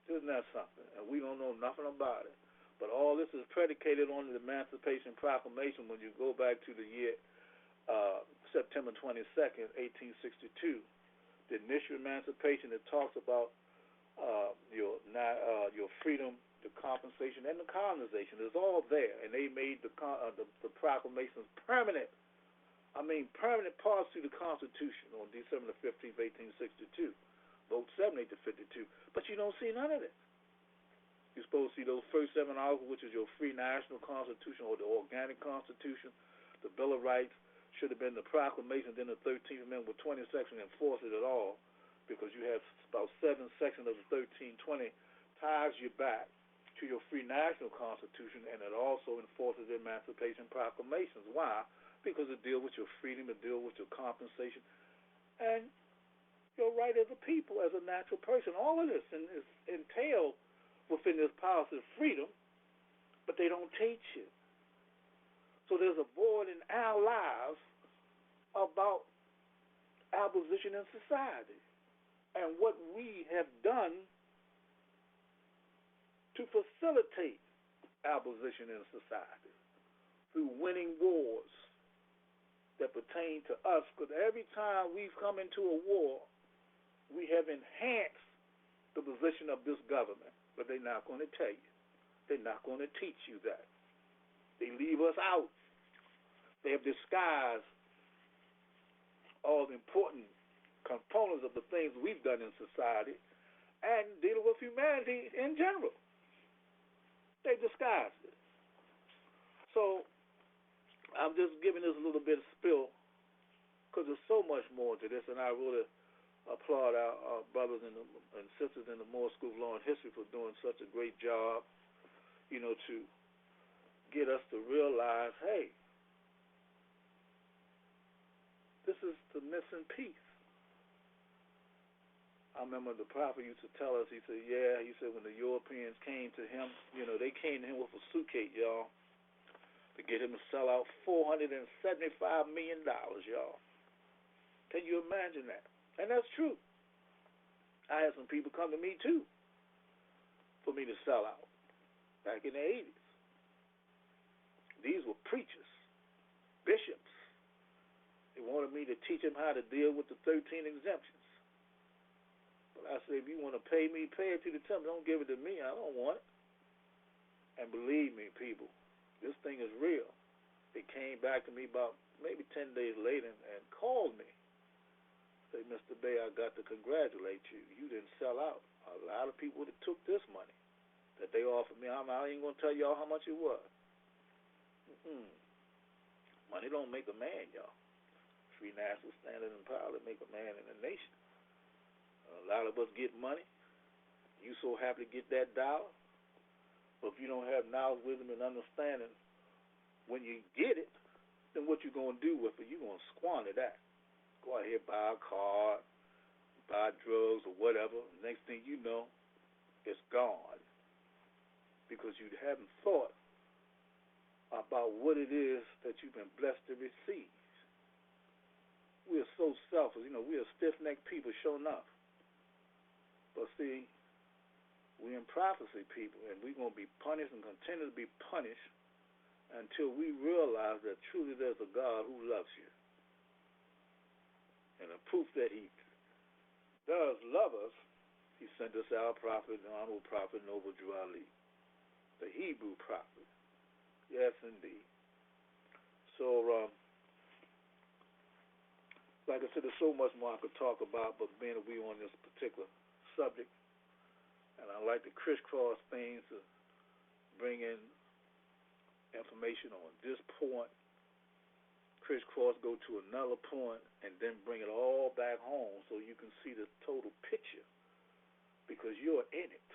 Isn't that something? And we don't know nothing about it. But all this is predicated on the Emancipation Proclamation when you go back to the year September 22nd, 1862. The initial emancipation that talks about your freedom, the compensation, and the colonization is all there. And they made the proclamations permanent. I mean, permanent parts to the Constitution on December the 15th, 1862. Vote 78 to 52. But you don't see none of it. You're supposed to see those first 7 articles, which is your free national constitution or the organic constitution. The Bill of Rights should have been the proclamation, then the 13th Amendment with 20 sections enforce it at all, because you have about 7 sections of the 1320 ties you back to your free national constitution, and it also enforces the Emancipation Proclamations. Why? Because it deals with your freedom, it deals with your compensation, and your right as a people, as a natural person. All of this is entailed within this policy of freedom, but they don't teach it. So there's a void in our lives about abolition in society and what we have done to facilitate abolition in society through winning wars that pertain to us, because every time we've come into a war, we have enhanced the position of this government, but they're not going to tell you. They're not going to teach you that. They leave us out. They have disguised all the important components of the things we've done in society and dealing with humanity in general. They disguised it. So I'm just giving this a little bit of spill because there's so much more to this, and I really applaud our brothers and sisters in the Moorish School of Law and History for doing such a great job, to get us to realize, hey, missing piece. I remember the prophet used to tell us, he said, when the Europeans came to him, they came to him with a suitcase, y'all, to get him to sell out $475 million, y'all. Can you imagine that? And that's true. I had some people come to me, too, for me to sell out back in the 80s. These were preachers, bishops. They wanted me to teach them how to deal with the 13 exemptions. But I said, if you want to pay me, pay it to the temple. Don't give it to me. I don't want it. And believe me, people, this thing is real. They came back to me about maybe 10 days later and called me. Say, Mr. Bay, I got to congratulate you. You didn't sell out. A lot of people would have took this money that they offered me. I ain't going to tell y'all how much it was. Money don't make a man, y'all. Free national standard and power to make a man in a nation. A lot of us get money. You so happy to get that dollar. But if you don't have knowledge, wisdom, and understanding, when you get it, then what you going to do with it? You're going to squander that. Go out here, buy a car, buy drugs or whatever. Next thing you know, it's gone. Because you haven't thought about what it is that you've been blessed to receive. We are so selfish. We are stiff-necked people, sure enough. But see, we're in prophecy, people, and we're going to be punished and continue to be punished until we realize that truly there's a God who loves you. And the proof that he does love us, he sent us our prophet, the honorable prophet, Noble Drew Ali, the Hebrew prophet. Yes, indeed. So, like I said, there's so much more I could talk about, but being that we're on this particular subject, and I like to crisscross things to bring in information on this point, crisscross, go to another point, and then bring it all back home so you can see the total picture, because you're in it.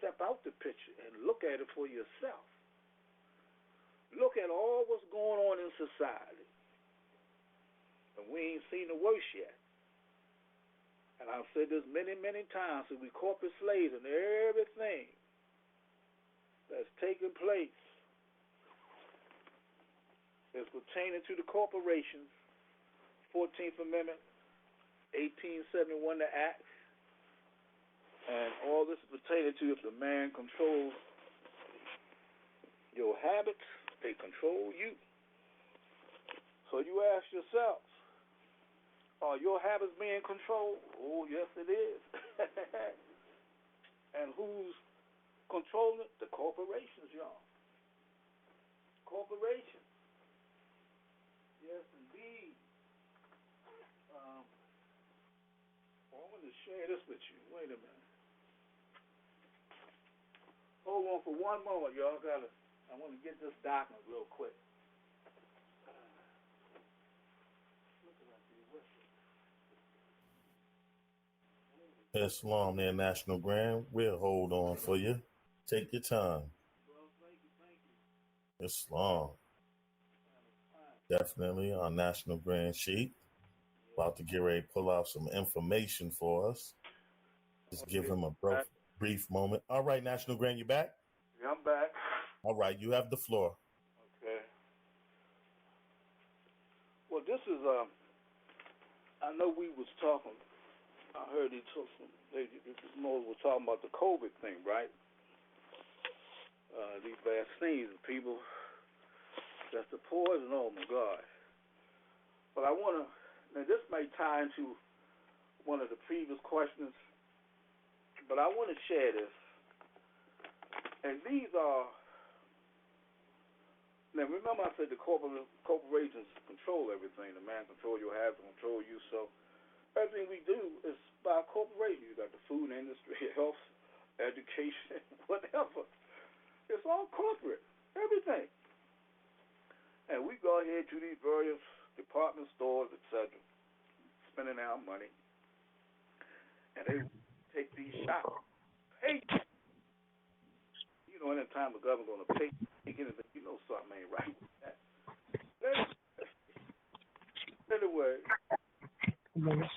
Step out the picture and look at it for yourself. Look at all what's going on in society. And we ain't seen the worst yet. And I've said this many, many times, that we corporate slaves and everything that's taking place is pertaining to the corporations, 14th Amendment, 1871, the Act, and all this is pertaining to if the man controls your habits, they control you. So you ask yourself, are your habits being controlled? Oh, yes, it is. And who's controlling it? The corporations, y'all. Corporations. Yes, indeed. I want to share this with you. Wait a minute. Hold on for one moment, y'all. I want to get this document real quick. Islam, their national grand. We'll hold on for you. Take your time. Islam. Definitely our national grand sheet. About to get ready to pull out some information for us. Just give him a brief moment. All right, National Grand, you back? Yeah, I'm back. All right, you have the floor. Okay. Well, this is, I know we was talking, I heard Moses was talking about the COVID thing, right? These vaccines, people, that's the poison, oh my God. But I want to, now this may tie into one of the previous questions, but I want to share this. And these are, now remember I said the corporations control everything. The man control your habits, control you. So everything we do is by corporations. You got the food industry, health, education, whatever. It's all corporate, everything. And we go ahead to these various department stores, etc., spending our money, and they take these shots. Hey, you know, anytime the government's going to pay anything, you know something ain't right with that. Anyway, I'm going to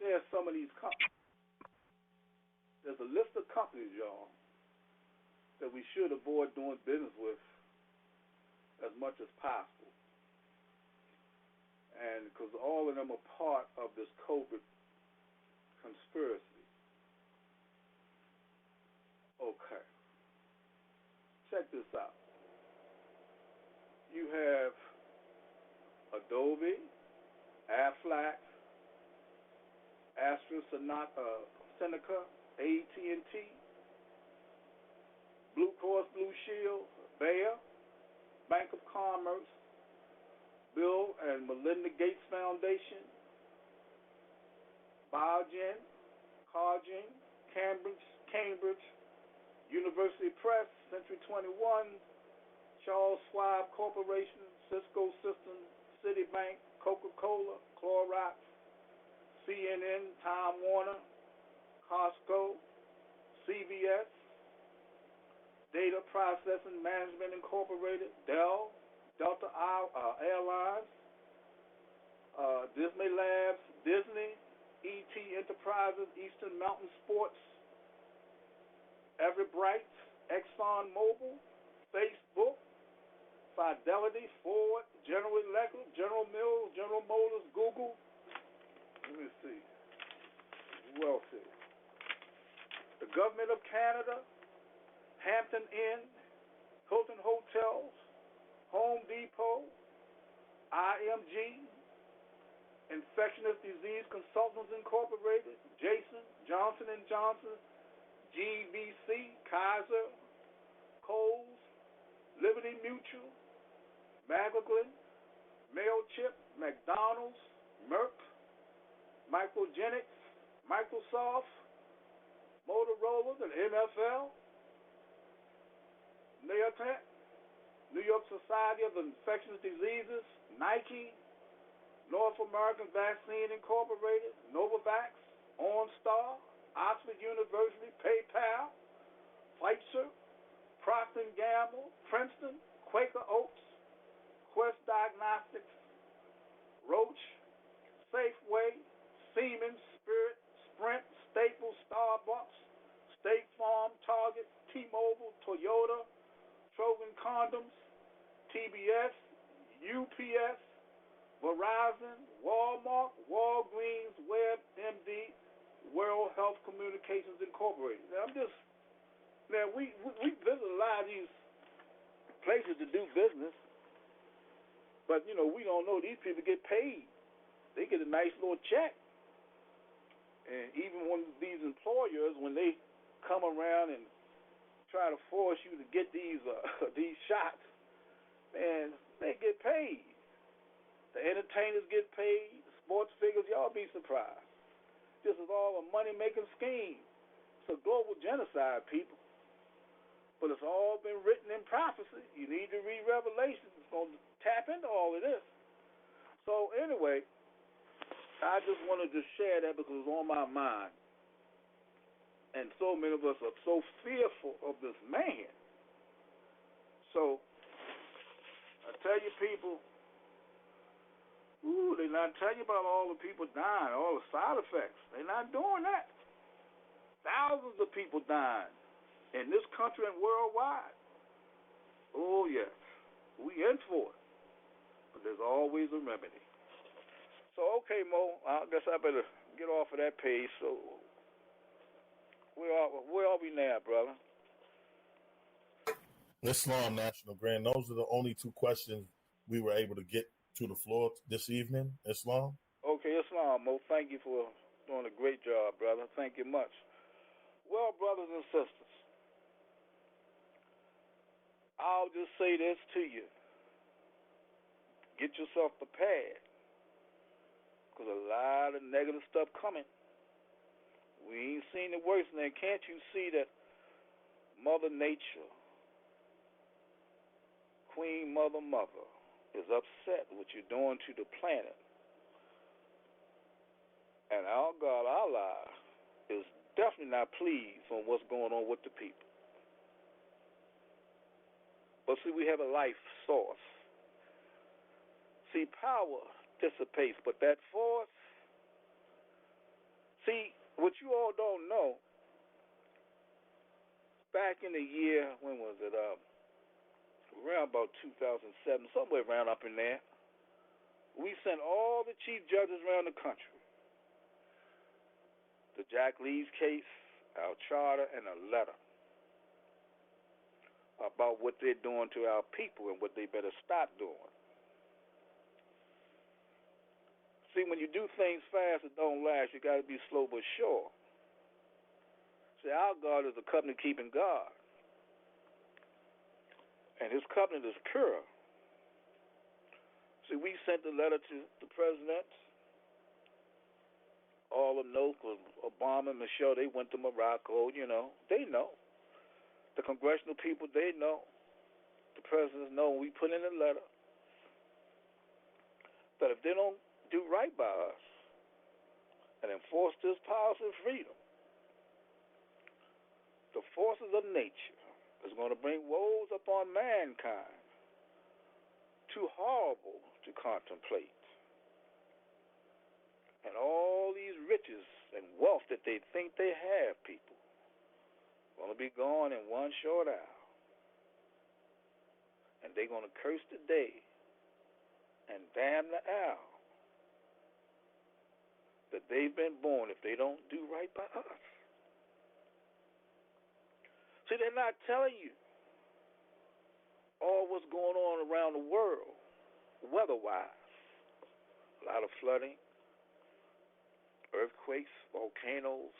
share some of these companies. There's a list of companies, y'all, that we should avoid doing business with as much as possible. And because all of them are part of this COVID conspiracy. Okay. Check this out. You have Adobe, Aflac, AstraZeneca, AT&T, Blue Cross Blue Shield, Bayer, Bank of Commerce, Bill and Melinda Gates Foundation, Biogen, Cargill, Cambridge, University Press, Century 21, Charles Schwab Corporation, Cisco Systems, Citibank, Coca-Cola, Clorox, CNN, Time Warner, Costco, CVS, Data Processing Management Incorporated, Dell, Delta Airlines, Disney Labs, Disney, ET Enterprises, Eastern Mountain Sports, Everbright, Exxon Mobil, Facebook, Fidelity, Ford, General Electric, General Mills, General Motors, Google. Let me see. Who else is? The Government of Canada, Hampton Inn, Hilton Hotels, Home Depot, IMG, Infectious Disease Consultants Incorporated, Jason, Johnson & Johnson, GVC, Kaiser, Kohl's, Liberty Mutual, Magaglan, MailChimp, McDonald's, Merck, Microgenics, Microsoft, Motorola, and NFL, Neotech, New York Society of Infectious Diseases, Nike, North American Vaccine Incorporated, Novavax, OnStar, Oxford University, PayPal, Pfizer, Procter & Gamble, Princeton, Quaker Oats, Quest Diagnostics, Roche, Safeway, Siemens, Spirit, Sprint, Staples, Starbucks, State Farm, Target, T-Mobile, Toyota, Trojan Condoms, TBS, UPS, Verizon, Walmart, Walgreens, WebMD, World Health Communications Incorporated. Now, we visit a lot of these places to do business, but, you know, we don't know these people get paid. They get a nice little check. And even when these employers, when they come around and try to force you to get these shots, man, they get paid. The entertainers get paid, the sports figures, y'all be surprised. This is all a money-making scheme. It's a global genocide, people. But it's all been written in prophecy. You need to read Revelation. It's going to tap into all of this. So anyway, I just wanted to share that because it's on my mind. And so many of us are so fearful of this man. So I tell you, people, they're not telling you about all the people dying, all the side effects. They're not doing that. Thousands of people dying in this country and worldwide. Oh, yes. We in for it. But there's always a remedy. So, okay, Mo, I guess I better get off of that page. So, where are we now, brother? Islam National Grand. Those are the only two questions we were able to get to the floor this evening. Islam. Okay, Islam, Mo. Thank you for doing a great job, brother. Thank you much. Well, brothers and sisters, I'll just say this to you. Get yourself prepared, because a lot of negative stuff coming. We ain't seen the worst, and then can't you see that Mother Nature, Queen Mother, is upset with what you're doing to the planet? And our God, Allah, is definitely not pleased on what's going on with the people. But see, we have a life source. See, power dissipates, but that force, see, what you all don't know, back in the year, when was it? Around about 2007, somewhere around up in there, we sent all the chief judges around the country. The Jack Lee's case, our charter, and a letter about what they're doing to our people and what they better stop doing. See, when you do things fast, it don't last. You got to be slow but sure. See, our God is a covenant-keeping God, and His covenant is pure. See, we sent the letter to the president. All of them know, because Obama and Michelle, they went to Morocco, you know. They know. The congressional people, they know. The presidents know. When we put in a letter that if they don't do right by us and enforce this policy of freedom, the forces of nature is going to bring woes upon mankind too horrible to contemplate. And all these riches and wealth that they think they have, people, going to be gone in one short hour. And they're going to curse the day and damn the hour that they've been born if they don't do right by us. See, they're not telling you all what's going on around the world, weather-wise. A lot of flooding, earthquakes, volcanoes,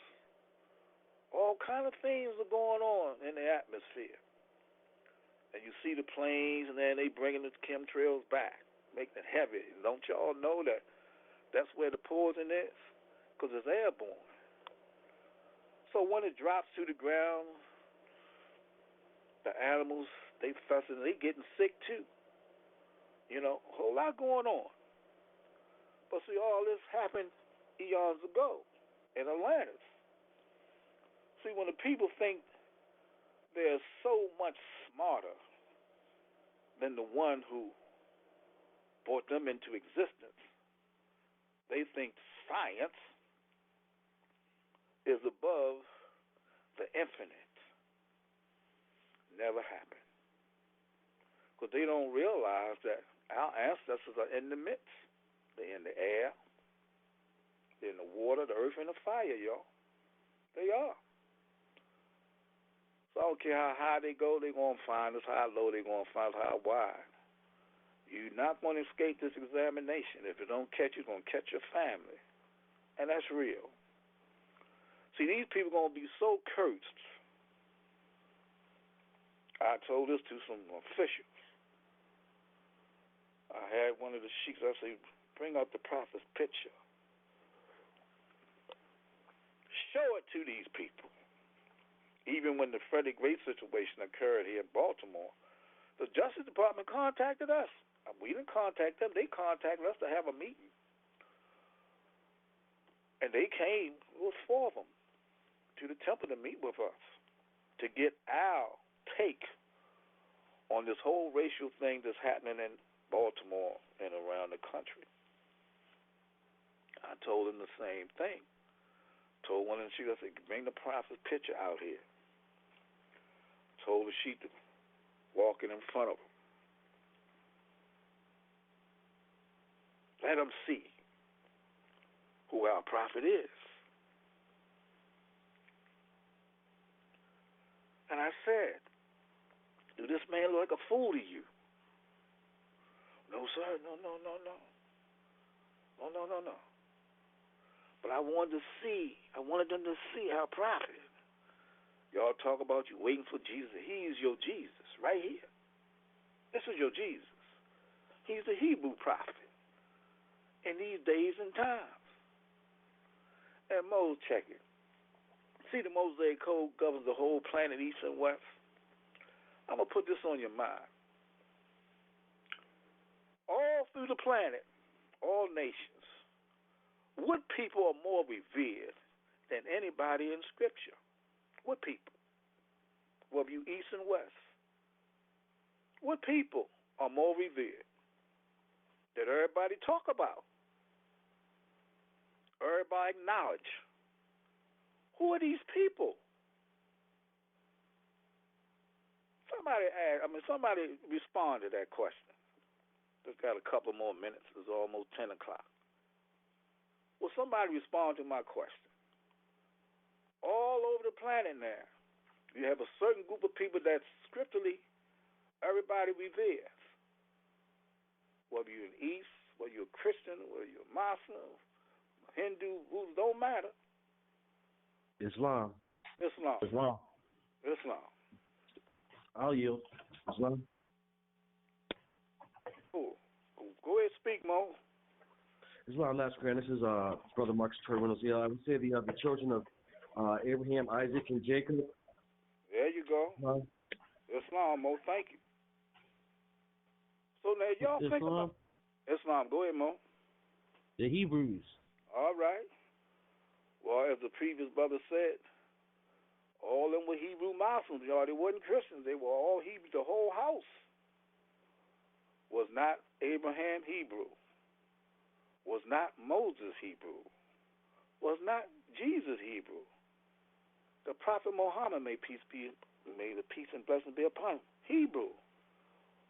all kind of things are going on in the atmosphere. And you see the planes, and then they bringing the chemtrails back, making it heavy. Don't y'all know that that's where the poison is? Because it's airborne. So when it drops to the ground, the animals, they fussing, they getting sick too. You know, a whole lot going on. But see, all this happened eons ago in Atlantis. See, when the people think they're so much smarter than the one who brought them into existence, they think science is above the infinite. Never happened. Because they don't realize that our ancestors are in the midst. They're in the air, they're in the water, the earth, and the fire, y'all. They are. So I don't care how high they go, they're going to find us. How low they're going to find us, how wide. You're not going to escape this examination. If it don't catch you, it's going to catch your family. And that's real. See, these people are going to be so cursed. I told this to some officials. I had one of the sheiks, I said, bring out the prophet's picture. Show it to these people. Even when the Freddie Gray situation occurred here in Baltimore, the Justice Department contacted us. We didn't contact them. They contacted us to have a meeting. And they came, it was four of them, to the temple to meet with us to get our take on this whole racial thing that's happening in Baltimore and around the country. I told them the same thing. Told one of the sheep, I said, bring the prophet's picture out here. Told the sheep to walk in front of him. Let them see who our prophet is. And I said, do this man look like a fool to you? No, sir. No. No. But I wanted them to see our prophet. Y'all talk about you waiting for Jesus. He is your Jesus right here. This is your Jesus. He's the Hebrew prophet in these days and times. And Moses, check it. See, the Mosaic Code governs the whole planet, east and west. I'm going to put this on your mind. All through the planet, all nations, what people are more revered than anybody in Scripture? What people? Well, you east and west. What people are more revered that everybody talk about, everybody acknowledge? Who are these people? Somebody respond to that question. Just got a couple more minutes. It's almost 10 o'clock. Will somebody respond to my question? All over the planet now, you have a certain group of people that scripturally everybody reveres. Whether you're in East, whether you're a Christian, whether you're a Muslim, Hindu, Buddhist, don't matter. Islam. Islam. Islam. Islam. I'll yield. Islam. Cool. Go ahead, speak, Mo. Islam, that's grand. This is Brother Marcus Trey Reynolds. Yeah, I would say the children of Abraham, Isaac, and Jacob. There you go. Islam, Mo. Thank you. So now y'all think about Islam. Go ahead, Mo. The Hebrews. All right. Well, as the previous brother said, all of them were Hebrew Muslims, y'all. They wasn't Christians. They were all Hebrew. The whole house was not Abraham Hebrew, was not Moses Hebrew, was not Jesus Hebrew. The Prophet Muhammad, may the peace and blessing be upon him, Hebrew.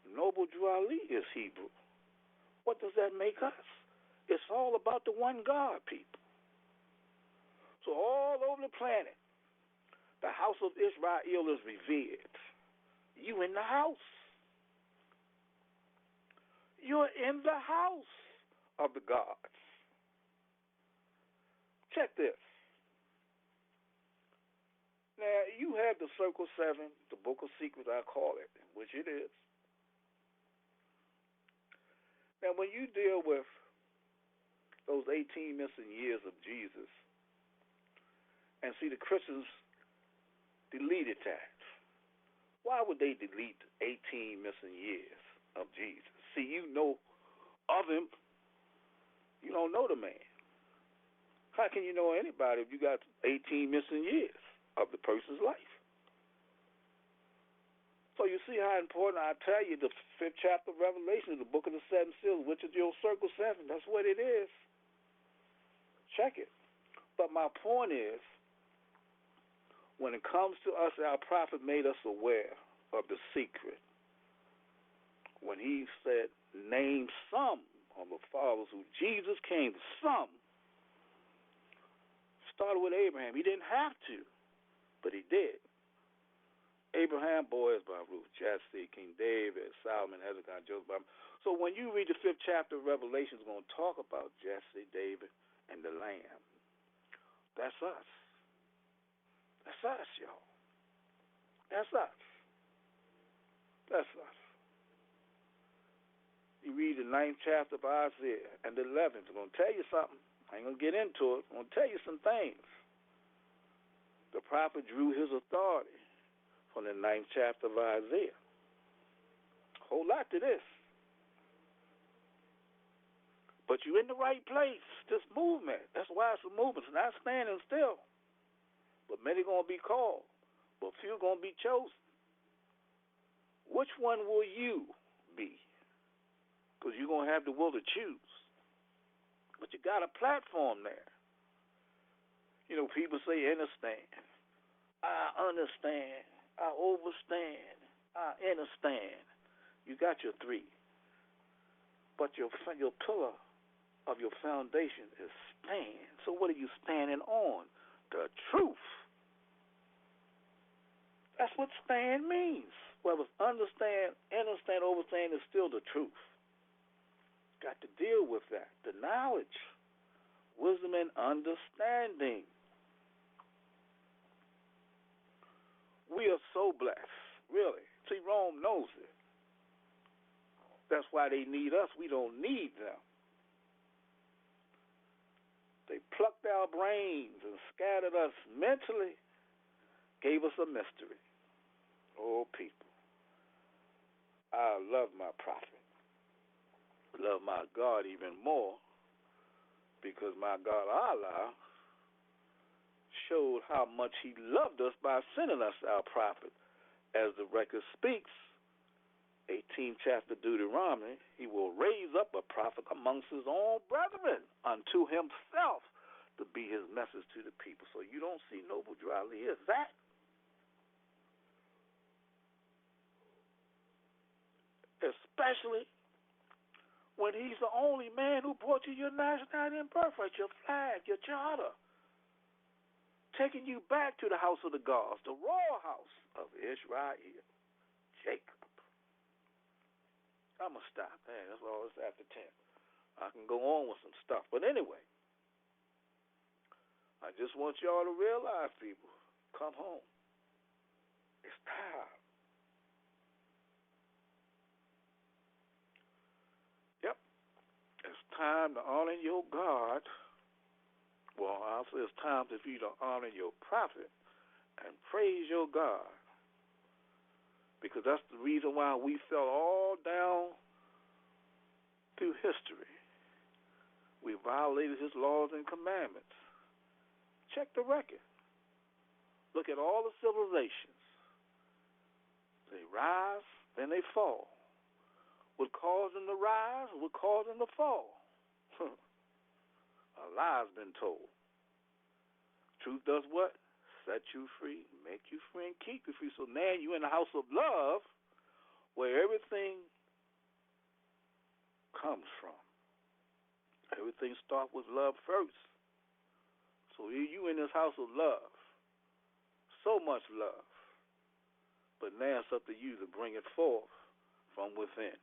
Noble Drew Ali is Hebrew. What does that make us? It's all about the one God, people. So all over the planet, the house of Israel is revered. You in the house. You're in the house of the gods. Check this. Now, you have the Circle 7, the Book of Secrets, I call it, which it is. Now, when you deal with those 18 missing years of Jesus and see the Christians deleted that. Why would they delete 18 missing years of Jesus? See, you know of him. You don't know the man. How can you know anybody if you got 18 missing years of the person's life? So you see how important, I tell you, the 5th chapter of Revelation, the book of the 7 seals, which is your Circle 7. That's what it is. Check it. But my point is, when it comes to us, our prophet made us aware of the secret. When he said, name some of the fathers who Jesus came to, some. Started with Abraham. He didn't have to, but he did. Abraham, boys by Ruth, Jesse, King David, Solomon, Hezekiah, Joseph. So when you read the 5th chapter of Revelation, it's going to talk about Jesse, David, and the Lamb. That's us. That's us, y'all. That's us. That's us. You read the 9th chapter of Isaiah and the 11th. It's going to tell you something. I ain't going to get into it. I'm going to tell you some things. The prophet drew his authority from the 9th chapter of Isaiah. A whole lot to this. But you're in the right place. This movement. That's why it's a movement. It's not standing still. But many going to be called. But few going to be chosen. Which one will you be? Because you're going to have the will to choose. But you got a platform there. You know, people say understand. I understand. I overstand. I understand. You got your 3. But your pillar of your foundation is stand. So what are you standing on? The truth. That's what stand means. Whether it's understand, overstand is still the truth. Got to deal with that. The knowledge, wisdom, and understanding. We are so blessed, really. See, Rome knows it. That's why they need us. We don't need them. They plucked our brains and scattered us mentally, gave us a mystery. Oh, people. I love my prophet. Love my God even more because my God, Allah, showed how much he loved us by sending us our prophet. As the record speaks, 18th chapter Deuteronomy, he will raise up a prophet amongst his own brethren unto himself to be his message to the people. So you don't see Noble Drew Ali as that. Especially when he's the only man who brought you your nationality and birthright, your flag, your charter, taking you back to the house of the gods, the royal house of Israel, Jacob. I'm going to stop there. That's all. It's after 10. I can go on with some stuff. But anyway, I just want y'all to realize, people, come home. It's time. Yep. It's time to honor your God. Well, I'll say it's time for you to honor your prophet and praise your God. Because that's the reason why we fell all down through history. We violated his laws and commandments. Check the record. Look at all the civilizations. They rise, then they fall. What caused them to rise, what caused them to fall? A lie's been told. Truth does what? Set you free, make you free, and keep you free. So now you're in the house of love where everything comes from. Everything starts with love first. So you in this house of love. So much love. But now it's up to you to bring it forth from within.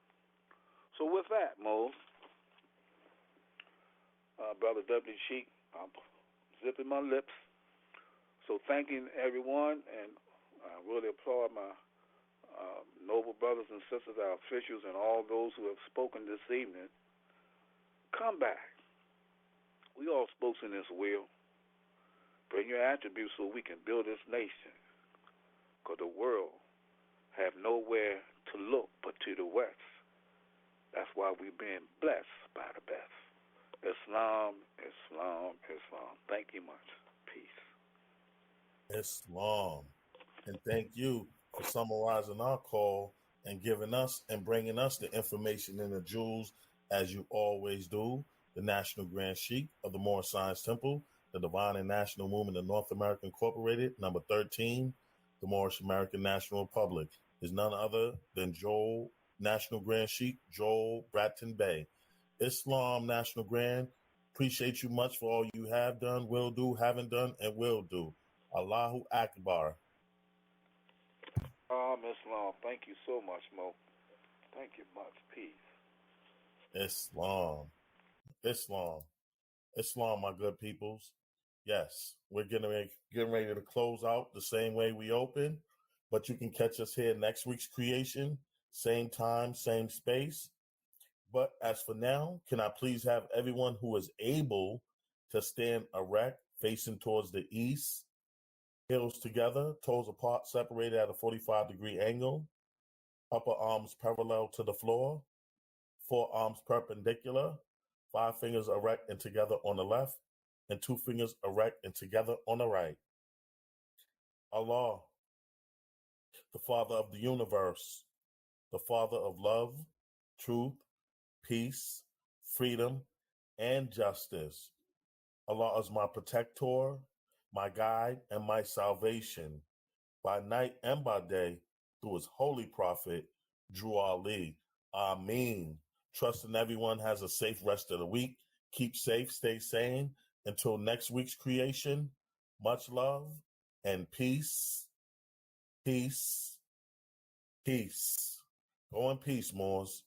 So with that, Mo, Brother W. Sheik, I'm zipping my lips. So thanking everyone, and I really applaud my noble brothers and sisters, our officials, and all those who have spoken this evening. Come back. We all spokes in this wheel. Bring your attributes so we can build this nation. Because the world have nowhere to look but to the west. That's why we're being blessed by the best. Islam, Islam, Islam. Thank you much. Peace. Islam. And thank you for summarizing our call and giving us and bringing us the information and the jewels, as you always do. The National Grand Sheik of the Moorish Science Temple, the Divine and National Movement of North America Incorporated, number 13, the Moorish American National Republic, is none other than National Grand Sheik Joel Bratton Bey. Islam National Grand, appreciate you much for all you have done, will do, haven't done, and will do. Allahu Akbar. Islam. Thank you so much, Mo. Thank you much. Peace. Islam. Islam. Islam, my good peoples. Yes, we're getting ready to close out the same way we opened, but you can catch us here next week's creation, same time, same space. But as for now, can I please have everyone who is able to stand erect, facing towards the east, heels together, toes apart, separated at a 45-degree angle, upper arms parallel to the floor, forearms perpendicular, 5 fingers erect and together on the left, and 2 fingers erect and together on the right. Allah, the Father of the universe, the Father of love, truth, peace, freedom, and justice. Allah is my protector, my guide, and my salvation, by night and by day, through his holy prophet, Drew Ali. Ameen. Trusting everyone has a safe rest of the week. Keep safe, stay sane. Until next week's creation, much love and peace, peace, peace. Go in peace, Moors.